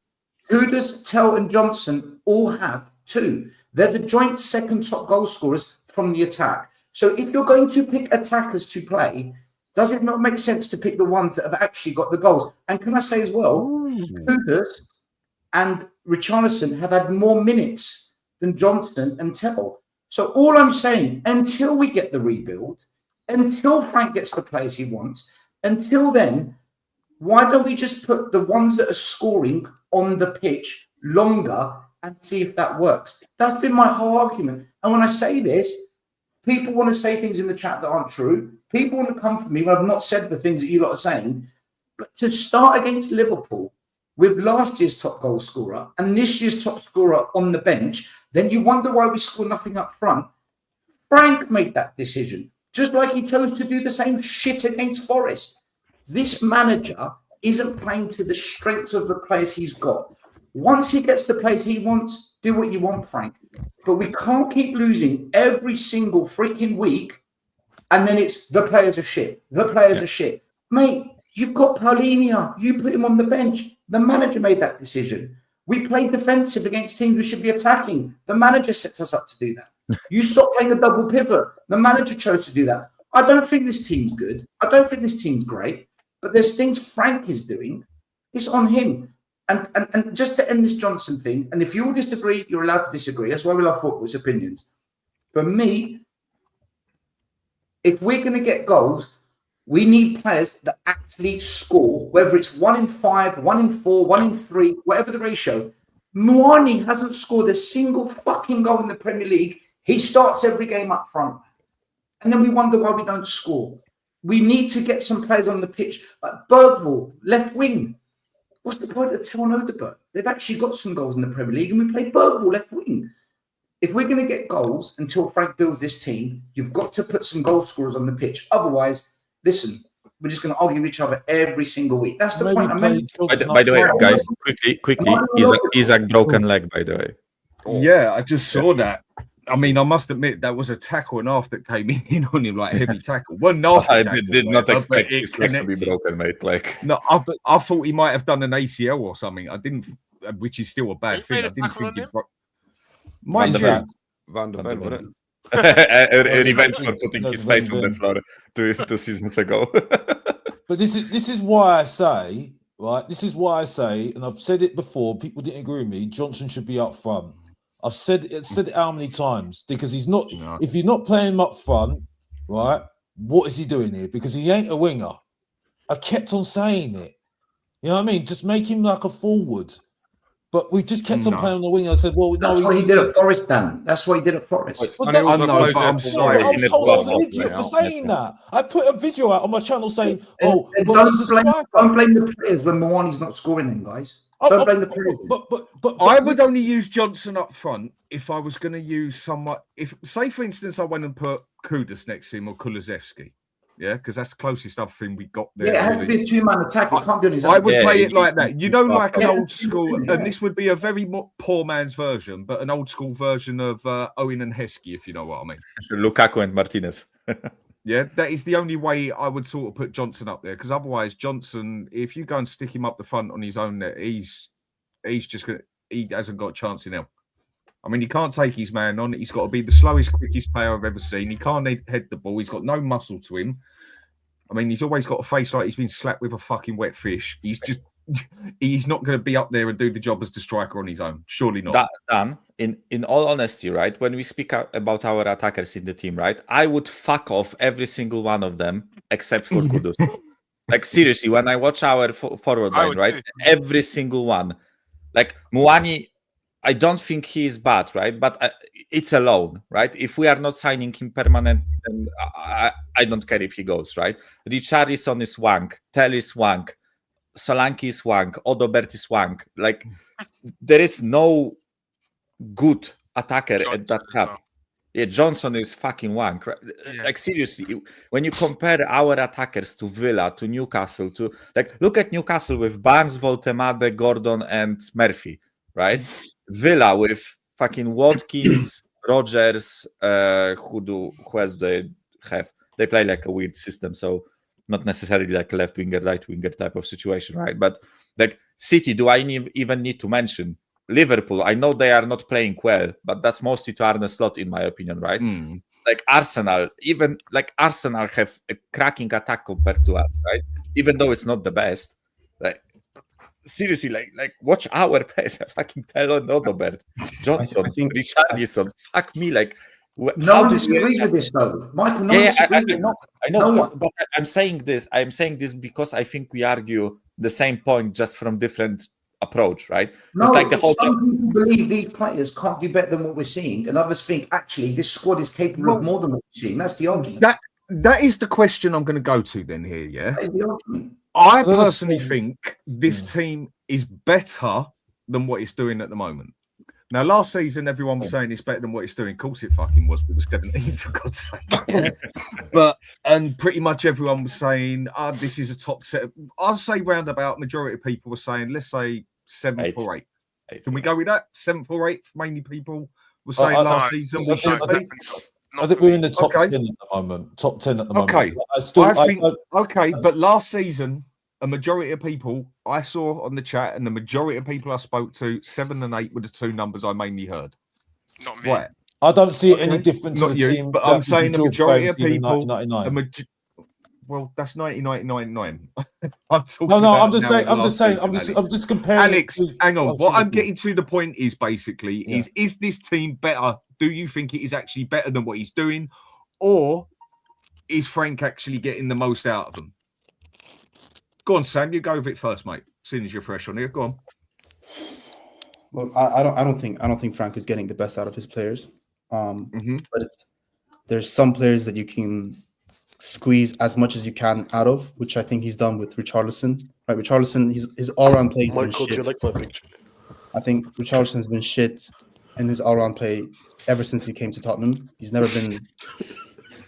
Kudus, Tell, and Johnson all have 2. They're the joint second top goal scorers from the attack. So if you're going to pick attackers to play, does it not make sense to pick the ones that have actually got the goals? And can I say as well, Kudus and Richarlison have had more minutes than Johnson and Tell. So all I'm saying, until we get the rebuild, until Frank gets the players he wants, until then, why don't we just put the ones that are scoring on the pitch longer and see if that works? That's been my whole argument. And when I say this, people want to say things in the chat that aren't true. People want to come for me when I've not said the things that you lot are saying. But to start against Liverpool with last year's top goal scorer and this year's top scorer on the bench, then you wonder why we score nothing up front. Frank made that decision, just like he chose to do the same shit against Forest. This manager isn't playing to the strengths of the players he's got. Once he gets the players he wants, do what you want, Frank. But we can't keep losing every single freaking week, and then it's the players are shit. The players are shit. Mate, you've got Paulinho. You put him on the bench. The manager made that decision. We play defensive against teams we should be attacking. The manager sets us up to do that. You stop playing the double pivot. The manager chose to do that. I don't think this team's good. I don't think this team's great. But there's things Frank is doing. It's on him. And just to end this Johnson thing, and if you all disagree, you're allowed to disagree. That's why we love football, it's opinions. For me, if we're going to get goals, we need players that actually score, whether it's 1 in 5, 1 in 4, 1 in 3, whatever the ratio. Muani hasn't scored a single fucking goal in the Premier League. He starts every game up front. And then we wonder why we don't score. We need to get some players on the pitch. Like Bergvall, left wing. What's the point of Tel Odegaard? They've actually got some goals in the Premier League, and we play Bergvall left wing. If we're going to get goals until Frank builds this team, you've got to put some goal scorers on the pitch. Otherwise, listen, we're just going to argue with each other every single week. That's the point. By the way, guys, quickly, Isaac broken leg, by the way. Yeah, I just saw that. I mean, I must admit that was a tackle and half that came in on him, like a heavy tackle. One nasty I tackle, did not expect it his leg to be broken, mate. Like, no, I thought he might have done an ACL or something. I didn't, which is still a bad thing. I didn't think he broke. Van der Ven, wasn't it? a revenge for putting his face on the floor 2 seasons ago. But this is why I say, right? This is why I say, and I've said it before. People didn't agree with me. Johnson should be up front. I've said it how many times? Because he's not. No. If you're not playing him up front, right? What is he doing here? Because he ain't a winger. I kept on saying it. You know what I mean? Just make him like a forward. But we just kept on playing on the wing. I said, well, that's what he did at Forest, Dan. That's what he did at Forest. I'm sorry. I was told I was an idiot for saying that. I put a video out on my channel saying, don't blame the players when Mwani's not scoring them, guys. Don't blame the players. But I would only use Johnson up front if I was going to use someone. If, say, for instance, I went and put Kudus next to him or Kulusevski. Yeah, because that's the closest other thing we got there. Yeah, it has to be a two-man attack. It can't be on his own. I would play it like that. You know, like an old school, and this would be a very poor man's version, but an old school version of Owen and Heskey, if you know what I mean. Lukaku and Martinez. Yeah, that is the only way I would sort of put Johnson up there, because otherwise, Johnson, if you go and stick him up the front on his own, he's just gonna. He hasn't got a chance in hell. I mean, he can't take his man on. He's got to be the slowest, quickest player I've ever seen. He can't head the ball. He's got no muscle to him. I mean, he's always got a face like he's been slapped with a fucking wet fish. He's not going to be up there and do the job as the striker on his own. Surely not. Dan, in all honesty, right, when we speak about our attackers in the team, right, I would fuck off every single one of them except for Kudus. Like, seriously, when I watch our forward line, right, every single one. Like, Muani, I don't think he is bad, right? But it's a loan, right? If we are not signing him permanent, then I don't care if he goes, right? Richarlison is wank, Tell is wank, Solanke is wank, Odobert is wank. Like, there is no good attacker at that club. Yeah, Johnson is fucking wank. Right? Yeah. Like, seriously, when you compare our attackers to Villa, to Newcastle, to like, look at Newcastle with Barnes, Voltemade, Gordon, and Murphy, right? Villa with fucking Watkins, Rogers, who else they have? They play like a weird system, so not necessarily like a left winger, right winger type of situation, right? But like City, do I even need to mention? Liverpool, I know they are not playing well, but that's mostly to Arne Slot, in my opinion, right? Like Arsenal, even like Arsenal have a cracking attack compared to us, right? Even though it's not the best, like. Seriously, like watch our players. Fucking Tell Odobert, Johnson, Richarlison. Fuck me, like. No one disagrees with this, though, Michael. No one disagrees. I know, but I'm saying this. I'm saying this because I think we argue the same point, just from different approach, right? No, it's like the whole some people believe these players can't do better than what we're seeing, and others think actually this squad is capable of more than what we're seeing. That's the argument. That is the question I'm going to go to then here. Yeah. That is the argument. I personally think this team is better than what it's doing at the moment. Now, last season, everyone was saying it's better than what it's doing. Of course, it fucking was. It was 17, for God's sake. And pretty much everyone was saying, this is a top set. I'll say roundabout majority of people were saying, let's say 7 or 8. Can we go with that? 7th or 8th, mainly people were saying last season we should be. I think we're in the top Okay. 10 at the moment. Top 10 at the moment. Okay. I think, okay, but last season, a majority of people I saw on the chat and the majority of people I spoke to, 7 and 8 were the 2 numbers I mainly heard. Not me. Right. I don't see it any different to Not the you, team. but that I'm was saying the George majority Graham of team in people. 1999. Well, that's 1999. I'm talking No, about I'm just now saying. the I'm just last saying. season, I'm just comparing. Alex, hang on. What I'm Liverpool. getting to the point is basically is this team better? Do you think it is actually better than what he's doing, or is Frank actually getting the most out of them? Go on, Sam. You go with it first, mate. As soon as you're fresh on here, go on. Well, I don't think Frank is getting the best out of his players. But there's some players that you can squeeze as much as you can out of, which I think he's done with Richarlison. Right, Richarlison, his all-round play. Michael, do you like my picture? I think Richarlison has been shit in his all-round play ever since he came to Tottenham. He's never been,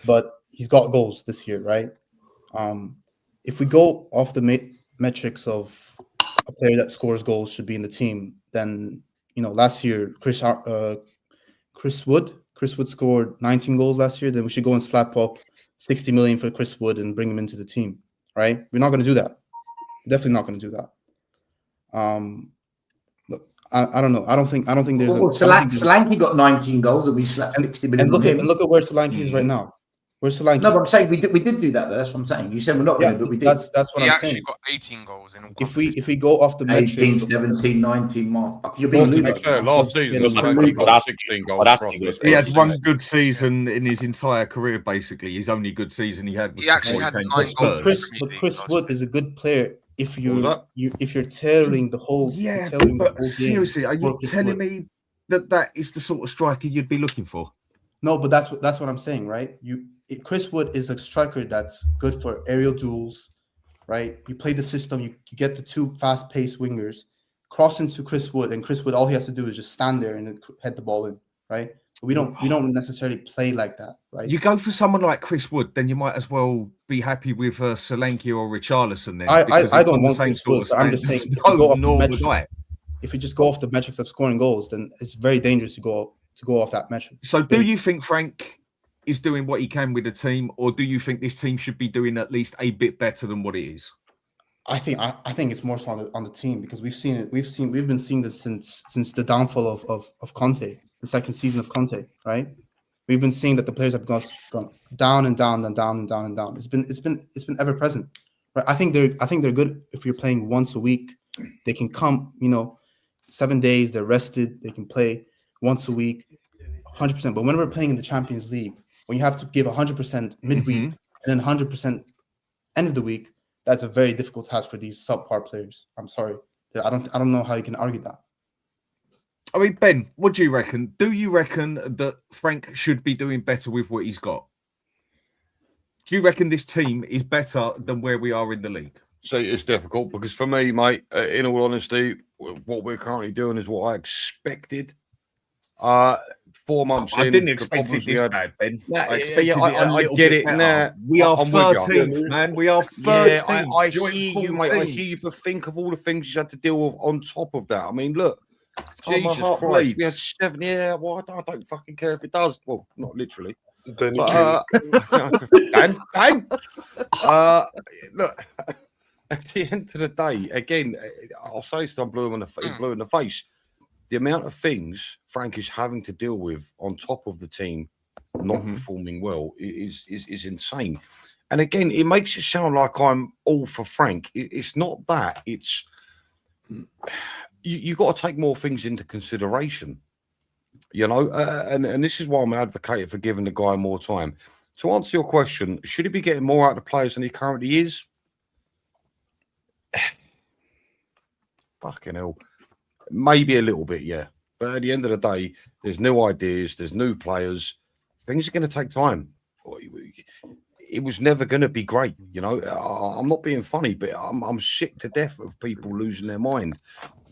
but he's got goals this year, right? If we go off the metrics of a player that scores goals should be in the team, then last year Chris Wood scored 19 goals last year. Then we should go and slap up 60 million for Chris Wood and bring him into the team, right? We're not going to do that. Definitely not going to do that. Look, I don't know. I don't think there's. Solanke got 19 goals and we slapped 60 million. And look at where Solanke is right now. Where's Solanke? No, but I'm saying we did do that. Though. That's what I'm saying. You said we're not going to, but we did. That's what He I'm actually saying. got 18 goals in all. If we go off the 18, metrics, 17, 19 mark. You're being To be fair, last season, he got 16 goals. He had one good season in his entire career, basically. His only good season he had was before he came to Spurs. But Chris Wood is a good player if you're tailoring the whole. Yeah, but seriously, are you telling me that is the sort of striker you'd be looking for? No, but that's what I'm saying, right? Chris Wood is a striker that's good for aerial duels, right? You play the system, you get the 2 fast-paced wingers, cross into Chris Wood, and Chris Wood, all he has to do is just stand there and head the ball in, right? We don't necessarily play like that, right? You go for someone like Chris Wood, then you might as well be happy with Solanke or Richarlison. Then I don't want Chris Wood, but I'm just saying if you just go off the metrics of scoring goals, then it's very dangerous to go off that metric. So, do you think Frank is doing what he can with the team, or do you think this team should be doing at least a bit better than what it is? I think it's more so on the team, because we've been seeing this since the downfall of Conte, the second season of Conte, right? We've been seeing that the players have gone down and down and down and down and down. It's been ever present, right? I think they're good if you're playing once a week. They can come, 7 days. They're rested. They can play once a week, 100%. But when we're playing in the Champions League, when you have to give 100% midweek and then 100% end of the week, that's a very difficult task for these subpar players. I'm sorry. I don't know how you can argue that. I mean, Ben, what do you reckon? Do you reckon that Frank should be doing better with what he's got? Do you reckon this team is better than where we are in the league? So it's difficult because for me, mate, in all honesty, what we're currently doing is what I expected. 4 months in, I didn't expect it this bad, Ben. I get it. Nah, we are 13th, man. We are 13th. Yeah, I hear you, mate. I hear you, but think of all the things you had to deal with on top of that. I mean, look, Jesus Christ, we had 7. Yeah, well, I don't fucking care if it does. Well, not literally. Then you and look, at the end of the day, again, I'll say this, I'm blue in the face. The amount of things Frank is having to deal with on top of the team not performing well is insane. And again, it makes it sound like I'm all for Frank. It's not that. It's you got to take more things into consideration, and this is why I'm advocating for giving the guy more time. To answer your question, should he be getting more out of the players than he currently is? Fucking hell. Maybe a little bit, yeah. But at the end of the day, there's new ideas, there's new players. Things are going to take time. It was never going to be great, I'm not being funny, but I'm sick to death of people losing their mind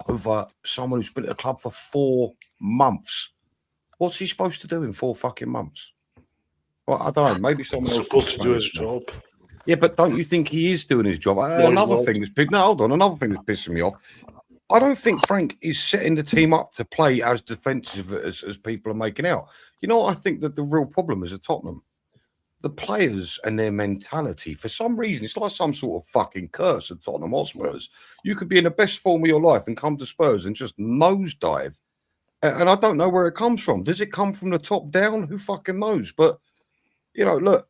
over someone who's been at the club for 4 months. What's he supposed to do in 4 fucking months? Well, I don't know. Maybe someone else supposed to do his job. Yeah, but don't you think he is doing his job? Another thing that's pissing me off. I don't think Frank is setting the team up to play as defensive as people are making out. You know, I think that the real problem is at Tottenham. The players and their mentality, for some reason, it's like some sort of fucking curse at Tottenham Hotspurs. You could be in the best form of your life and come to Spurs and just nosedive. And I don't know where it comes from. Does it come from the top down? Who fucking knows? But, you know, look,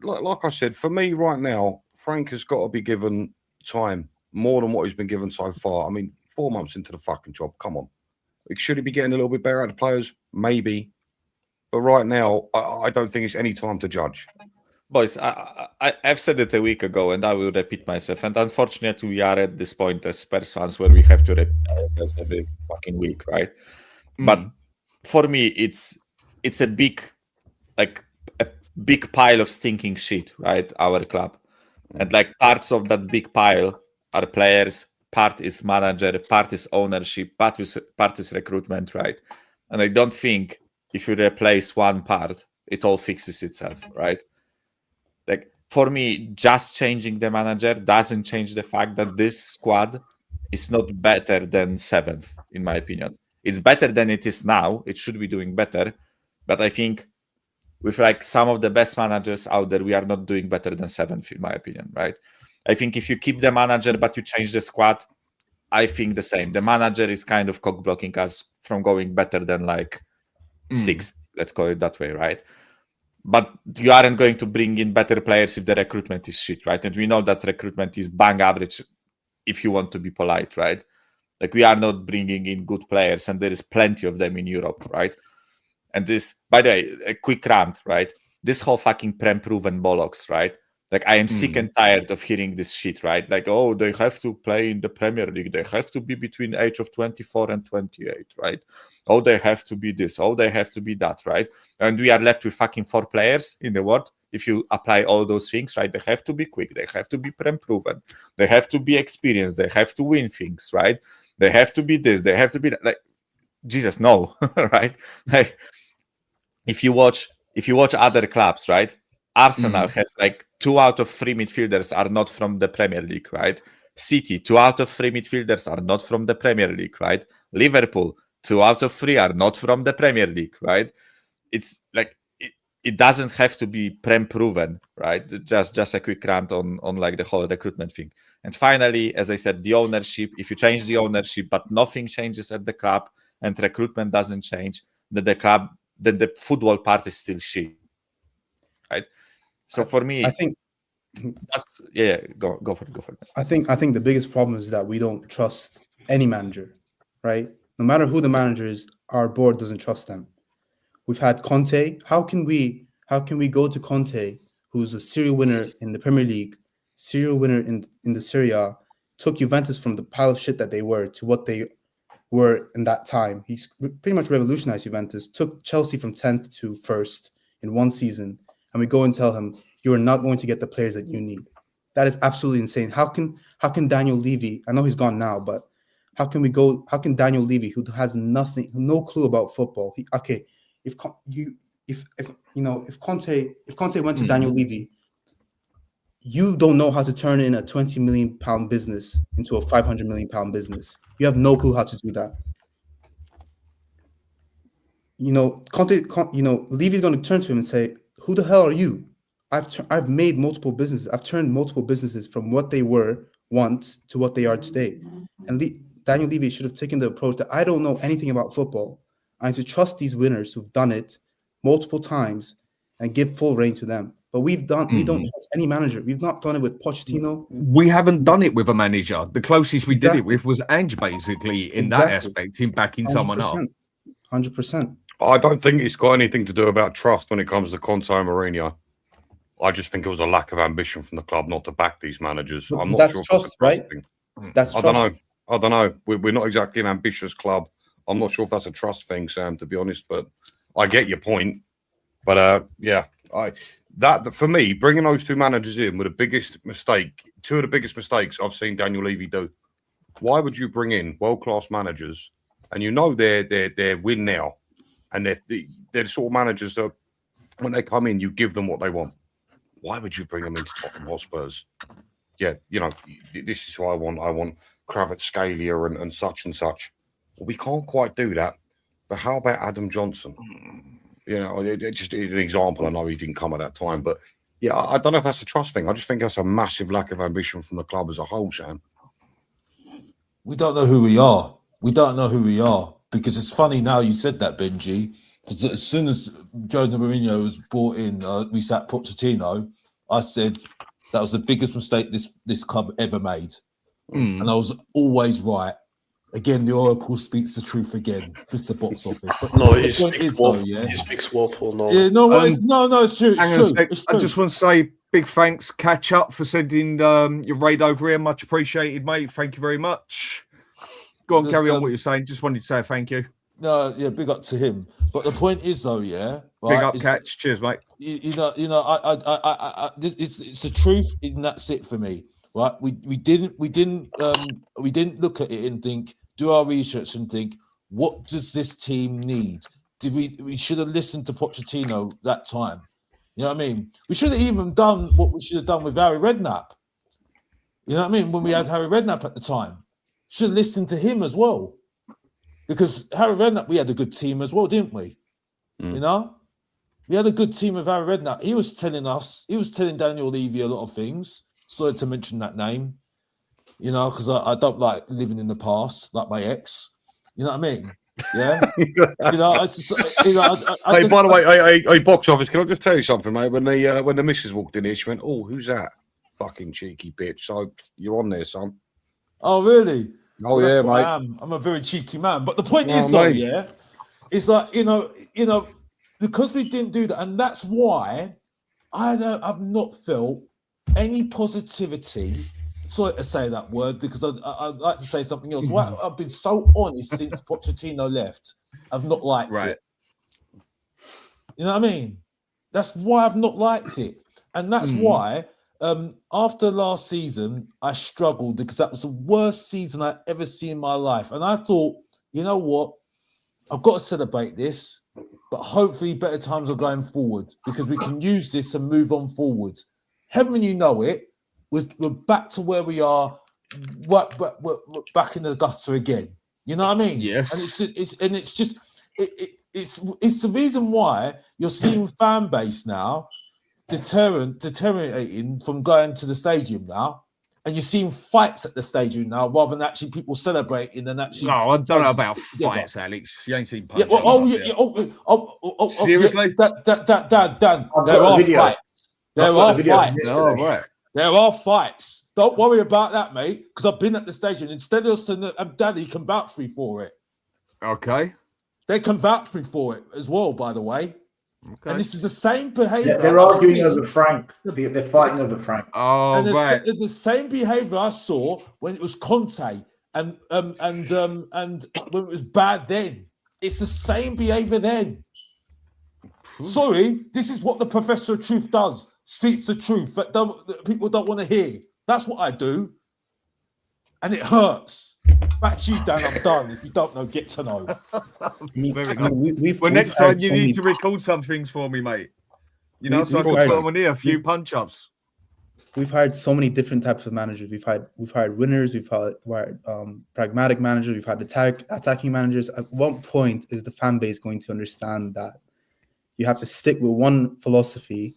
like I said, for me right now, Frank has got to be given time more than what he's been given so far. I mean, 4 months into the fucking job, come on. Should he be getting a little bit better out of players? Maybe. But right now, I don't think it's any time to judge. Boys, I've said it a week ago, and I will repeat myself. And unfortunately, we are at this point as Spurs fans where we have to repeat ourselves every fucking week, right? But for me, it's a big pile of stinking shit, right? Our club, and like parts of that big pile are players, part is manager, part is ownership, part is recruitment, right? And I don't think if you replace one part, it all fixes itself, right? Like for me, just changing the manager doesn't change the fact that this squad is not better than 7th, in my opinion. It's better than it is now. It should be doing better. But I think with like some of the best managers out there, we are not doing better than 7th, in my opinion, right? I think if you keep the manager, but you change the squad, I think the same. The manager is kind of cock-blocking us from going better than like 6th, let's call it that way, right? But you aren't going to bring in better players if the recruitment is shit, right? And we know that recruitment is bang average if you want to be polite, right? Like we are not bringing in good players, and there is plenty of them in Europe, right? And this, by the way, a quick rant, right? This whole fucking prem-proven bollocks, right? Like I am sick and tired of hearing this shit, right? Like, oh, they have to play in the Premier League. They have to be between the age of 24 and 28, right? Oh, they have to be this. Oh, they have to be that, right? And we are left with fucking 4 players in the world. If you apply all those things, right? They have to be quick. They have to be prem-proven. They have to be experienced. They have to win things, right? They have to be this. They have to be that. Like, Jesus, no, right? Like, if you watch other clubs, right? Arsenal has like 2 out of 3 midfielders are not from the Premier League, right? City, 2 out of 3 midfielders are not from the Premier League, right? Liverpool, 2 out of 3 are not from the Premier League, right? It's like it doesn't have to be prem-proven, right? Just a quick rant on like the whole recruitment thing. And finally, as I said, the ownership. If you change the ownership, but nothing changes at the club and recruitment doesn't change, then the football part is still shit, right? So for me, I think that's go for it. I think the biggest problem is that we don't trust any manager, right? No matter who the manager is, our board doesn't trust them. We've had Conte. How can we go to Conte, who's a serial winner in the Premier League, serial winner in the Serie A, took Juventus from the pile of shit that they were to what they were in that time. He's pretty much revolutionized Juventus, took Chelsea from 10th to 1st in one season. And we go and tell him, you are not going to get the players that you need. That is absolutely insane. How can Daniel Levy, I know he's gone now, but how can Daniel Levy, who has no clue about football, if Conte went to Daniel Levy, you don't know how to turn in a 20 million pound business into a 500 million pound business. You have no clue how to do that. Levy's going to turn to him and say, who the hell are you? I've made multiple businesses. I've turned multiple businesses from what they were once to what they are today. And Daniel Levy should have taken the approach that I don't know anything about football. I need to trust these winners who've done it multiple times and give full reign to them. But we don't trust any manager. We've not done it with Pochettino. We haven't done it with a manager. The closest we did it with was Ange, basically, in that aspect, in backing someone up. 100%. I don't think it's got anything to do about trust when it comes to Conte and Mourinho. I just think it was a lack of ambition from the club not to back these managers. I'm not sure. Trust, right? That's trust. I don't know. We're not exactly an ambitious club. I'm not sure if that's a trust thing, Sam, to be honest. But I get your point. But for me, bringing those 2 managers in were the biggest mistake. 2 of the biggest mistakes I've seen Daniel Levy do. Why would you bring in world-class managers and they're win now, and they're the sort of managers that when they come in, you give them what they want? Why would you bring them into Tottenham Hotspurs? yeah, you know, this is what I want. I want Kvaratskhelia and such and such. Well, we can't quite do that. But how about Adam Johnson? You know, just an example. I know he didn't come at that time, but yeah, I don't know if that's a trust thing. I just think that's a massive lack of ambition from the club as a whole, Sam. We don't know who we are. We don't know who we are, because it's funny now you said that, Benji. Because as soon as Jose Mourinho was brought in, we sat Pochettino. I said that was the biggest mistake this club ever made, and I was always right. Again, the Oracle speaks the truth again. It's the box office. But No, the he point speaks is, though, waffle. yeah? He speaks waffle. No, Yeah, no, it's true. Hang on a sec. I just want to say big thanks, Catch Up, for sending your raid over here. Much appreciated, mate. Thank you very much. Go on, carry on what you're saying. Just wanted to say thank you. No, yeah, big up to him. But the point is, though, yeah, right, big up, Catch. Cheers, mate. You know, it's the truth, and that's it for me, right? We didn't look at it and think, do our research and think, what does this team need? We should have listened to Pochettino that time. You know what I mean? We should have even done what we should have done with Harry Redknapp. You know what I mean? When we had Harry Redknapp at the time, should have listened to him as well. Because Harry Redknapp, we had a good team as well, didn't we? You know? We had a good team with Harry Redknapp. He was telling Daniel Levy a lot of things. Sorry to mention that name, you know, because I don't like living in the past, like my ex. You know what I mean? Yeah. Hey, by the way, hey, box office, can I just tell you something, mate? When the missus walked in here, she went, "Oh, who's that? Fucking cheeky bitch." So you're on there, son. Oh, really? Oh, well, yeah, mate. I'm a very cheeky man. But the point is, though, yeah, it's like, you know, because we didn't do that, and that's why I've not felt any positivity. Sorry to say that word, because I'd like to say something else. Why I've been so honest since Pochettino left. I've not liked it. You know what I mean? That's why I've not liked it. And that's why after last season, I struggled, because that was the worst season I've ever seen in my life. And I thought, you know what? I've got to celebrate this, but hopefully better times are going forward, because we can use this and move on forward. Heaven, you know it. We're back to where we are, we're back in the gutter again. You know what I mean? Yes. And it's the reason why you're seeing fan base now deteriorating from going to the stadium now, and you're seeing fights at the stadium now rather than actually people celebrating and actually. No, I don't know about fights, Alex. You ain't seen punches. Seriously? Dan, there are fights. There are fights. Oh, right. There are fights. Don't worry about that, mate, because I've been at the stadium. Instead of Daddy can vouch for me for it. Okay. They can vouch for me for it as well, by the way. Okay. And this is the same behaviour. Yeah, they're arguing over Frank. They're fighting over Frank. Oh, and right. The same behaviour I saw when it was Conte and when it was bad then. It's the same behaviour then. Sorry, this is what the Professor of Truth does. Speaks the truth that people don't want to hear. That's what I do. And it hurts. Back to you, Dan. I'm done. If you don't know, get to know. Next time you need to record some things for me, mate. You know, so I can put on here a few punch-ups. We've hired so many different types of managers. We've hired winners. We've hired pragmatic managers. We've had attacking managers. At what point is the fan base going to understand that you have to stick with one philosophy,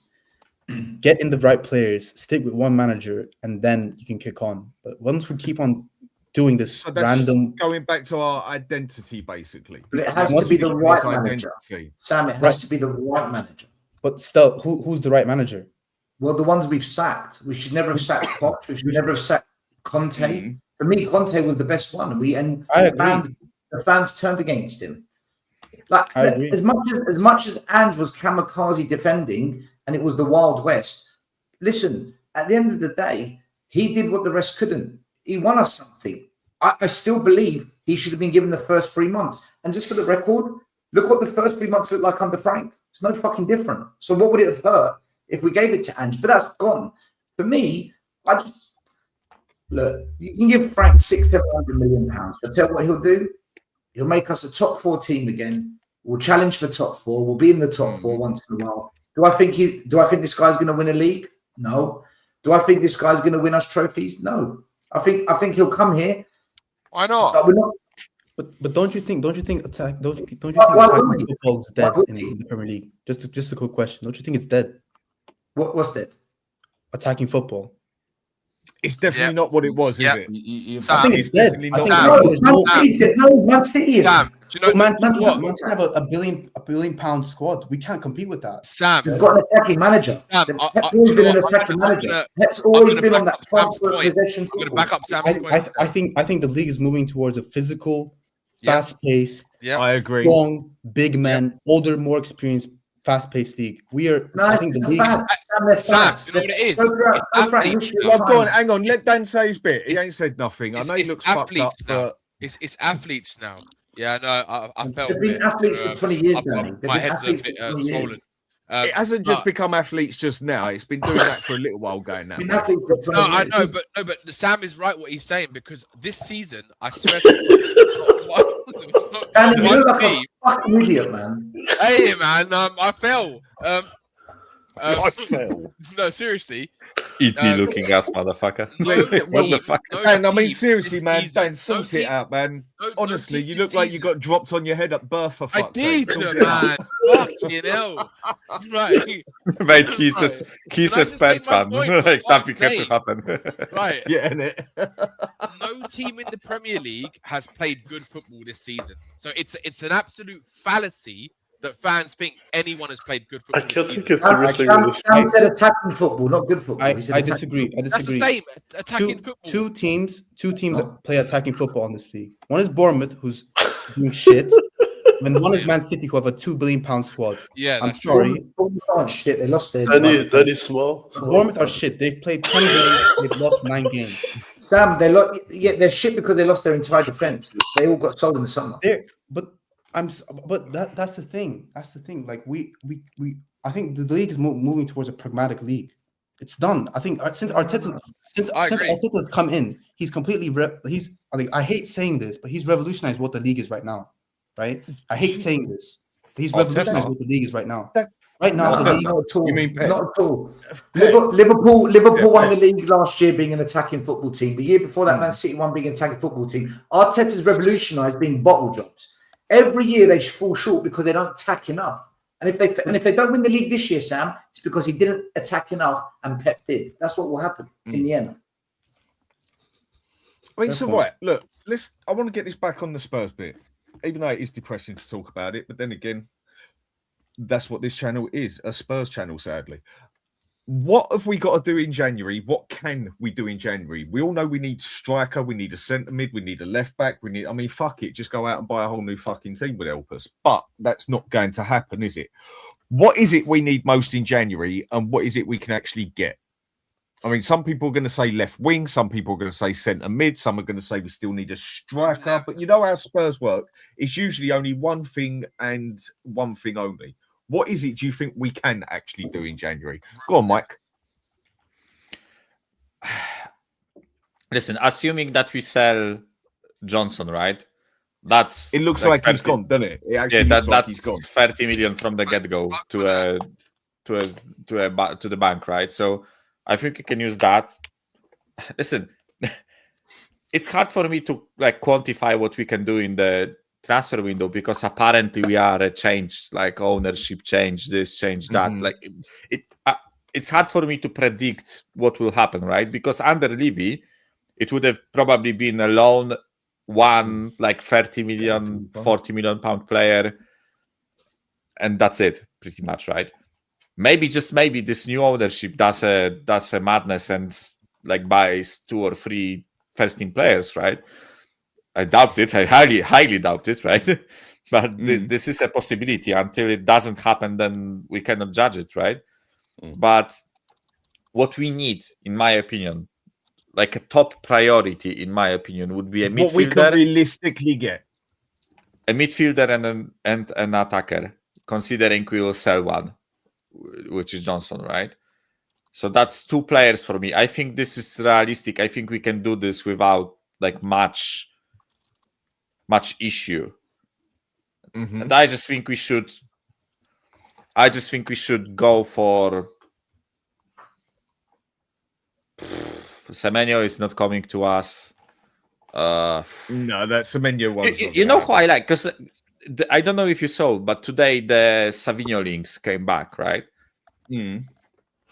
get in the right players, stick with one manager, and then you can kick on? But once we keep on doing this random, going back to our identity, basically. But it has to be the right manager. Sam, it has to be the right manager. But still, who's the right manager? Well, the ones we've sacked. We should never have sacked Poch. We should never have sacked Conte. For me, Conte was the best one. The fans turned against him. Like as much as Ange was kamikaze defending, and it was the Wild West. Listen, at the end of the day, he did what the rest couldn't. He won us something. I still believe he should have been given the first 3 months. And just for the record, look what the first 3 months looked like under Frank. It's no fucking different. So what would it have hurt if we gave it to Ange? But that's gone. For me, look, you can give Frank £600-700 million. I'll tell you what he'll do. He'll make us a top 4 team again. We'll challenge for top 4. We'll be in the top 4 once in a while. Do I think this guy's going to win a league? No. Do I think this guy's going to win us trophies? No. I think he'll come here. Why not? But we're not. But don't you think attacking Why wouldn't we? football is dead Why would in we? the Premier League? Just a quick question. Don't you think it's dead? What's that? Attacking football. It's definitely Yeah. not what it was, Yeah. is it? Sam, I think it's dead. definitely I think not. there's Man City. Sam, do you know Man what? City have a billion pound squad. We can't compete with that. Sam, We've got an attacking manager. Sam, Pep's always been an I'm attacking gonna- manager. Pep's always gonna been on back that up front Sam's foot point. possession I'm going to football. back up Sam's point. I think the league is moving towards a physical, Yeah. fast-paced, Yeah. I agree. strong, big men, older, more experienced, fast-paced league. No, I think the league. Sam, they're Sam, fans. you know what it is? Go for it. It's Go for it. athletes Wish you now. Well, go on, time. hang on. Let Dan say his bit. He It's- ain't said nothing. I know he it's looks fucked up, athletes now. but It's athletes now. Yeah, no, I felt They've been athletes for 20 years, Danny. They've my been head's a athletes bit for 20 years. swollen. it hasn't just but- become athletes just now. It's been doing that for a little while going now. They've been athletes for 20 No, years. I know, but Sam is right what he's saying because this season, I swear, to Danny, you one look like a team- fucking idiot, man. Hey man, I fell. I fell. No, seriously. E.T. looking ass motherfucker. No What the team- fuck? no Dan, I mean, team seriously, this man. season- Dan, no sort it team- out, man. no Honestly, team you this look like you season. got dropped on your head at birth, for I fuck's did, sake. Sort it out. man. Fucking hell. Right. Mate, he's a Right. he's Can I a just Spurs make my fan. point, for Like something fuck's had to happen. Right. Yeah, innit? No team in the Premier League has played good football this season. So it's an absolute fallacy that fans think anyone has played good I football. can't this take season. it seriously with this. Sam said attacking football, not good football. He said I attacking disagree. I That's the disagree. same. Attacking football. Two teams that play attacking football in this league. One is Bournemouth, who's doing shit, and one is Man City, who have a £2 billion squad. Yeah, I'm that's sorry. Bournemouth aren't shit. They lost their. Danny Small. Bournemouth are shit. They've played 10 games. They've lost 9 games. Sam, they're shit because they lost their entire defense. They all got sold in the summer. But that's the thing. That's the thing. Like I think the league is moving towards a pragmatic league. It's done. I think since Arteta's come in, he's completely I hate saying this, but he's revolutionized what the league is right now. Right? I hate saying this. But he's revolutionized what the league is right now. Right now, the league. Not at all. You mean Pep? Not at all. Liverpool won the league last year being an attacking football team. The year before that, Man City won being an attacking football team. Arteta's revolutionized being bottle jobs. Every year they fall short because they don't attack enough. And if they don't win the league this year, Sam, it's because he didn't attack enough and Pep did. That's what will happen in the end. I mean, so right, look, I want to get this back on the Spurs bit, even though it is depressing to talk about it. But then again, that's what this channel is, a Spurs channel, sadly. What have we got to do in January? What can we do in January? We all know we need striker, we need a centre mid, we need a left back, fuck it, just go out and buy a whole new fucking team would help us. But that's not going to happen, is it? What is it we need most in January, and what is it we can actually get? I mean, some people are going to say left wing, some people are going to say centre mid, some are going to say we still need a striker. But you know how Spurs work? It's usually only one thing and one thing only. What is it do you think we can actually do in January? Go on, Mike. Listen, assuming that we sell Johnson, right? It looks like he's gone, doesn't it? It actually looks like that's he's gone. 30 million from the get-go to the bank, right? So I think you can use that. Listen, it's hard for me to quantify what we can do in the transfer window because apparently we are a change, like ownership change, this change that. It's hard for me to predict what will happen, right? Because under Levy, it would have probably been a loan, one 30 million, 40 million pound player, and that's it, pretty much, right? Maybe this new ownership does a madness and buys 2 or 3 first team players, right? I doubt it. I highly doubt it, right? But this is a possibility. Until it doesn't happen, then we cannot judge it, right? But what we need, in my opinion, a top priority, in my opinion, would be a midfielder. What we can realistically get. A midfielder and an attacker, considering we will sell one, which is Johnson, right? So that's 2 players for me. I think this is realistic. I think we can do this without much issue. And I just think we should go for Semenyo is not coming to us. No, that Semenyo one. You know who I like? Because I don't know if you saw, but today the Savinho links came back, right? Mm.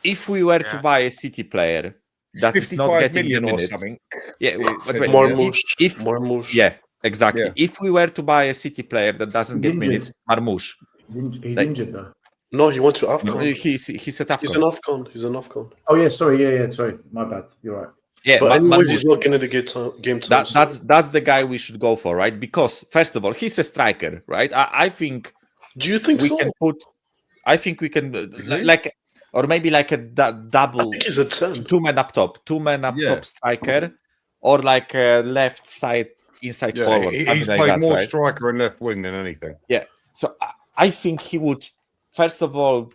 If we were to buy a City player that is not getting the minutes, Marmoush. Yeah, exactly. If we were to buy a City player that doesn't get minutes, Marmoush. He's injured though. No, he went to AFCON. No, he's at AFCON. He's an AFCON. Oh yeah, sorry. Sorry, my bad. You're right. Yeah, but anyways, he's not going to get game time. That's the guy we should go for, right? Because first of all, he's a striker, right? I think. Do you think we so? Can put? I think we can like, or maybe like a double. I think he's a 10. Two men up top striker, or like a left side inside forward. He's played more striker and left wing than anything. Yeah, so I think he would first of all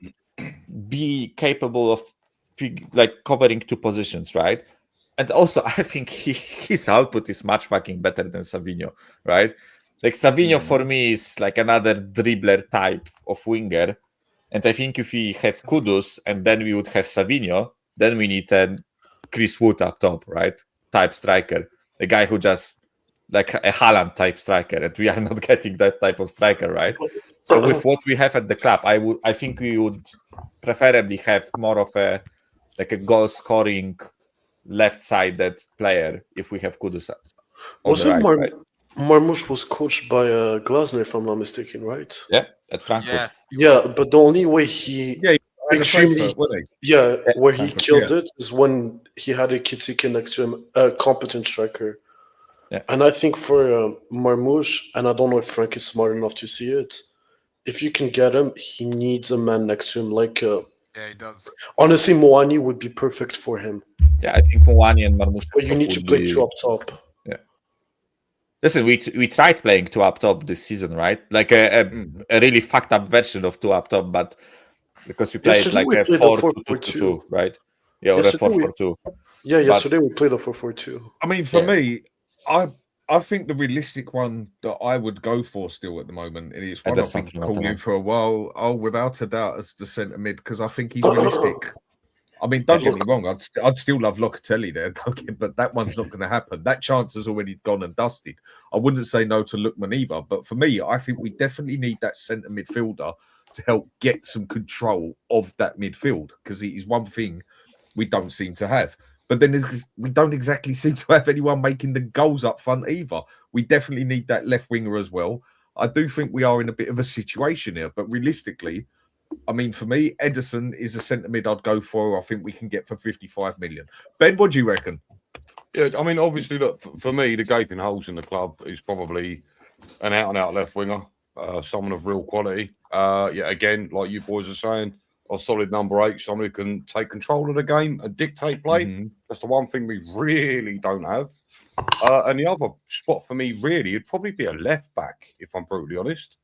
be capable of like covering two positions, right? And also, I think his output is much fucking better than Savinho, right? Like Savinho for me is like another dribbler type of winger. And I think if we have Kudus and then we would have Savinho, then we need a Chris Wood up top, right? Type striker. A guy who just like a Haaland type striker. And we are not getting that type of striker, right? So with what we have at the club, I think we would preferably have more of a goal scoring left-sided player if we have Kudus. Marmoush was coached by Glasner, if I'm not mistaken, right? Yeah, at Frankfurt. Yeah, but the only way he where he killed it is when he had a Kitike next to him, a competent striker. Yeah. And I think for Marmoush, and I don't know if Frank is smart enough to see it, if you can get him, he needs a man next to him. Like, yeah, he does. Honestly, Moani would be perfect for him. Yeah, I think Moani and Marmoush. But you need to play two up top. Yeah. Listen, we tried playing two up top this season, right? Like a really fucked up version of two up top, but because we played like a 4-2-2, right? Yeah, or a 4-4-2. Yeah, yesterday we played a 4-4-2. I mean, for me, I think the realistic one that I would go for still at the moment, and it's one I've been calling for a while, without a doubt, as the centre mid, because I think he's realistic. I mean, don't get me wrong, I'd still love Locatelli there, but that one's not going to happen. That chance has already gone and dusted. I wouldn't say no to Lookman either, but for me, I think we definitely need that centre midfielder to help get some control of that midfield, because it is one thing we don't seem to have. But then we don't exactly seem to have anyone making the goals up front either. We definitely need that left winger as well. I do think we are in a bit of a situation here, but realistically, I mean, for me, Ederson is a centre mid I'd go for. I think we can get for 55 million. Ben, what do you reckon? Yeah, I mean, obviously, look, for me, the gaping holes in the club is probably an out-and-out left winger, someone of real quality. Yeah, again, like you boys are saying, a solid number 8, someone who can take control of the game and dictate play. That's the one thing we really don't have. And the other spot for me, really, it'd probably be a left back, if I'm brutally honest.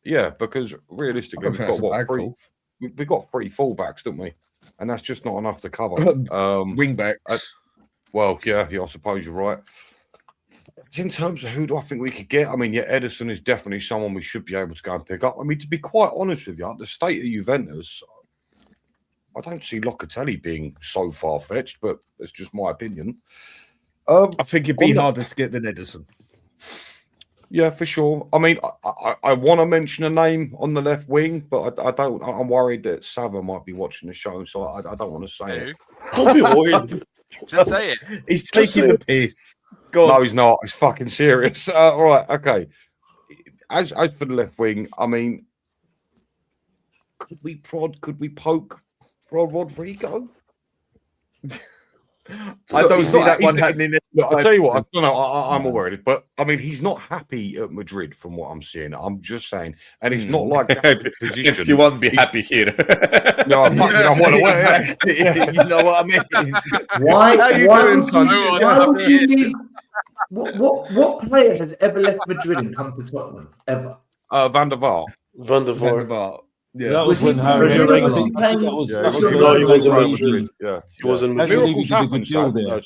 Yeah, because realistically, we've got three fullbacks, don't we? And that's just not enough to cover. Wing backs. Well, yeah, I suppose you're right. In terms of who do I think we could get? I mean, yeah, Ederson is definitely someone we should be able to go and pick up. I mean, to be quite honest with you, the state of Juventus, I don't see Locatelli being so far-fetched, but it's just my opinion. I think it'd be harder to get than Ederson. Yeah, for sure. I mean, I want to mention a name on the left wing, but I don't. I'm worried that Sava might be watching the show, so I don't want to say it. Don't be worried. Just say it. He's taking the piss. No, he's not. He's fucking serious. All right, okay. As for the left wing, I mean, could we poke for Rodrigo? I don't see that one happening. Look, I'll tell you what, I'm worried, but I mean, he's not happy at Madrid from what I'm seeing. I'm just saying, and it's not like that position. He won't be happy here. No, I want to wear. Exactly. You know what I mean? Why would you leave? What player has ever left Madrid and come to Tottenham ever? Van der Vaart. Van der Vaart. Yeah, that was when Harry. He was in Madrid. He did a good deal there.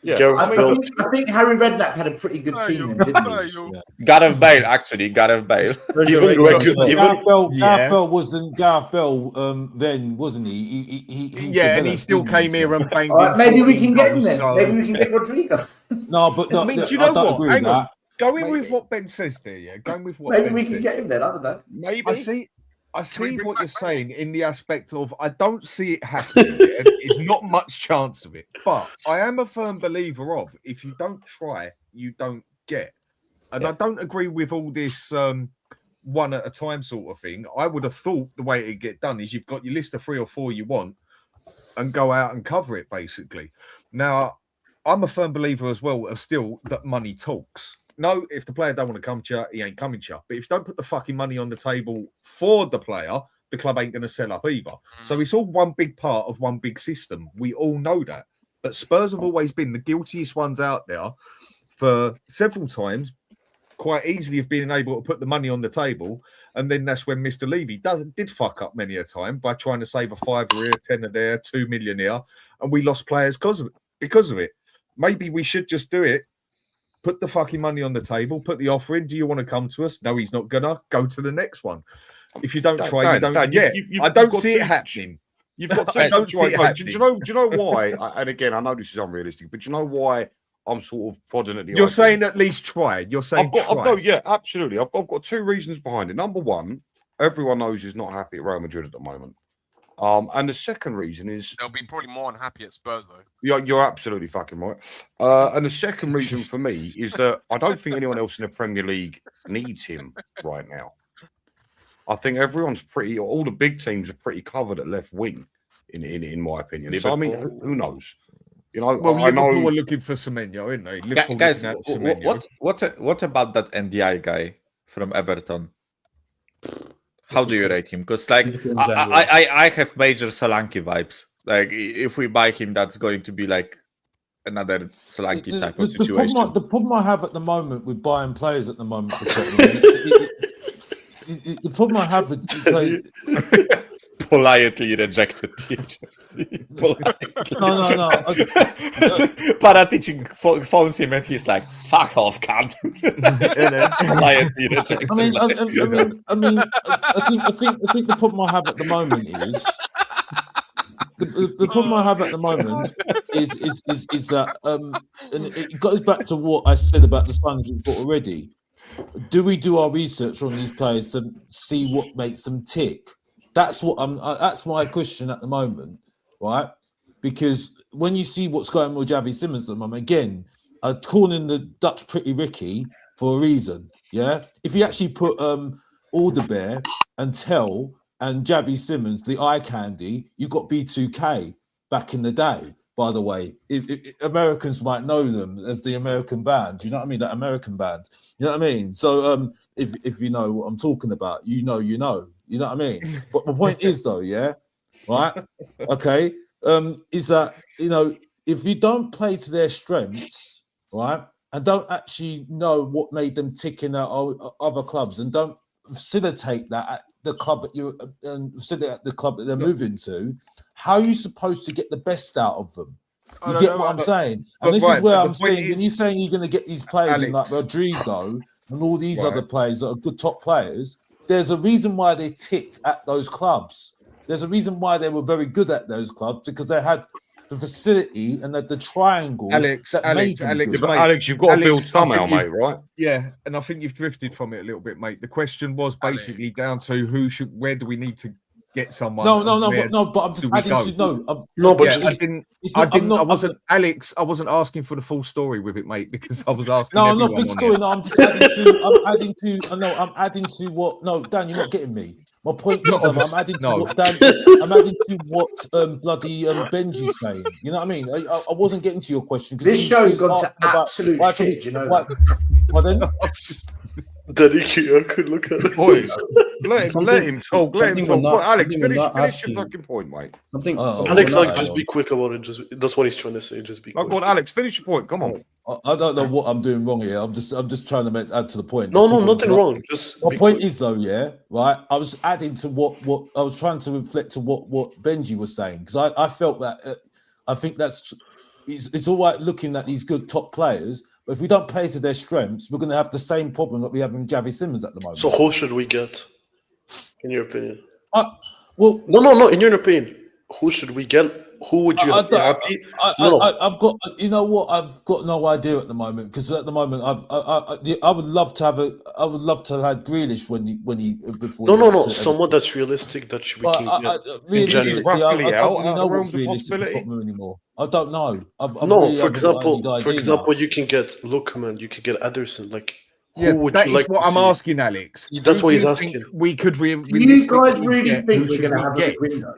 Yeah, Gareth I Bale. think Harry Redknapp had a pretty good team, then, didn't he? Gareth Bale, actually, Gareth Bale. Even Gareth Bell Yeah. wasn't Gareth Bell then, wasn't he? He and he developed, still didn't he, came here so? and banged All right, in maybe we 14 can get him goals, then. so- Maybe we can get Rodrigo. No, but no, I mean, do you I know don't what? agree with Hang on. that. Going with what Ben says there, yeah. Going with what Maybe Ben we says. can get him then. I don't know. maybe. I we see bring what back you're saying in the aspect of I don't see it happening. Yeah? There's not much chance of it, but I am a firm believer of if you don't try, you don't get. And I don't agree with all this one at a time sort of thing. I would have thought the way it'd get done is you've got your list of 3 or 4 you want and go out and cover it basically. Now, I'm a firm believer as well of still that money talks. No, if the player don't want to come to you, he ain't coming to you. But if you don't put the fucking money on the table for the player, the club ain't going to sell up either. So it's all one big part of one big system. We all know that. But Spurs have always been the guiltiest ones out there for several times, quite easily of being able to put the money on the table. And then that's when Mr. Levy did fuck up many a time by trying to save a 5 here, 10 there, 2 million here. And we lost players because of it. Maybe we should just do it. Put the fucking money on the table, put the offer in. Do you want to come to us? No, he's not gonna. Go to the next one. If you don't try, you don't get. I don't see it happening. You've got two I don't see it situations. Do happening. you know why? And again, I know this is unrealistic, but do you know why I'm sort of prodding at the You're idea? saying at least try. You're saying try. Yeah, absolutely. I've got 2 reasons behind it. Number one, everyone knows he's not happy at Real Madrid at the moment. And the second reason is They'll be probably more unhappy at Spurs though. you're absolutely fucking right. And the second reason for me is that I don't think anyone else in the Premier League needs him right now. I think everyone's all the big teams are pretty covered at left wing, in my opinion. So I mean, who knows? You know, Well, I know. Liverpool are looking for Semenyo, aren't they? Liverpool Guys, looking at Semenyo. what about that NDI guy from Everton? How do you rate him? Because like I have major Solanke vibes. Like if we buy him, that's going to be like another Solanke type of situation. The problem I have at the moment with buying players at the moment for Tottenham, the problem I have with players. Politely rejected THFC. No. Paratic phones him and he's like, "Fuck off, cunt." Politely rejected. I think the problem I have at the moment is the problem I have at the moment is that and it goes back to what I said about the signings we've got already. Do we do our research on these players to see what makes them tick? That's what that's my question at the moment, right? Because when you see what's going on with Xavi Simons at the moment, again, I'm calling the Dutch Pretty Ricky for a reason. Yeah, if you actually put Alderbear and Tell and Xavi Simons, the eye candy, you got B2K back in the day. By the way, Americans might know them as the American band. You know what I mean? That American band. You know what I mean? So if you know what I'm talking about, you know. You know what I mean? But the point is though, yeah, right? Okay, is that, you know, if you don't play to their strengths, right, and don't actually know what made them tick in other clubs, and don't facilitate that at the club that you facilitate at the club that they're moving to, how are you supposed to get the best out of them? You get what I'm saying? And this is where I'm saying, when you're saying you're going to get these players in like Rodrigo and all these other players that are good top players, there's a reason why they ticked at those clubs. There's a reason why they were very good at those clubs, because they had the facility and the triangles that made them good. But Alex, you've got to build somehow, mate, right? Yeah, and I think you've drifted from it a little bit, mate. The question was basically down to where do we need to get someone? But I'm just adding to I wasn't asking for the full story with it, mate, because I was asking. No, not big story. No, I'm just adding to what. No, Dan, you're not getting me. My point is, I'm adding to what Dan. I'm adding to what bloody Benji's saying. You know what I mean? I wasn't getting to your question. This show got to absolute shit. You know. Pardon? Daddy, I could look at it. Boys, let him talk. Let him talk. Alex, finish your fucking point, mate. Alex, just be quick about it. That's what he's trying to say. Just be quick. Go on, Alex, finish your point. Come on. I don't know what I'm doing wrong here. I'm just trying to add to the point. No, nothing wrong. Just my point is though, yeah, right. I was adding to what I was trying to reflect to what Benji was saying, because I felt that I think that's it's all right looking at these good top players, but if we don't play to their strengths, we're going to have the same problem that we have in Javi Simmons at the moment. So who should we get, in your opinion? Well, no. In your opinion, who should we get? Who would you be happy? I've got, you know what? I've got no idea at the moment because at the moment I would love to have had Grealish when he before. No. Someone that's realistic that we can get. Realistically, I don't out really of know the what's realms of realistic in possibility. Tottenham anymore. I don't know. For example, you can get Lookman, you can get Ederson. Like, who would that you is like what to I'm see? asking, Alex. That's Who what do he's you asking. think we could Do you guys really think we're should going to we have a get? good window?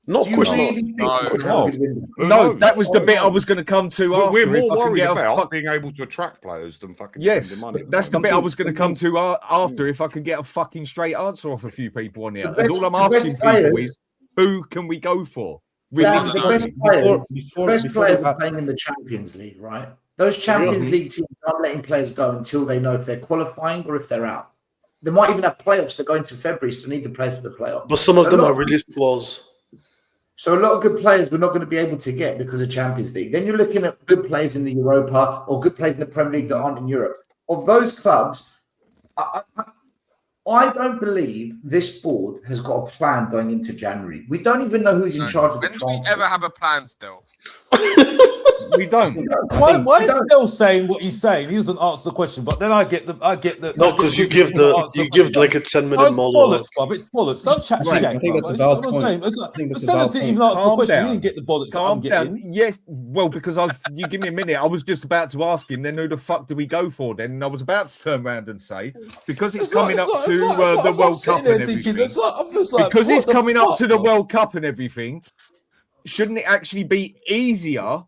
No, of Do you course really not. think No, we're going to have a good window? No, that was the bit I was going to come to after. We're if more I can worried get a about being able to attract players than fucking Yes, spending money. that's the bit I was going to come to after. If I can get a fucking straight answer off a few people on here, The best- all I'm the best asking people players- is, who can we go for? Dan, the best players before are playing in the Champions League, right? Those Champions League teams aren't letting players go until they know if they're qualifying or if they're out. They might even have playoffs that go into February, so they need the players for the playoffs. But some of them are released clause. So a lot of good players we're not going to be able to get because of Champions League. Then you're looking at good players in the Europa or good players in the Premier League that aren't in Europe. Of those clubs, I don't believe this board has got a plan going into January. We don't even know who's in charge of the When do we transfer. ever have a plan still? We don't. Why is Still saying what he's saying? He doesn't answer the question, but then I get the. No, because you give like a 10-minute No, it's monologue. bollocks, Bob. It's bollocks. Don't chat shit. I think that's a bruv. valid It's what I'm point. saying. I think that's a Still valid doesn't point. even answer the Calm question. down. You didn't get the bollocks that I'm Calm getting. down. Yes, well, because you give me a minute. I was just about to ask him. Then who the fuck do we go for? Then and I was about to turn around and say because it's coming up to the World Cup and everything. Because it's coming up to the World Cup and everything. Shouldn't it actually be easier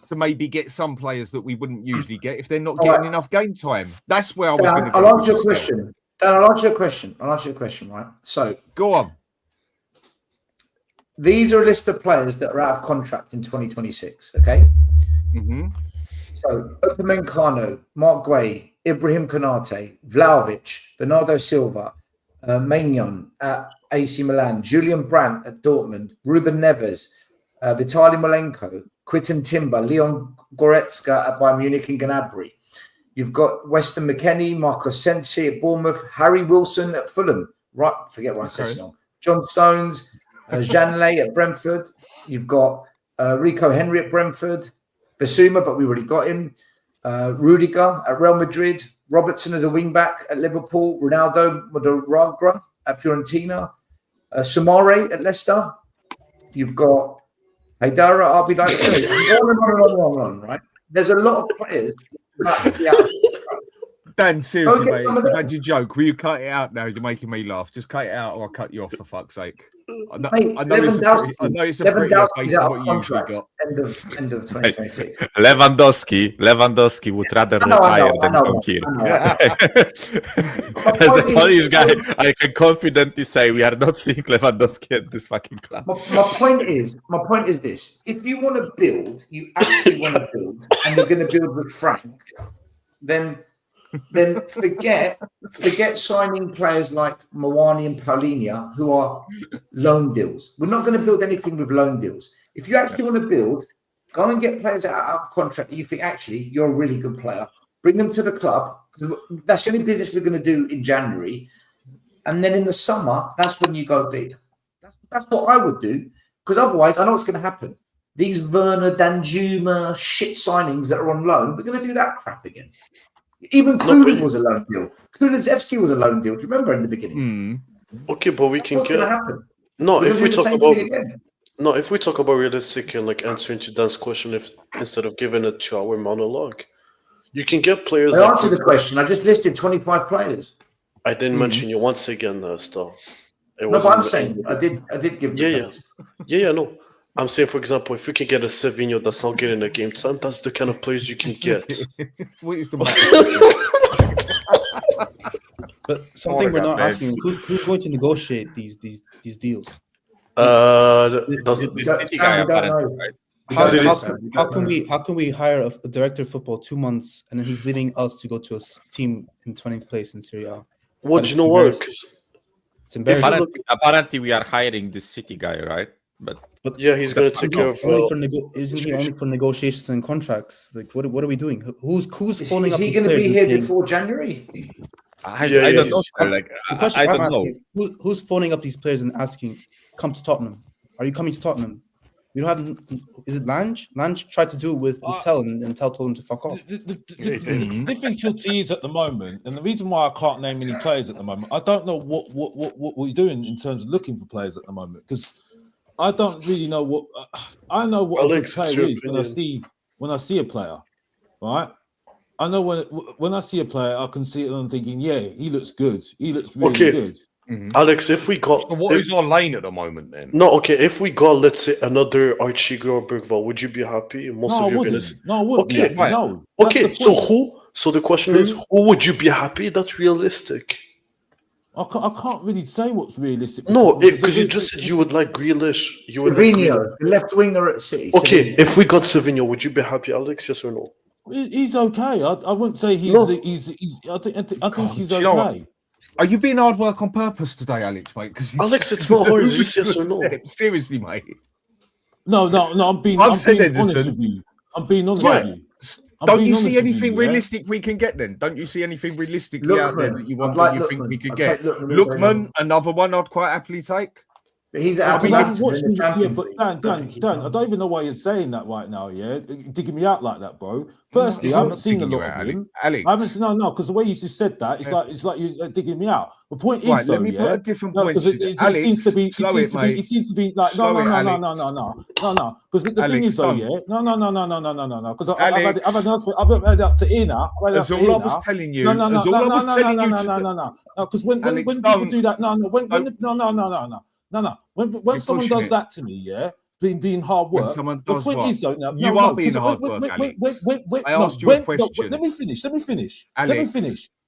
to maybe get some players that we wouldn't usually get if they're not getting enough game time? That's where I was going to go. I'll answer your question. Dan, I'll answer your question, right? So go on. These are a list of players that are out of contract in 2026, okay? Mm-hmm. So Upamecano, Mark Guay, Ibrahim Konate, Vlahovic, Bernardo Silva, Maignan at AC Milan, Julian Brandt at Dortmund, Ruben Neves, Vitaly Malenko, Quinton Timber, Leon Goretzka at Bayern Munich and Gnabry. You've got Weston McKennie, Marco Sensi at Bournemouth, Harry Wilson at Fulham. Right, forget what I said wrong. John Stones, Janley at Brentford. You've got Rico Henry at Brentford, Basuma, but we already got him. Rudiger at Real Madrid, Robertson as a wing-back at Liverpool, Ronaldo Madaragua at Fiorentina, Sumare at Leicester. You've got Haidara at RB Leipzig. On, right? There's a lot of players. Dan, seriously, mate, you had your joke. Will you cut it out now? You're making me laugh. Just cut it out or I'll cut you off, for fuck's sake. I know it's a prettier face than what you usually got. End of 2026. Lewandowski would rather retire than come here. As a Polish guy, I can confidently say we are not seeing Lewandowski at this fucking club. My point is this: if you want to build, you actually want to build, and you're going to build with Frank, then forget signing players like Mawani and Paulinho, who are loan deals. We're not going to build anything with loan deals. If you actually want to build, go and get players out of contract that you think actually you're a really good player. Bring them to the club. That's the only business we're going to do in January. And then in the summer, that's when you go big. That's what I would do. Because otherwise, I know what's going to happen. These Werner, Danjuma, shit signings that are on loan, we're going to do that crap again. Even Kula was a loan deal. Kulusevski was a loan deal. Do you remember in the beginning? Okay, but we can get. No, if we talk about realistic and like answering to Dan's question, if instead of giving a 2-hour monologue, you can get players. I answered the question. I just listed 25 players. I didn't mention you once again, still. No, but I'm saying I did give. Yeah. No. I'm saying, for example, if you can get a Savinho that's not getting a game time, that's the kind of players you can get. But something we're not asking: who's going to negotiate these deals? The City guy, apparently, right? How can we hire a director of football 2 months and then he's leading us to go to a team in 20th place in Serie A? What do you know? Work. It's embarrassing. Apparently, we are hiring this City guy, right? But Yeah, he's going to take care of. Isn't he only for negotiations and contracts? Like, what are we doing? Who's Is phoning up? he going to be here before January? I Yeah, don't yeah, know. Like, The question I I'm don't asking know. is who's phoning up these players and asking, "Come to Tottenham? Are you coming to Tottenham?" We don't have. Is it Lange? Lange tried to do it with Tell, and Tell told him to fuck off. The difficulty is at the moment, and the reason why I can't name any players at the moment, I don't know what we're doing in terms of looking for players at the moment, because I don't really know what I know what Alex, a good what's player your is opinion? when I see a player, right? I know when I see a player, I can see it and I'm thinking, yeah, he looks good. He looks really Okay. good. Alex, if we got So what is our lane at the moment then? no, okay, if we got, let's say, another Archie or Bergvall, would you be happy? Most No, of I you are wouldn't. gonna say, No, I wouldn't. Okay, be happy. right. No. That's okay. the So point. who? So the question is, who would you be happy? That's realistic. I can't really say what's realistic. for No, Tottenham, because you just said you would like Grealish. You would like Savinho, Grealish. the left winger at City. Okay, Savinho. if we got Savinho, would you be happy, Alex? Yes or no? he's okay. I wouldn't say he's. No. I think he's do you know what? okay. Are you being hard work on purpose today, Alex, mate? Because Alex, it's not hard. It's just yes or no. Seriously, mate. No. I'm being I've said honest Ederson. with you. I'm being honest Right. with you. I'm Don't being you honest see with anything you, yeah? realistic we can get then? Don't you see anything realistically out there Lookman. that you want I'd like that you think we Lookman. could I'd get? take Lookman. Lookman, another one I'd quite happily take. But he's out Because of I haven't watched in him. the Yeah, Champions but League. Dan, I don't even know why you're saying that right now. Yeah, digging me out like that, bro. Firstly, It's I haven't not seen a digging you lot out, of him. Alex. I haven't seen no, because the way you just said that, it's like you're digging me out. The point is, Right, though, let me yeah, put a different no, point because to it it. Alex, seems to be, slow it, mate. it seems to be like Slow it, no. Because the thing Alex, is, though, don't. yeah, no. Because I've Alex. had it up to here now. As all I was telling you, No. Because when Alex, people don't. do that, no. When You're someone pushing does it. that to me, yeah, being hard When work. someone The does point what? is, though, You are being hard work, Alex. I asked you a question. Let me finish. Alex,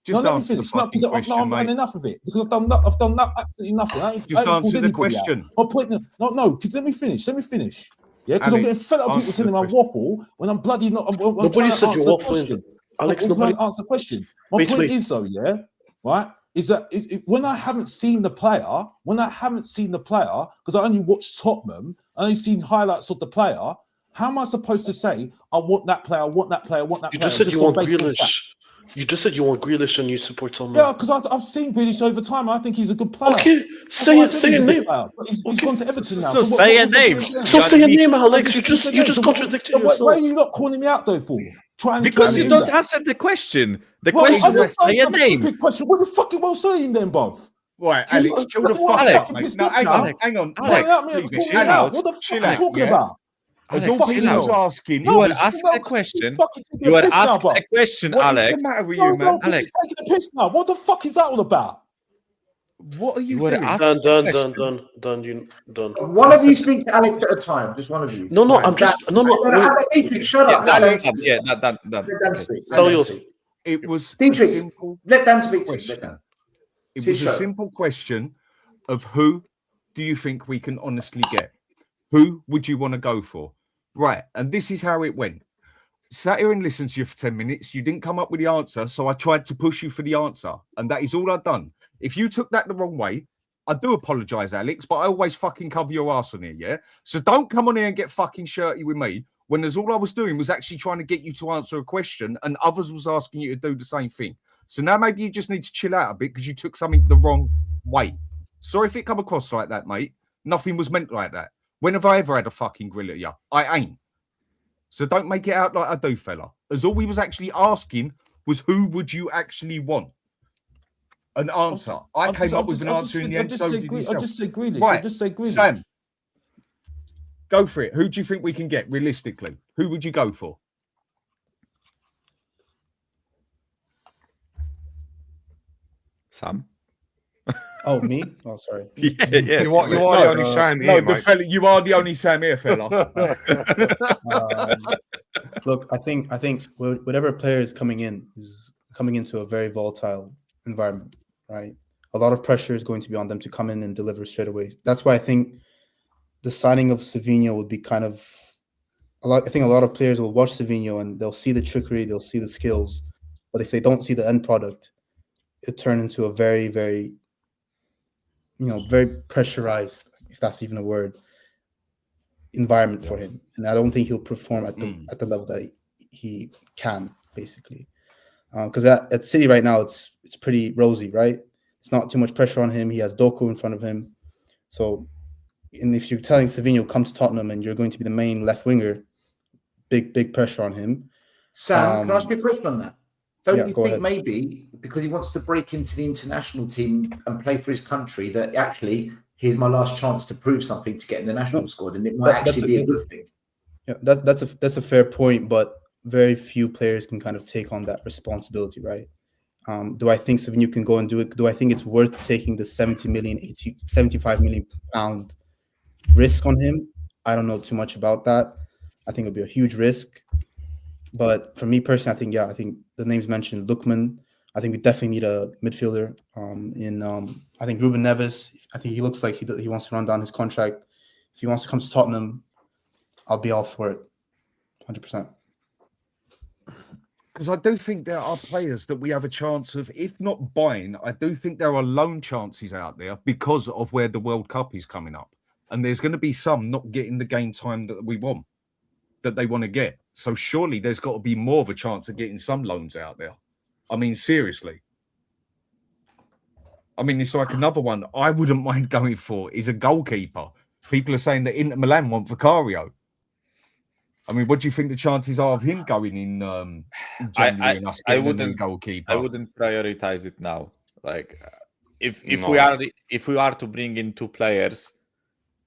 just Let me answer the finish. No, fucking because question, I've had mate. enough of it. Because I've done absolutely nothing. I ain't Just called answer the anybody out. question. My point, no. Because let me finish. Yeah, because I'm Alex, getting fed up of people answer telling me the I waffle when I'm bloody not. I'm Nobody trying to said answer you're the waffling. question. Alex, I'm nobody. trying to answer the question. My Wait. point is, though, yeah, right, is that when I haven't seen the player, because I only watched Tottenham, I only seen highlights of the player. How am I supposed to say I want that player? You just said you want Grealish. You just said you want Grealish and you support Tottenham. Yeah, because I've seen Grealish over time. I think he's a good player. Okay, say a name. He's gone to Everton now. So say a name. So say a name, Alex. You just contradicted yourself. Why are you not calling me out though for? Because you don't answer the question. The Well, question I'm is just say a name. Question. What the fucking well saying then, bruv? Right, Alex, chill the fuck Alex, out, mate. No, hang on. Alex, Please, chill out. What the fuck are you talking about? As Alex, all chill people out. was asking, You were asking a question. You were asking a question, what is Alex. the matter with No, you, man? Alex, you're taking the piss now. What the fuck is that all about? What are you You were doing? asking Done. One of you speak to Alex at a time. Just one of you. No, Right, I'm just Dan, Dietrich, shut up. Yeah, Let done. Dan speak. Tell Let Dan yours. speak. It was a Dietrich, simple let Dan speak to you. Let question. Dan. It His was a show. simple question of who do you think we can honestly get? Who would you want to go for? Right. And this is how it went. Sat here and listened to you for 10 minutes. You didn't come up with the answer. So I tried to push you for the answer. And that is all I've done. If you took that the wrong way, I do apologize, Alex, but I always fucking cover your ass on here, yeah? So don't come on here and get fucking shirty with me when there's all I was doing was actually trying to get you to answer a question and others was asking you to do the same thing. So now maybe you just need to chill out a bit because you took something the wrong way. Sorry if it come across like that, mate. Nothing was meant like that. When have I ever had a fucking grill at you? I ain't. So don't make it out like I do, fella. As all we was actually asking was who would you actually want? An answer. I came up with an answer in the end. So did yourself. I just say Grealish. Right. I just say Grealish. Sam, go for it. Who do you think we can get realistically? Who would you go for? Sam. Oh, me? Oh, sorry. Yeah. You are the only Sam here, mate. Fella, you are the only Sam here, fella. Look, I think whatever player is coming into a very volatile environment, right? A lot of pressure is going to be on them to come in and deliver straight away. That's why I think the signing of Savinho would be kind of I think a lot of players will watch Savinho and they'll see the trickery, they'll see the skills, but if they don't see the end product, it turns into a very, very, very pressurized, if that's even a word, environment for him, and I don't think he'll perform at the level that he can, basically. Because at City right now, it's pretty rosy, right? It's not too much pressure on him. He has Doku in front of him. So, and if you're telling Savinho come to Tottenham and you're going to be the main left winger, big pressure on him. Sam, can I ask you a question on that? Don't you think ahead. maybe because he wants to break into the international team and play for his country, that actually here's my last chance to prove something to get in the national squad, and it might actually be a good thing? Yeah, that's a fair point, but very few players can kind of take on that responsibility, right? Do I think Savinho can go and do it? Do I think it's worth taking the 75 million pound risk on him? I don't know too much about that. I think it'll be a huge risk. But for me personally, I think the names mentioned, Lookman. I think we definitely need a midfielder. I think Ruben Neves. I think he looks like he wants to run down his contract. If he wants to come to Tottenham, I'll be all for it, 100%. Because I do think there are players that we have a chance of, if not buying, I do think there are loan chances out there because of where the World Cup is coming up. And there's going to be some not getting the game time that we want, that they want to get. So surely there's got to be more of a chance of getting some loans out there. I mean, seriously. I mean, it's like another one I wouldn't mind going for is a goalkeeper. People are saying that Inter Milan want Vicario. I mean, what do you think the chances are of him going in January and us getting a new goalkeeper? I wouldn't prioritize it now. Like, if we are to bring in two players,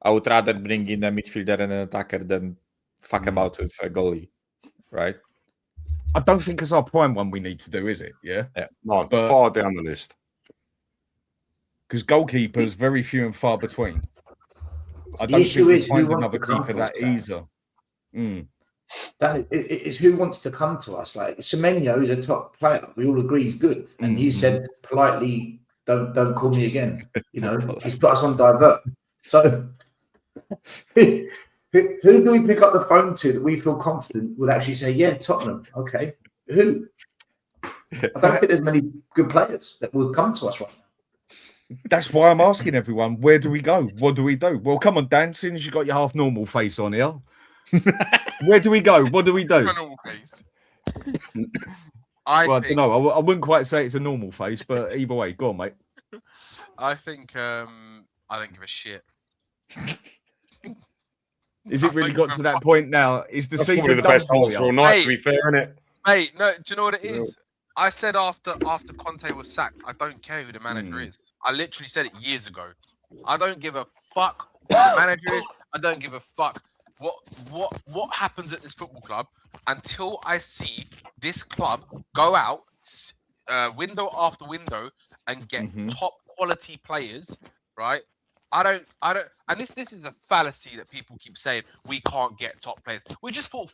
I would rather bring in a midfielder and an attacker than fuck about with a goalie, right? I don't think it's our prime one we need to do, is it? Yeah. No, but far down the list. Because goalkeepers, very few and far between. I don't issue think we is find who wants another to come keeper to that us, easy. That is who wants to come to us. Like Semenyo is a top player. We all agree he's good, and he said politely, "Don't call me again." You know, he's put us on divert. So, who do we pick up the phone to that we feel confident would actually say, "Yeah, Tottenham"? Okay, who? I don't think there's many good players that will come to us right now. That's why I'm asking everyone, where do we go? What do we do? Well, come on, Dan, since as you got your half normal face on here. Where do we go? What do we do? I don't know. I wouldn't quite say it's a normal face, but either way, go on, mate. I think I don't give a shit. Is it really got to that point now? Is the season probably the best answer all night, to be fair, isn't it? Mate, no, do you know what it is? I said after Conte was sacked, I don't care who the manager is. I literally said it years ago. I don't give a fuck who the manager is. I don't give a fuck what happens at this football club until I see this club go out window after window and get top quality players, right? I don't, and this is a fallacy that people keep saying we can't get top players. We just bought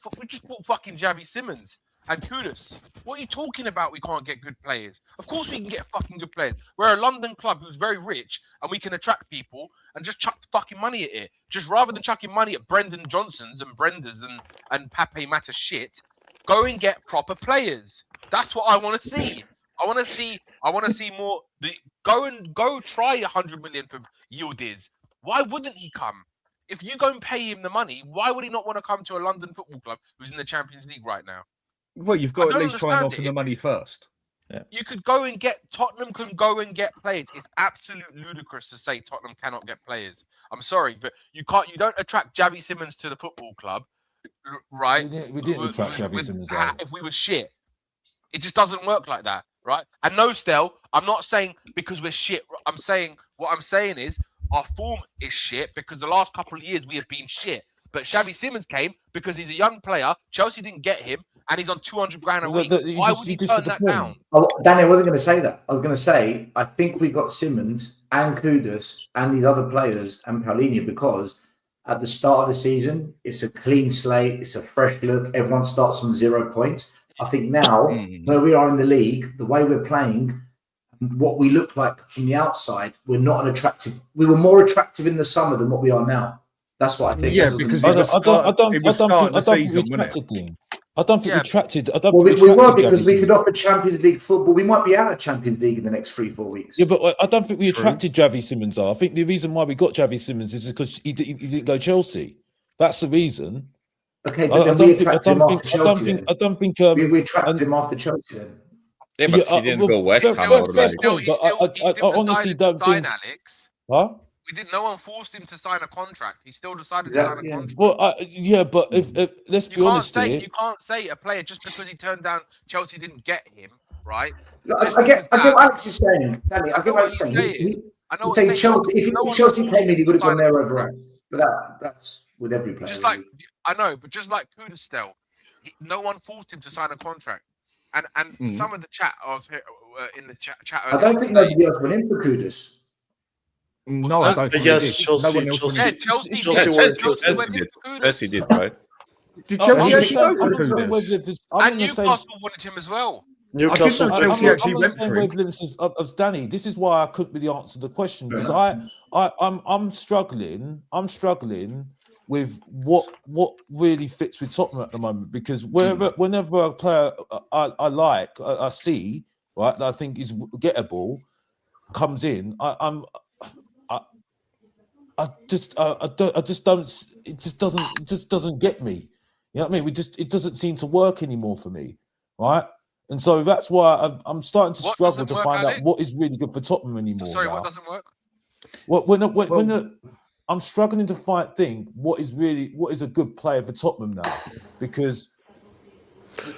fucking Xavi Simons and Kudus. What are you talking about? We can't get good players. Of course we can get fucking good players. We're a London club who's very rich and we can attract people and just chuck fucking money at it. Just rather than chucking money at Brendan Johnsons and Brendas and Pape Mata shit, go and get proper players. That's what I want to see. I want to see more. Go try 100 million for Yildiz. Why wouldn't he come? If you go and pay him the money, why would he not want to come to a London football club who's in the Champions League right now? Well, you've got to at least try and offer the money first. Yeah. You could go and get Tottenham can go and get players. It's absolutely ludicrous to say Tottenham cannot get players. I'm sorry, but you can't. You don't attract Xavi Simons to the football club, right? We didn't attract Xavi Simons. If we were shit, it just doesn't work like that, right? And no, Stel, I'm not saying because we're shit. I'm saying is our form is shit because the last couple of years we have been shit. But Xavi Simons came because he's a young player. Chelsea didn't get him, and he's on 200 grand a week. Why would he turn that down? Oh, Danny, I wasn't going to say that. I was going to say I think we got Simons and Kudus and these other players and Paulinho because at the start of the season it's a clean slate, it's a fresh look. Everyone starts from 0 points. I think now where we are in the league, the way we're playing, what we look like from the outside, we're not an attractive. We were more attractive in the summer than what we are now. That's what I think. Yeah, because I don't think we attracted. Well, we were because we could offer Champions League football. We might be out of Champions League in the next 3-4 weeks. Yeah, but I don't think we attracted Xavi Simons. I think the reason why we got Xavi Simons is because he didn't go Chelsea. That's the reason. Okay, but then we attracted him after Chelsea. I don't think. We attracted him after Chelsea. Then. Yeah, but he didn't go West Ham or like. I honestly don't think. Alex. Huh? No one forced him to sign a contract. He still decided to sign a contract. Well, but if let's be honest here, you can't say a player just because he turned down Chelsea didn't get him, right? I get what Alex is saying, Danny. I get what he's saying. He's saying Chelsea. If Chelsea came in, he would have gone there over us. But that's with every player. Just like I know, but just like Kudastel, no one forced him to sign a contract. And some of the chat I was here in the chat. I don't think nobody else went in for Kudas. No, I don't think Chelsea. No one else Chelsea did, right? Did Chelsea actually go for Kudus? And Newcastle wanted him as well. Newcastle. I'm not the same wavelengths of Danny. This is why I couldn't really answer the question because I'm struggling. I'm struggling with what really fits with Tottenham at the moment because whenever a player I see right that I think is gettable comes in, it just doesn't get me. You know what I mean? It doesn't seem to work anymore for me, right? And so that's why I'm starting to struggle to find out what is really good for Tottenham anymore. Sorry, what doesn't work? I'm struggling to think what is a good player for Tottenham now, because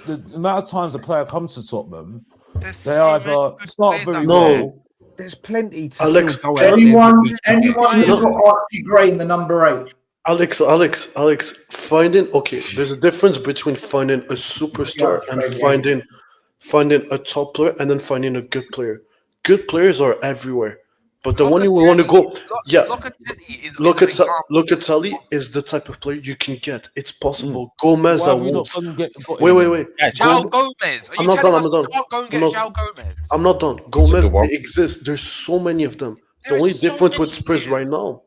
the amount of times a player comes to Tottenham, they either start very well. There's plenty to Alex, anyone who's got Archie Gray in the number 8. Alex, there's a difference between finding a superstar and finding a top player and then finding a good player. Good players are everywhere. But the one you want to go, Locatelli is the type of player you can get. It's possible. Gomez, wait. João Gomez. I'm not done. I'm not done. Gomez exists. There's so many of them. The only difference with Spurs right now,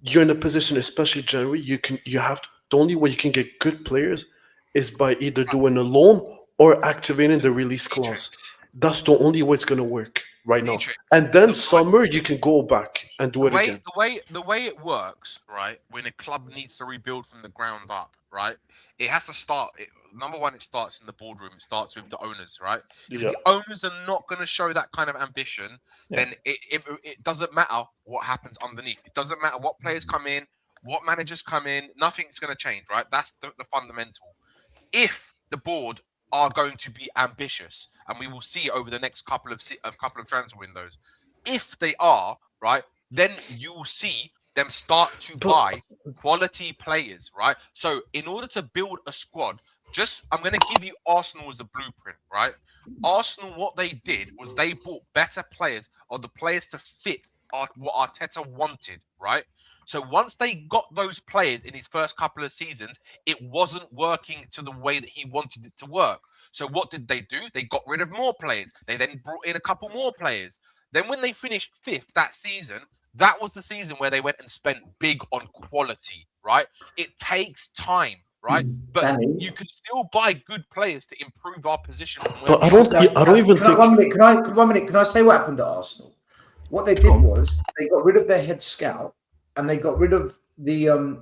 you're in a position, especially January. The only way you can get good players is by either doing a loan or activating the release clause. That's the only way it's gonna work right now. And then summer you can go back and do it again. The way it works, right? When a club needs to rebuild from the ground up, right? It has to start. Number one, it starts in the boardroom. It starts with the owners, right? If the owners are not going to show that kind of ambition, then it doesn't matter what happens underneath. It doesn't matter what players come in, what managers come in. Nothing's going to change, right? That's the fundamental. If the board are going to be ambitious, and we will see over the next couple of transfer windows. If they are, right, then you will see them start to buy quality players, right? So in order to build a squad, I'm going to give you Arsenal as the blueprint, right? Arsenal, what they did was they bought better players, or the players to fit what Arteta wanted, right? So once they got those players in his first couple of seasons, it wasn't working to the way that he wanted it to work. So what did they do? They got rid of more players. They then brought in a couple more players. Then when they finished 5th that season, that was the season where they went and spent big on quality, right? It takes time, right? But Danny, you can still buy good players to improve our position. But I don't even think... 1 minute, can I say what happened at Arsenal? What they did was they got rid of their head scout, and they got rid of the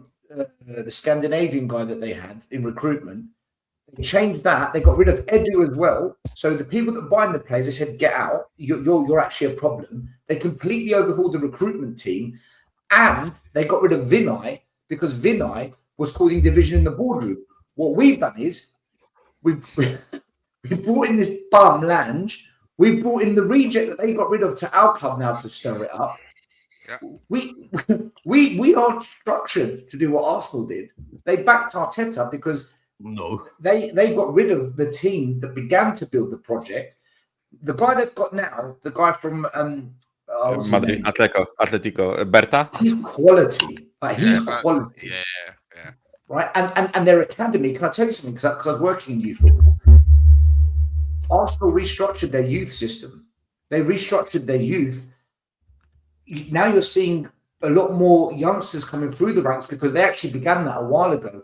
Scandinavian guy that they had in recruitment. They changed that. They got rid of Edu as well. So the people that buy the players, they said, "Get out! You're actually a problem." They completely overhauled the recruitment team, and they got rid of Vinay because Vinay was causing division in the boardroom. What we've done is we brought in this bum Lange. We brought in the reject that they got rid of to our club now to stir it up. Yeah. We aren't structured to do what Arsenal did. They backed Arteta because they got rid of the team that began to build the project. The guy they've got now, the guy from Madrid, Atletico, Berta. He's quality. He's quality. Yeah. Right, and their academy. Can I tell you something? Because I was working in youth football. Arsenal restructured their youth system. They restructured their youth. Now you're seeing a lot more youngsters coming through the ranks because they actually began that a while ago.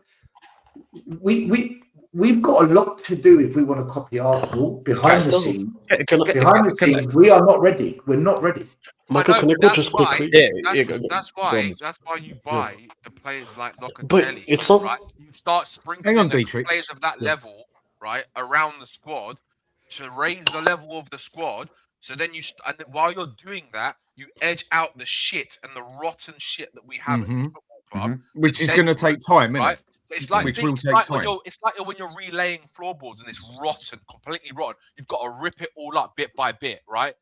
We've got a lot to do if we want to copy Arsenal behind the scenes. We are not ready. We're not ready. Michael, can I go just quickly? That's why you buy the players like But Locatelli, it's not. right? You start sprinkling Hang on, the Dietrich. players of that level, right, around the squad to raise the level of the squad. So then and then while you're doing that, you edge out the shit and the rotten shit that we have at this football club, which is going to take time, isn't right? it? So it's like Which will it's take like time. it's like when you're relaying floorboards and it's rotten, completely rotten. You've got to rip it all up bit by bit, right?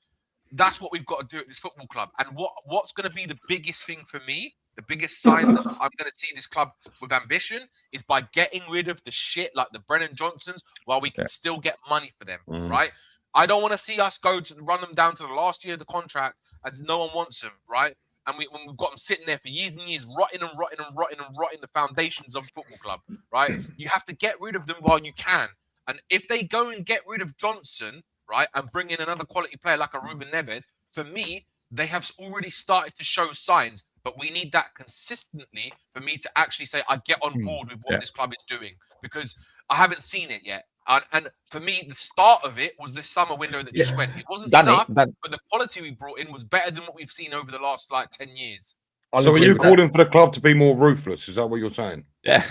That's what we've got to do at this football club. And what's going to be the biggest thing for me, the biggest sign that I'm going to see this club with ambition is by getting rid of the shit like the Brennan Johnsons while we can still get money for them, right? I don't want to see us go to run them down to the last year of the contract and no one wants them, right? And when we've got them sitting there for years and years, rotting the foundations of the football club, right? You have to get rid of them while you can. And if they go and get rid of Johnson, right, and bring in another quality player like a Ruben Neves, for me, they have already started to show signs, but we need that consistently for me to actually say I get on board with what this club is doing, because I haven't seen it yet. And for me, the start of it was this summer window that just went. It wasn't enough, but the quality we brought in was better than what we've seen over the last 10 years. So are you calling for the club to be more ruthless? Is that what you're saying? Yeah,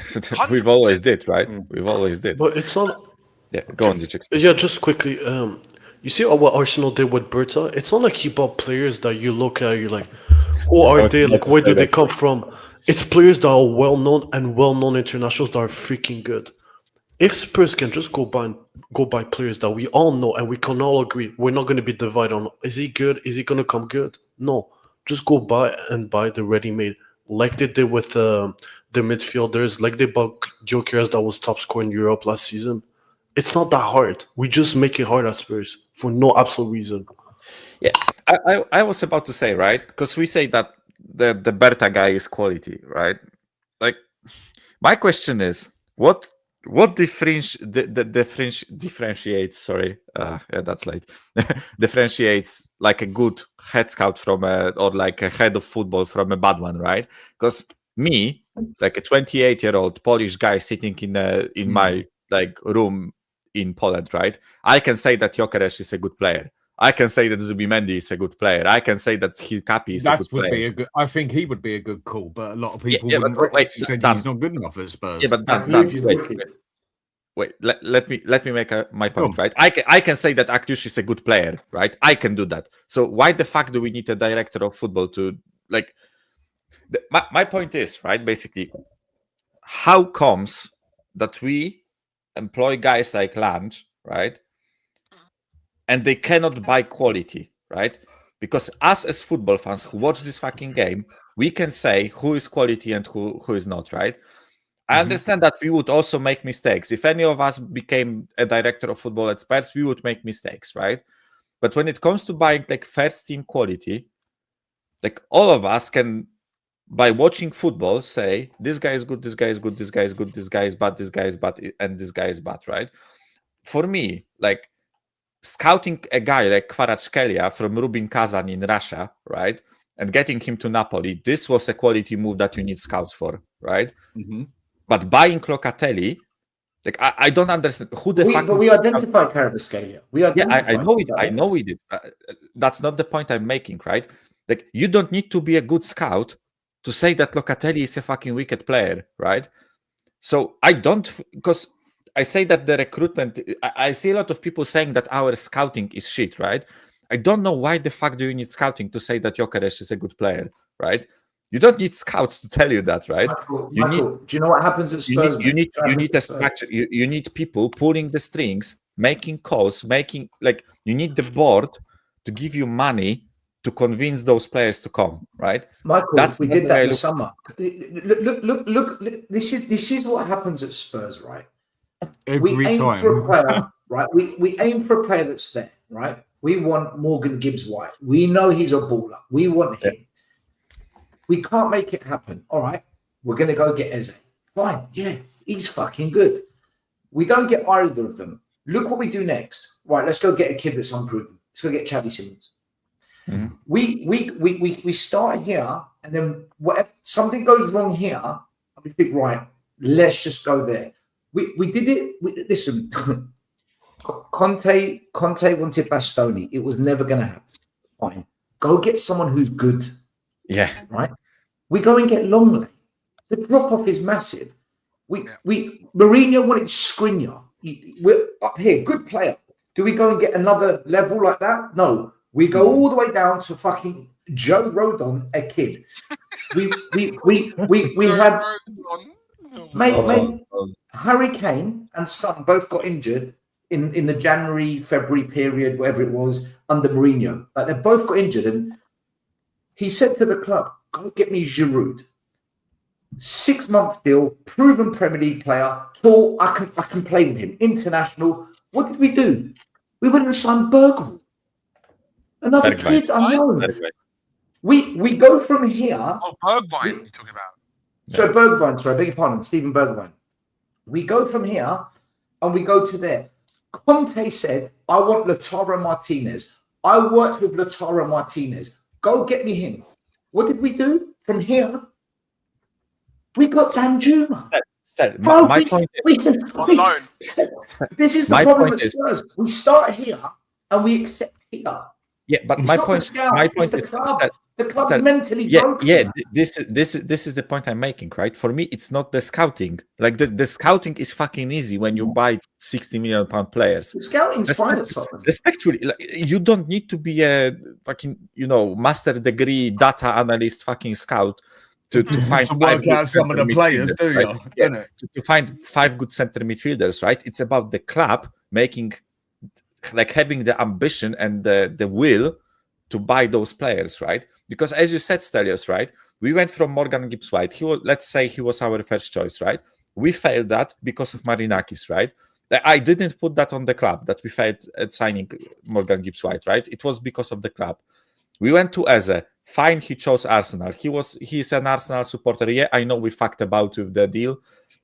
we've always did, right? We've always did. But it's not. Yeah, go on, Dietrich. Yeah, just quickly. You see what Arsenal did with Berta? It's not like he bought players that you look at, you're like, who are they? Like, where do they come from? It's players that are well-known and well-known internationals that are freaking good. If Spurs can just go buy players that we all know and we can all agree, we're not going to be divided on, is he good? Is he going to come good? No. Just go buy the ready-made, like they did with the midfielders, like they bought Gyökeres that was top scorer in Europe last season. It's not that hard. We just make it hard at Spurs for no absolute reason. Yeah, I was about to say, right? Because we say that the Berta guy is quality, right? Like, my question is, what differentiates? Sorry, yeah, that's late. Differentiates like a good head scout or like a head of football from a bad one, right? Because me, like a 28-year-old Polish guy sitting in my like room in Poland, right? I can say that Gyökeres is a good player. I can say that Zubimendi is a good player. I can say that Hilkapi is a good player. I think he would be a good call, but a lot of people wouldn't say he's not good enough at Spurs. Yeah, but wait. Let me make my point, right? I can say that Aktush is a good player, right? I can do that. So why the fuck do we need a director of football to like? My point is, right? Basically, how comes that we employ guys like Lange, right? And they cannot buy quality, right? Because us as football fans who watch this fucking game, we can say who is quality and who is not, right? I understand that we would also make mistakes. If any of us became a director of football at Spurs, we would make mistakes, right? But when it comes to buying like first team quality, like all of us can, by watching football, say this guy is good, this guy is good, this guy is good, this guy is bad, this guy is bad, and this guy is bad, right? For me, like scouting a guy like Kvaratskhelia from Rubin Kazan in Russia, right, and getting him to Napoli, this was a quality move that you need scouts for, right? But buying Locatelli, like I don't understand who the fuck. But we identified Kvaratskhelia. I know we did. That's not the point I'm making, right? Like you don't need to be a good scout to say that Locatelli is a fucking wicked player, right? So I don't, because I say that the recruitment, I see a lot of people saying that our scouting is shit, right? I don't know why the fuck do you need scouting to say that Gyökeres is a good player, right? You don't need scouts to tell you that, right? Michael, do you know what happens at Spurs? You need a structure. You need people pulling the strings, making calls, you need the board to give you money to convince those players to come, right? Michael, we did that in the summer. Look, this is what happens at Spurs, right? We aim for a player, right? We aim for a player that's there, right? We want Morgan Gibbs-White. We know he's a baller. We want him. We can't make it happen. All right, we're going to go get Eze. Fine, yeah, he's fucking good. We don't get either of them. Look what we do next. Right, let's go get a kid that's unproven. Let's go get Xavi Simons. We start here, and then whatever something goes wrong here, and we think, right, let's just go there. We did it. Listen, Conte wanted Bastoni. It was never going to happen. Fine. go get someone who's good. Yeah. Right? We go and get Longley. The drop-off is massive. Mourinho wanted Skriniar. We're up here, good player. Do we go and get another level like that? No. We go all the way down to fucking Joe Rodon, a kid. We had mate, Harry Kane and Son both got injured in the January, February period, whatever it was, under Mourinho. Like they both got injured, and he said to the club, "Go get me Giroud. 6-month deal, proven Premier League player, tall. I can play with him. International." What did we do? We went and signed Bergwijn. Another kid unknown. We go from here. Oh, Bergwijn, you're talking about. So Bergwijn, sorry, I beg your pardon, Stephen Bergwijn. We go from here and we go to there. Conte said, "I want Lautaro Martinez. I worked with Lautaro Martinez. Go get me him." What did we do from here? We got Danjuma. My point This is the problem with Spurs. We start here and we accept here. Yeah, but my point is the club mentally broken. Yeah, this is the point I'm making, right? For me, it's not the scouting. Like the scouting is fucking easy when you buy 60 million pound players. The scouting's fine at Tottenham. Respectfully, like, you don't need to be a fucking, master degree data analyst fucking scout to find to work out some of the players, do you? Right? Yeah, to find 5 good center midfielders, right? It's about the club having the ambition and the will to buy those players, right? Because as you said, Stelios, right? We went from Morgan Gibbs-White. Let's say he was our first choice, right? We failed that because of Marinakis, right? I didn't put that on the club that we failed at signing Morgan Gibbs-White, right? It was because of the club. We went to Eze. Fine, he chose Arsenal. He's an Arsenal supporter. Yeah, I know we fucked about with the deal,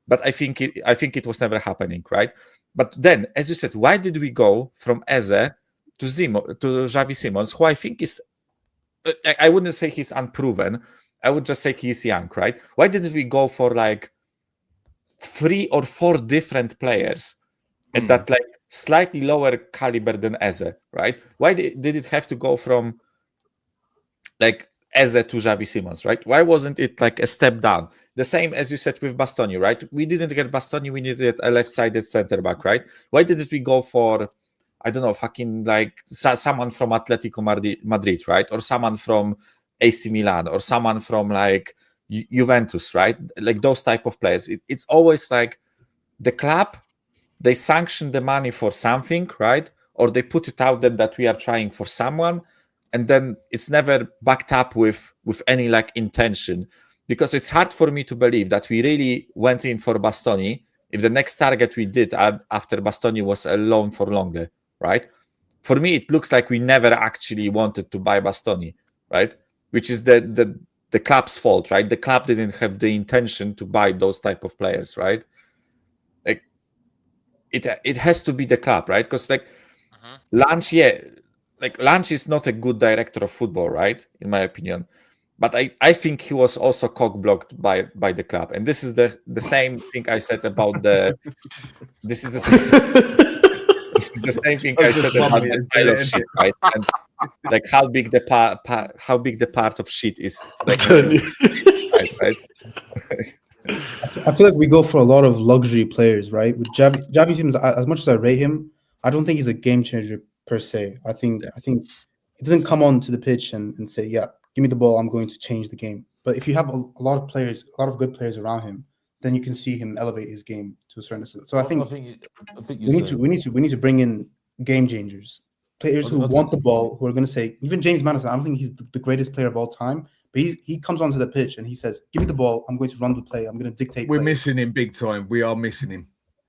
but I think it was never happening, right? But then, as you said, why did we go from Eze to Xavi Simons, who I think is, I wouldn't say he's unproven. I would just say he's young, right? Why didn't we go for like 3 or 4 different players at that like slightly lower caliber than Eze, right? Why did it have to go from like Eze to Xavi Simons, right? Why wasn't it like a step down? The same as you said with Bastoni, right? We didn't get Bastoni, we needed a left-sided center back, right? Why didn't we go for, I don't know, fucking like someone from Atletico Madrid, right? Or someone from AC Milan, or someone from like Juventus, right? Like those type of players. It's always like the club, they sanction the money for something, right? Or they put it out there that we are trying for someone, and then it's never backed up with any like intention. Because it's hard for me to believe that we really went in for Bastoni if the next target we did after Bastoni was a loan for longer, right? For me, it looks like we never actually wanted to buy Bastoni, right? Which is the club's fault, right? The club didn't have the intention to buy those type of players, right? Like it has to be the club, right? Because like Lange, Lange is not a good director of football, right? In my opinion. But I think he was also cock-blocked by the club. And this is the same thing I said about the... This is the same thing I said about the pile of shit, right? And like how big the part of shit is. Like, right? I feel like we go for a lot of luxury players, right? With Xavi Simons, as much as I rate him, I don't think he's a game changer per se. I think he doesn't come onto the pitch and say, "Yeah, give me the ball, I'm going to change the game." But if you have a lot of players, a lot of good players around him, then you can see him elevate his game to a certain extent. So I think we need to bring in game changers, players who want the ball, who are going to say, even James Maddison, I don't think he's the greatest player of all time, but he comes onto the pitch and he says, "Give me the ball, I'm going to run the play, I'm going to dictate." We're missing him big time. We are missing him.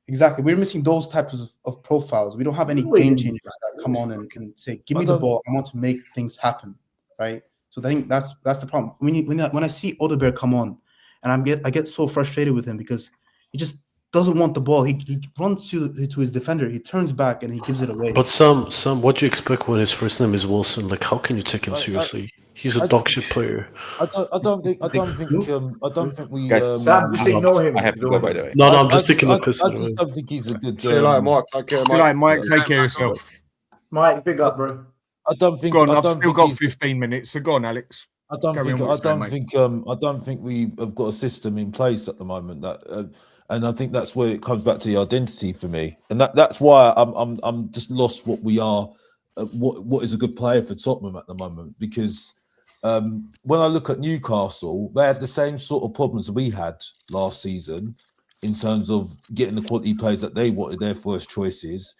Exactly. We're missing those types of profiles. We don't have any game changers that come on and can say, "Give me the ball, I want to make things happen," right? So I think that's the problem. When I see Odegaard come on, and I get so frustrated with him because he just doesn't want the ball. He runs to his defender, he turns back and he gives it away. But Sam, what do you expect when his first name is Wilson? Like, how can you take him seriously? He's a dog shit player. I don't think we. Guys, Sam, just ignore him. I have to go, by the way. No, I'm just taking the piss. I just don't think he's a good. Mike, take care of yourself. Mike, big up, bro. I don't think. Go on, I I've don't still think got he's- 15 minutes. So go on, Alex. I don't Carry think. on I what you're don't saying, think. I don't think we have got a system in place at the moment that, and I think that's where it comes back to the identity for me, and that's why I'm just lost what we are, what is a good player for Tottenham at the moment, because when I look at Newcastle, they had the same sort of problems we had last season in terms of getting the quality players that they wanted, their first choices,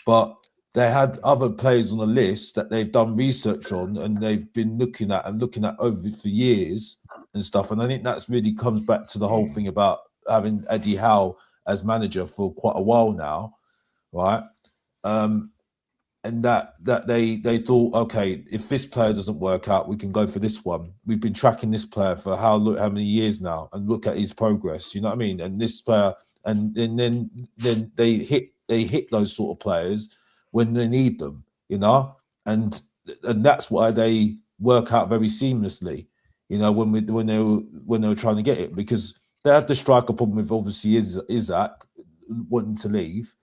but they had other players on the list that they've done research on and they've been looking at over for years and stuff. And I think that's really comes back to the whole thing about having Eddie Howe as manager for quite a while now, right? And that they thought, okay, if this player doesn't work out, we can go for this one. We've been tracking this player for how many years now, and look at his progress. You know what I mean? And this player, and then they hit those sort of players when they need them, you know, and that's why they work out very seamlessly, you know, when they were trying to get it, because they had the striker problem with obviously Isaac wanting to leave,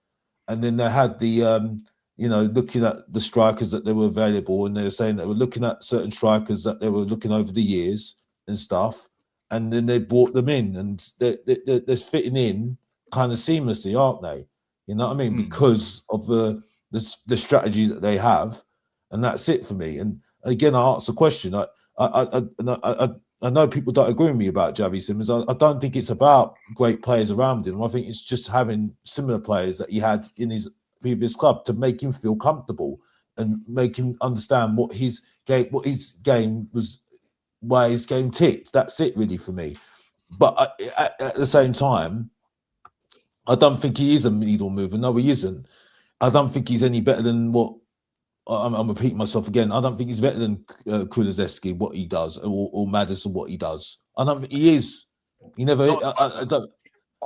and then they had the you know, looking at the strikers that they were available, and they were saying they were looking at certain strikers that they were looking over the years and stuff, and then they brought them in, and they're fitting in kind of seamlessly, aren't they? You know what I mean? Because of the strategy that they have, and that's it for me. And again, I asked the question. I know people don't agree with me about Xavi Simons. I don't think it's about great players around him. I think it's just having similar players that he had in his previous club to make him feel comfortable and make him understand what his game was, why his game ticked. That's it really for me. But at the same time, I don't think he is a needle mover. No, he isn't. I don't think he's any better than what I'm repeating myself again. I don't think he's better than Kulusevski, what he does, or Maddison, what he does. I don't think he is. He never.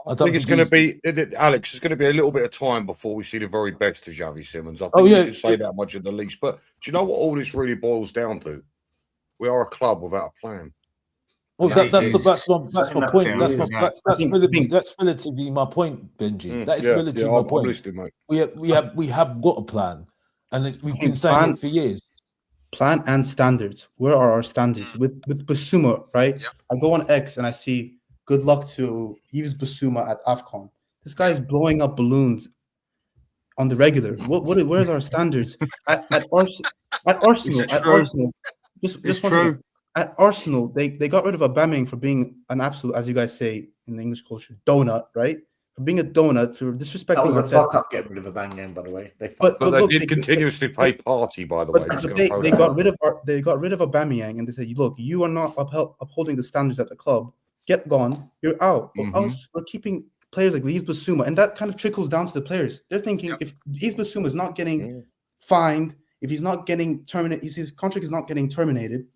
I think it's going to be, Alex, it's going to be a little bit of time before we see the very best of Xavi Simons. I think you can say that much at the least. But do you know what all this really boils down to? We are a club without a plan. Well, that's my point. That's relatively my point, Benji. That is relatively my point. Listening, we have got a plan, and we've been saying it for years. Plan and standards. Where are our standards? With Basuma, right? Yep. I go on X and I see good luck to Yves Basuma at AFCON. This guy is blowing up balloons on the regular. Where's our standards? At Arsenal. Just true. At Arsenal, they got rid of Aubameyang for being an absolute, as you guys say in the English culture, donut, right? For being a donut, for disrespecting. That was a fuck up getting rid of Aubameyang, by the way. But they did continuously pay party, by the way. They got rid of Aubameyang, and they said, "Look, you are not upholding the standards at the club. Get gone. You're out." But us, we're keeping players like Yves Basuma, and that kind of trickles down to the players. They're thinking if Yves Basuma is not getting fined, if he's not getting terminated, his contract is not getting terminated.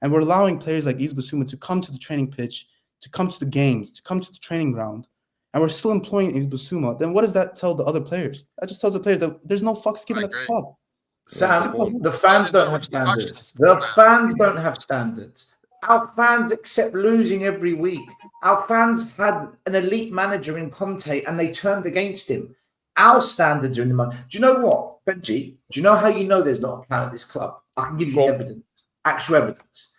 And we're allowing players like Yves Basuma to come to the training pitch, to come to the games, to come to the training ground, and we're still employing Yves Basuma. Then what does that tell the other players? That just tells the players that there's no fucks given at the club. Sam, the fans don't have standards. The fans don't have standards. Our fans accept losing every week. Our fans had an elite manager in Conte, and they turned against him. Our standards are in the money. Do you know what, Benji? Do you know how you know there's not a plan at this club? I can give you evidence. Actual evidence.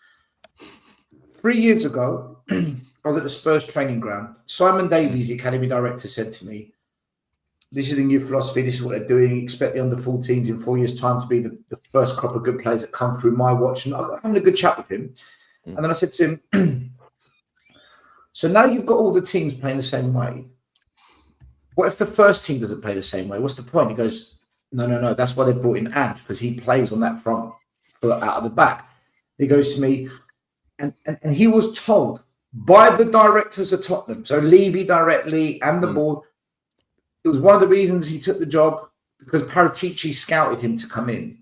3 years ago, I was at the Spurs training ground. Simon Davies, the academy director, said to me, "This is the new philosophy. This is what they're doing. Expect the under-14s in 4 years' time to be the first crop of good players that come through my watch." And I'm having a good chat with him. And then I said to him, "So now you've got all the teams playing the same way. What if the first team doesn't play the same way? What's the point?" He goes, No. That's why they brought in Ange, because he plays on that front foot out of the back. He goes to me, and he was told by the directors of Tottenham, so Levy directly and the board, it was one of the reasons he took the job, because Paratici scouted him to come in.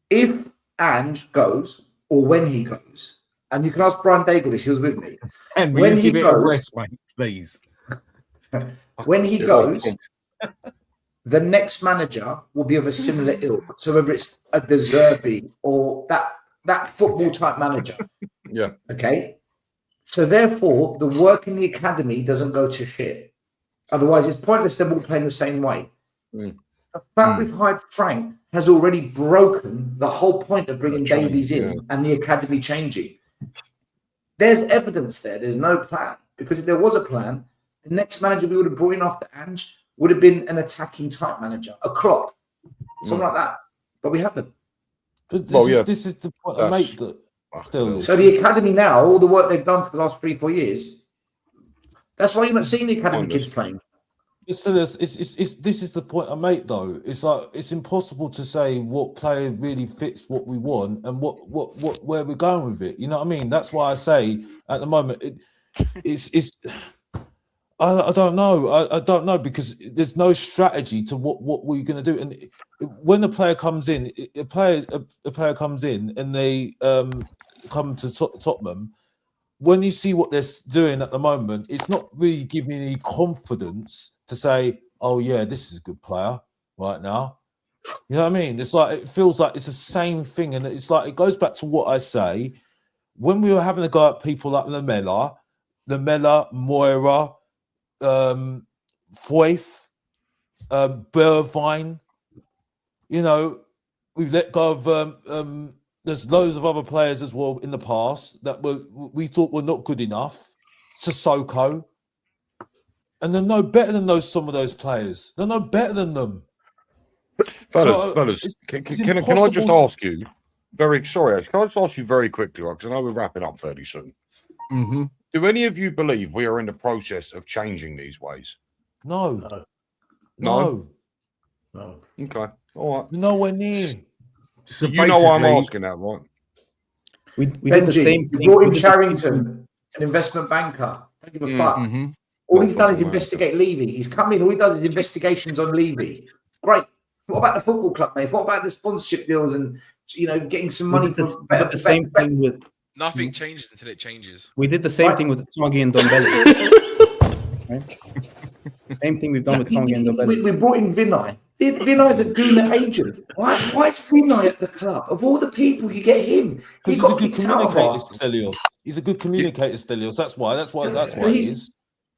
If Ange goes, or when he goes, and you can ask Brian Daigle this, he was with me. And when he goes, rest, mate, please. When he goes, the next manager will be of a similar ilk. So whether it's a De Zerbi or that football type manager. Yeah. Okay. So therefore, the work in the academy doesn't go to shit. Otherwise, it's pointless them all playing the same way. The fact we've hired Frank has already broken the whole point of bringing Davies in and the academy changing. There's evidence there. There's no plan. Because if there was a plan, the next manager we would have brought in after Ange would have been an attacking type manager, a Klopp, something like that. But we haven't. But this is the point I make. So the academy now, all the work they've done for the last 3-4 years, that's why you're not seeing the academy kids playing. This is the point I make, though. It's like it's impossible to say what player really fits what we want and what where we're going with it. You know what I mean? That's why I say at the moment it's. I don't know. I don't know because there's no strategy to what we're going to do. And when a player comes in, a player comes in and they come to Tottenham. When you see what they're doing at the moment, it's not really giving any confidence to say, "Oh yeah, this is a good player right now." You know what I mean? It's like it feels like it's the same thing, and it's like it goes back to what I say when we were having a go at people like Lamela, Moira, Foyth, Bergwijn. You know, we've let go of. There's loads of other players as well in the past that we thought were not good enough. Sissoko. And they're no better than some of those players. They're no better than them. Fellas, can I just ask you can I just ask you very quickly, right? Because I know we're wrapping up fairly soon. Mm-hmm. Do any of you believe we are in the process of changing these ways? No. Okay. All right. Nowhere near. So you know why I'm asking that, right? We did the same thing. We brought in Charrington, an investment banker. Don't give a fuck. Mm-hmm. All he's done is investigate Levy. He's come in. All he does is investigations on Levy. Great. What about the football club, mate? What about the sponsorship deals and getting some money for the same thing with nothing changes until it changes. We did the same thing with Tongi and Dombele. Right? Same thing we've done with Tongi and Dombele. We brought in Vinay. Vinay's a Guna agent. Why is Vinay at the club? Of all the people, you get him. He's a good communicator, Stelios. He's a good communicator, Stelios. That's why he is.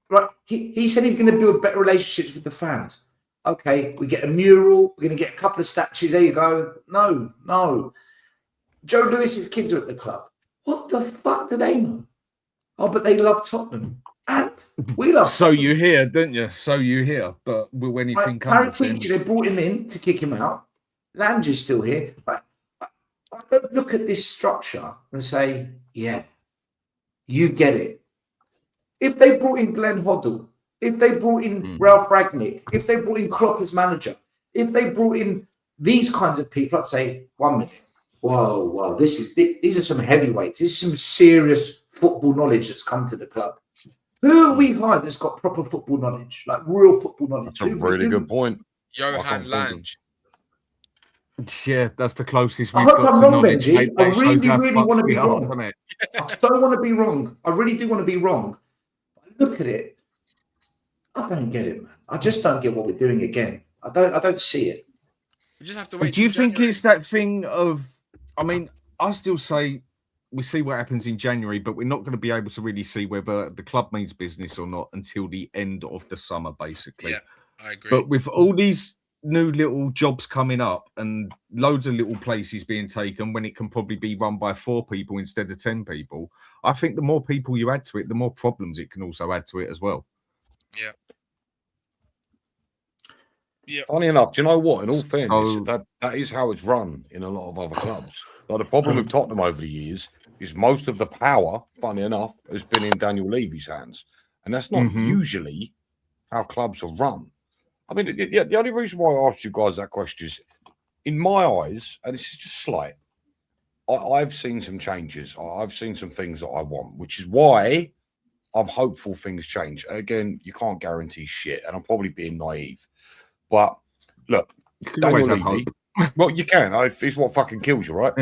Right. He said he's going to build better relationships with the fans. Okay, we get a mural. We're going to get a couple of statues. There you go. No. Joe Lewis's kids are at the club. What the fuck do they know? Oh, but they love Tottenham. And we love So Tottenham. you hear, don't you? So you hear. But will anything come? Paratici, they brought him in to kick him out. Lange is still here. I don't look at this structure and say, yeah, you get it. If they brought in Glenn Hoddle, if they brought in Ralph Ragnick, if they brought in Klopp as manager, if they brought in these kinds of people, I'd say, 1 minute. Whoa, these are some heavyweights. This is some serious football knowledge that's come to the club. Who have we hired that's got proper football knowledge, like real football knowledge? That's a really good point. Johan Lange. Yeah, that's the closest I we've hope got I'm to wrong, knowledge. Benji. I really want to be up, wrong. doesn't it? I don't want to be wrong. I really do want to be wrong. Look at it. I don't get it, man. I just don't get what we're doing again. I don't see it. We just have to wait. Do you think it's that thing of? I mean, I still say we see what happens in January, but we're not going to be able to really see whether the club means business or not until the end of the summer, basically. Yeah, I agree. But with all these new little jobs coming up and loads of little places being taken when it can probably be run by 4 people instead of 10 people, I think the more people you add to it, the more problems it can also add to it as well. Yeah. Yeah. Funny enough, do you know what? In all fairness, that is how it's run in a lot of other clubs. Like the problem with Tottenham over the years is most of the power, funny enough, has been in Daniel Levy's hands. And that's not usually how clubs are run. I mean, the only reason why I asked you guys that question is, in my eyes, and this is just slight, I've seen some changes. I've seen some things that I want, which is why I'm hopeful things change. Again, you can't guarantee shit, and I'm probably being naive. But look, Daniel Levy, well, you can. It's what fucking kills you, right?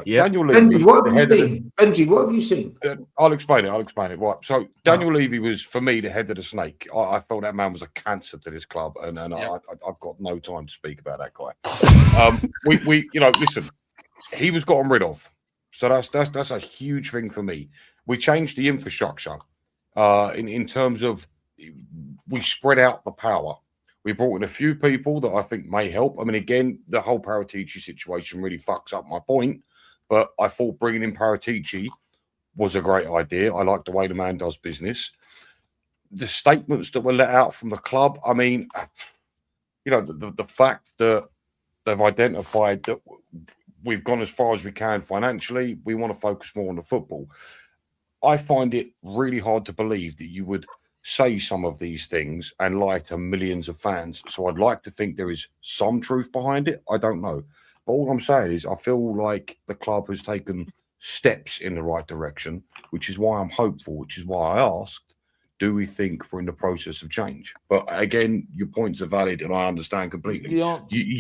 Daniel Levy. Benji, what have you seen? Benji, what have you seen? I'll explain it. Right. So Daniel Levy was, for me, the head of the snake. I felt that man was a cancer to this club, and I've got no time to speak about that guy. We listen, he was gotten rid of, so that's a huge thing for me. We changed the infrastructure in terms of we spread out the power. We brought in a few people that I think may help. I mean, again, the whole Paratici situation really fucks up my point, but I thought bringing in Paratici was a great idea. I like the way the man does business. The statements that were let out from the club, I mean, you know, the fact that they've identified that we've gone as far as we can financially, we want to focus more on the football. I find it really hard to believe that you would say some of these things and lie to millions of fans. So I'd like to think there is some truth behind it. I don't know. But all I'm saying is I feel like the club has taken steps in the right direction, which is why I'm hopeful, which is why I asked, do we think we're in the process of change? But again, your points are valid and I understand completely.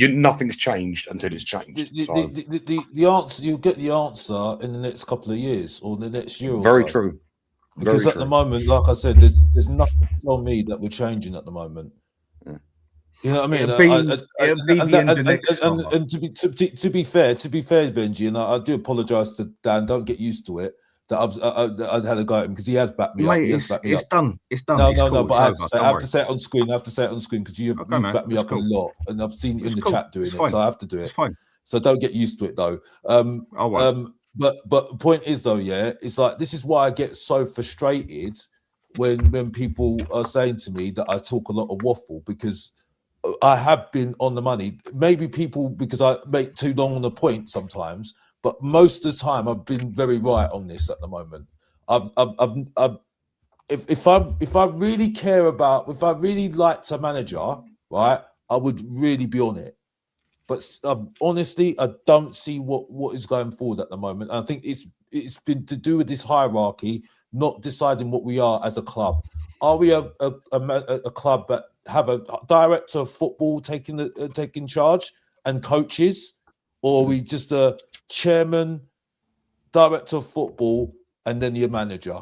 Nothing's changed until it's changed. The answer, you'll get the answer in the next couple of years or the next year or Very so. true. Because Very at true. the moment, like I said, there's nothing to tell me that we're changing at the moment. Yeah. You know what I mean? It'll be the end of next summer. And to be fair, Benji, and I do apologise to Dan. Don't get used to it. That I've had a go at him because he has backed me up. It's done. It's done. No, It's no, cool. but I It's have over. to say it on screen. I have to say it on screen because you've backed me up a lot, and I've seen you in the chat doing it, so I have to do it. It's fine. So don't get used to it though. But the point is though, yeah, it's like this is why I get so frustrated when people are saying to me that I talk a lot of waffle because I have been on the money. Maybe people because I make too long on the point sometimes, but most of the time I've been very right on this at the moment. If I really care about, if I really liked a manager, right, I would really be on it. But honestly, I don't see what is going forward at the moment. I think it's been to do with this hierarchy, not deciding what we are as a club. Are we a club that have a director of football taking charge and coaches, or are we just a chairman, director of football, and then your manager?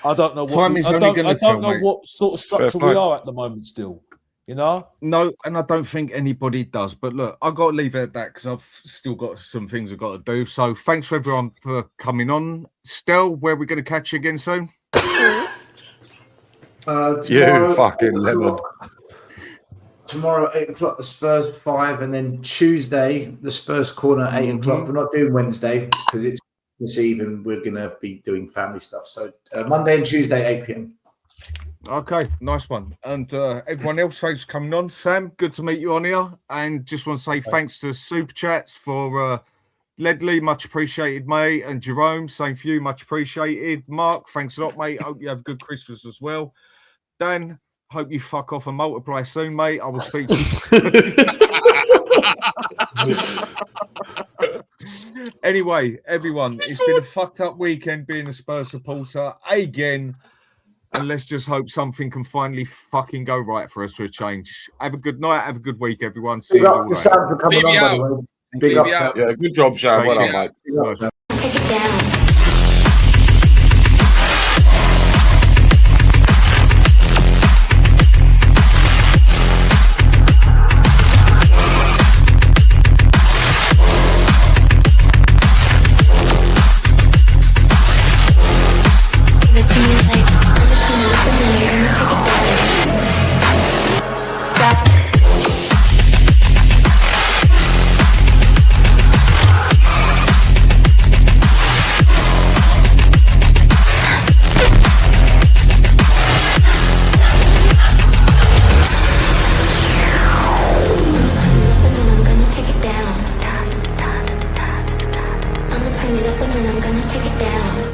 I don't know. I don't know what sort of structure we are at the moment still. You know? No, and I don't think anybody does. But look, I've got to leave it at that because I've still got some things I've got to do. So thanks for everyone for coming on. Stel, where are we going to catch you again soon? You fucking lemon. Tomorrow, 8 o'clock, the Spurs 5, and then Tuesday, the Spurs corner, 8 o'clock. We're not doing Wednesday because it's this evening. We're going to be doing family stuff. So Monday and Tuesday, 8 p.m. Okay, nice one. And everyone else, thanks for coming on. Sam, good to meet you on here. And just want to say thanks to Super Chats for Ledley, much appreciated, mate. And Jerome, same for you, much appreciated. Mark, thanks a lot, mate. Hope you have a good Christmas as well. Dan, hope you fuck off and multiply soon, mate. I will speak to you. Anyway, everyone, it's been a fucked up weekend being a Spurs supporter again. And let's just hope something can finally fucking go right for us for a change. Have a good night. Have a good week, everyone. See you all later. Sam for coming on, by the way. Big up. Yeah, good job, Sam. Well done, mate. Take it down. Turn it up and then I'm gonna take it down.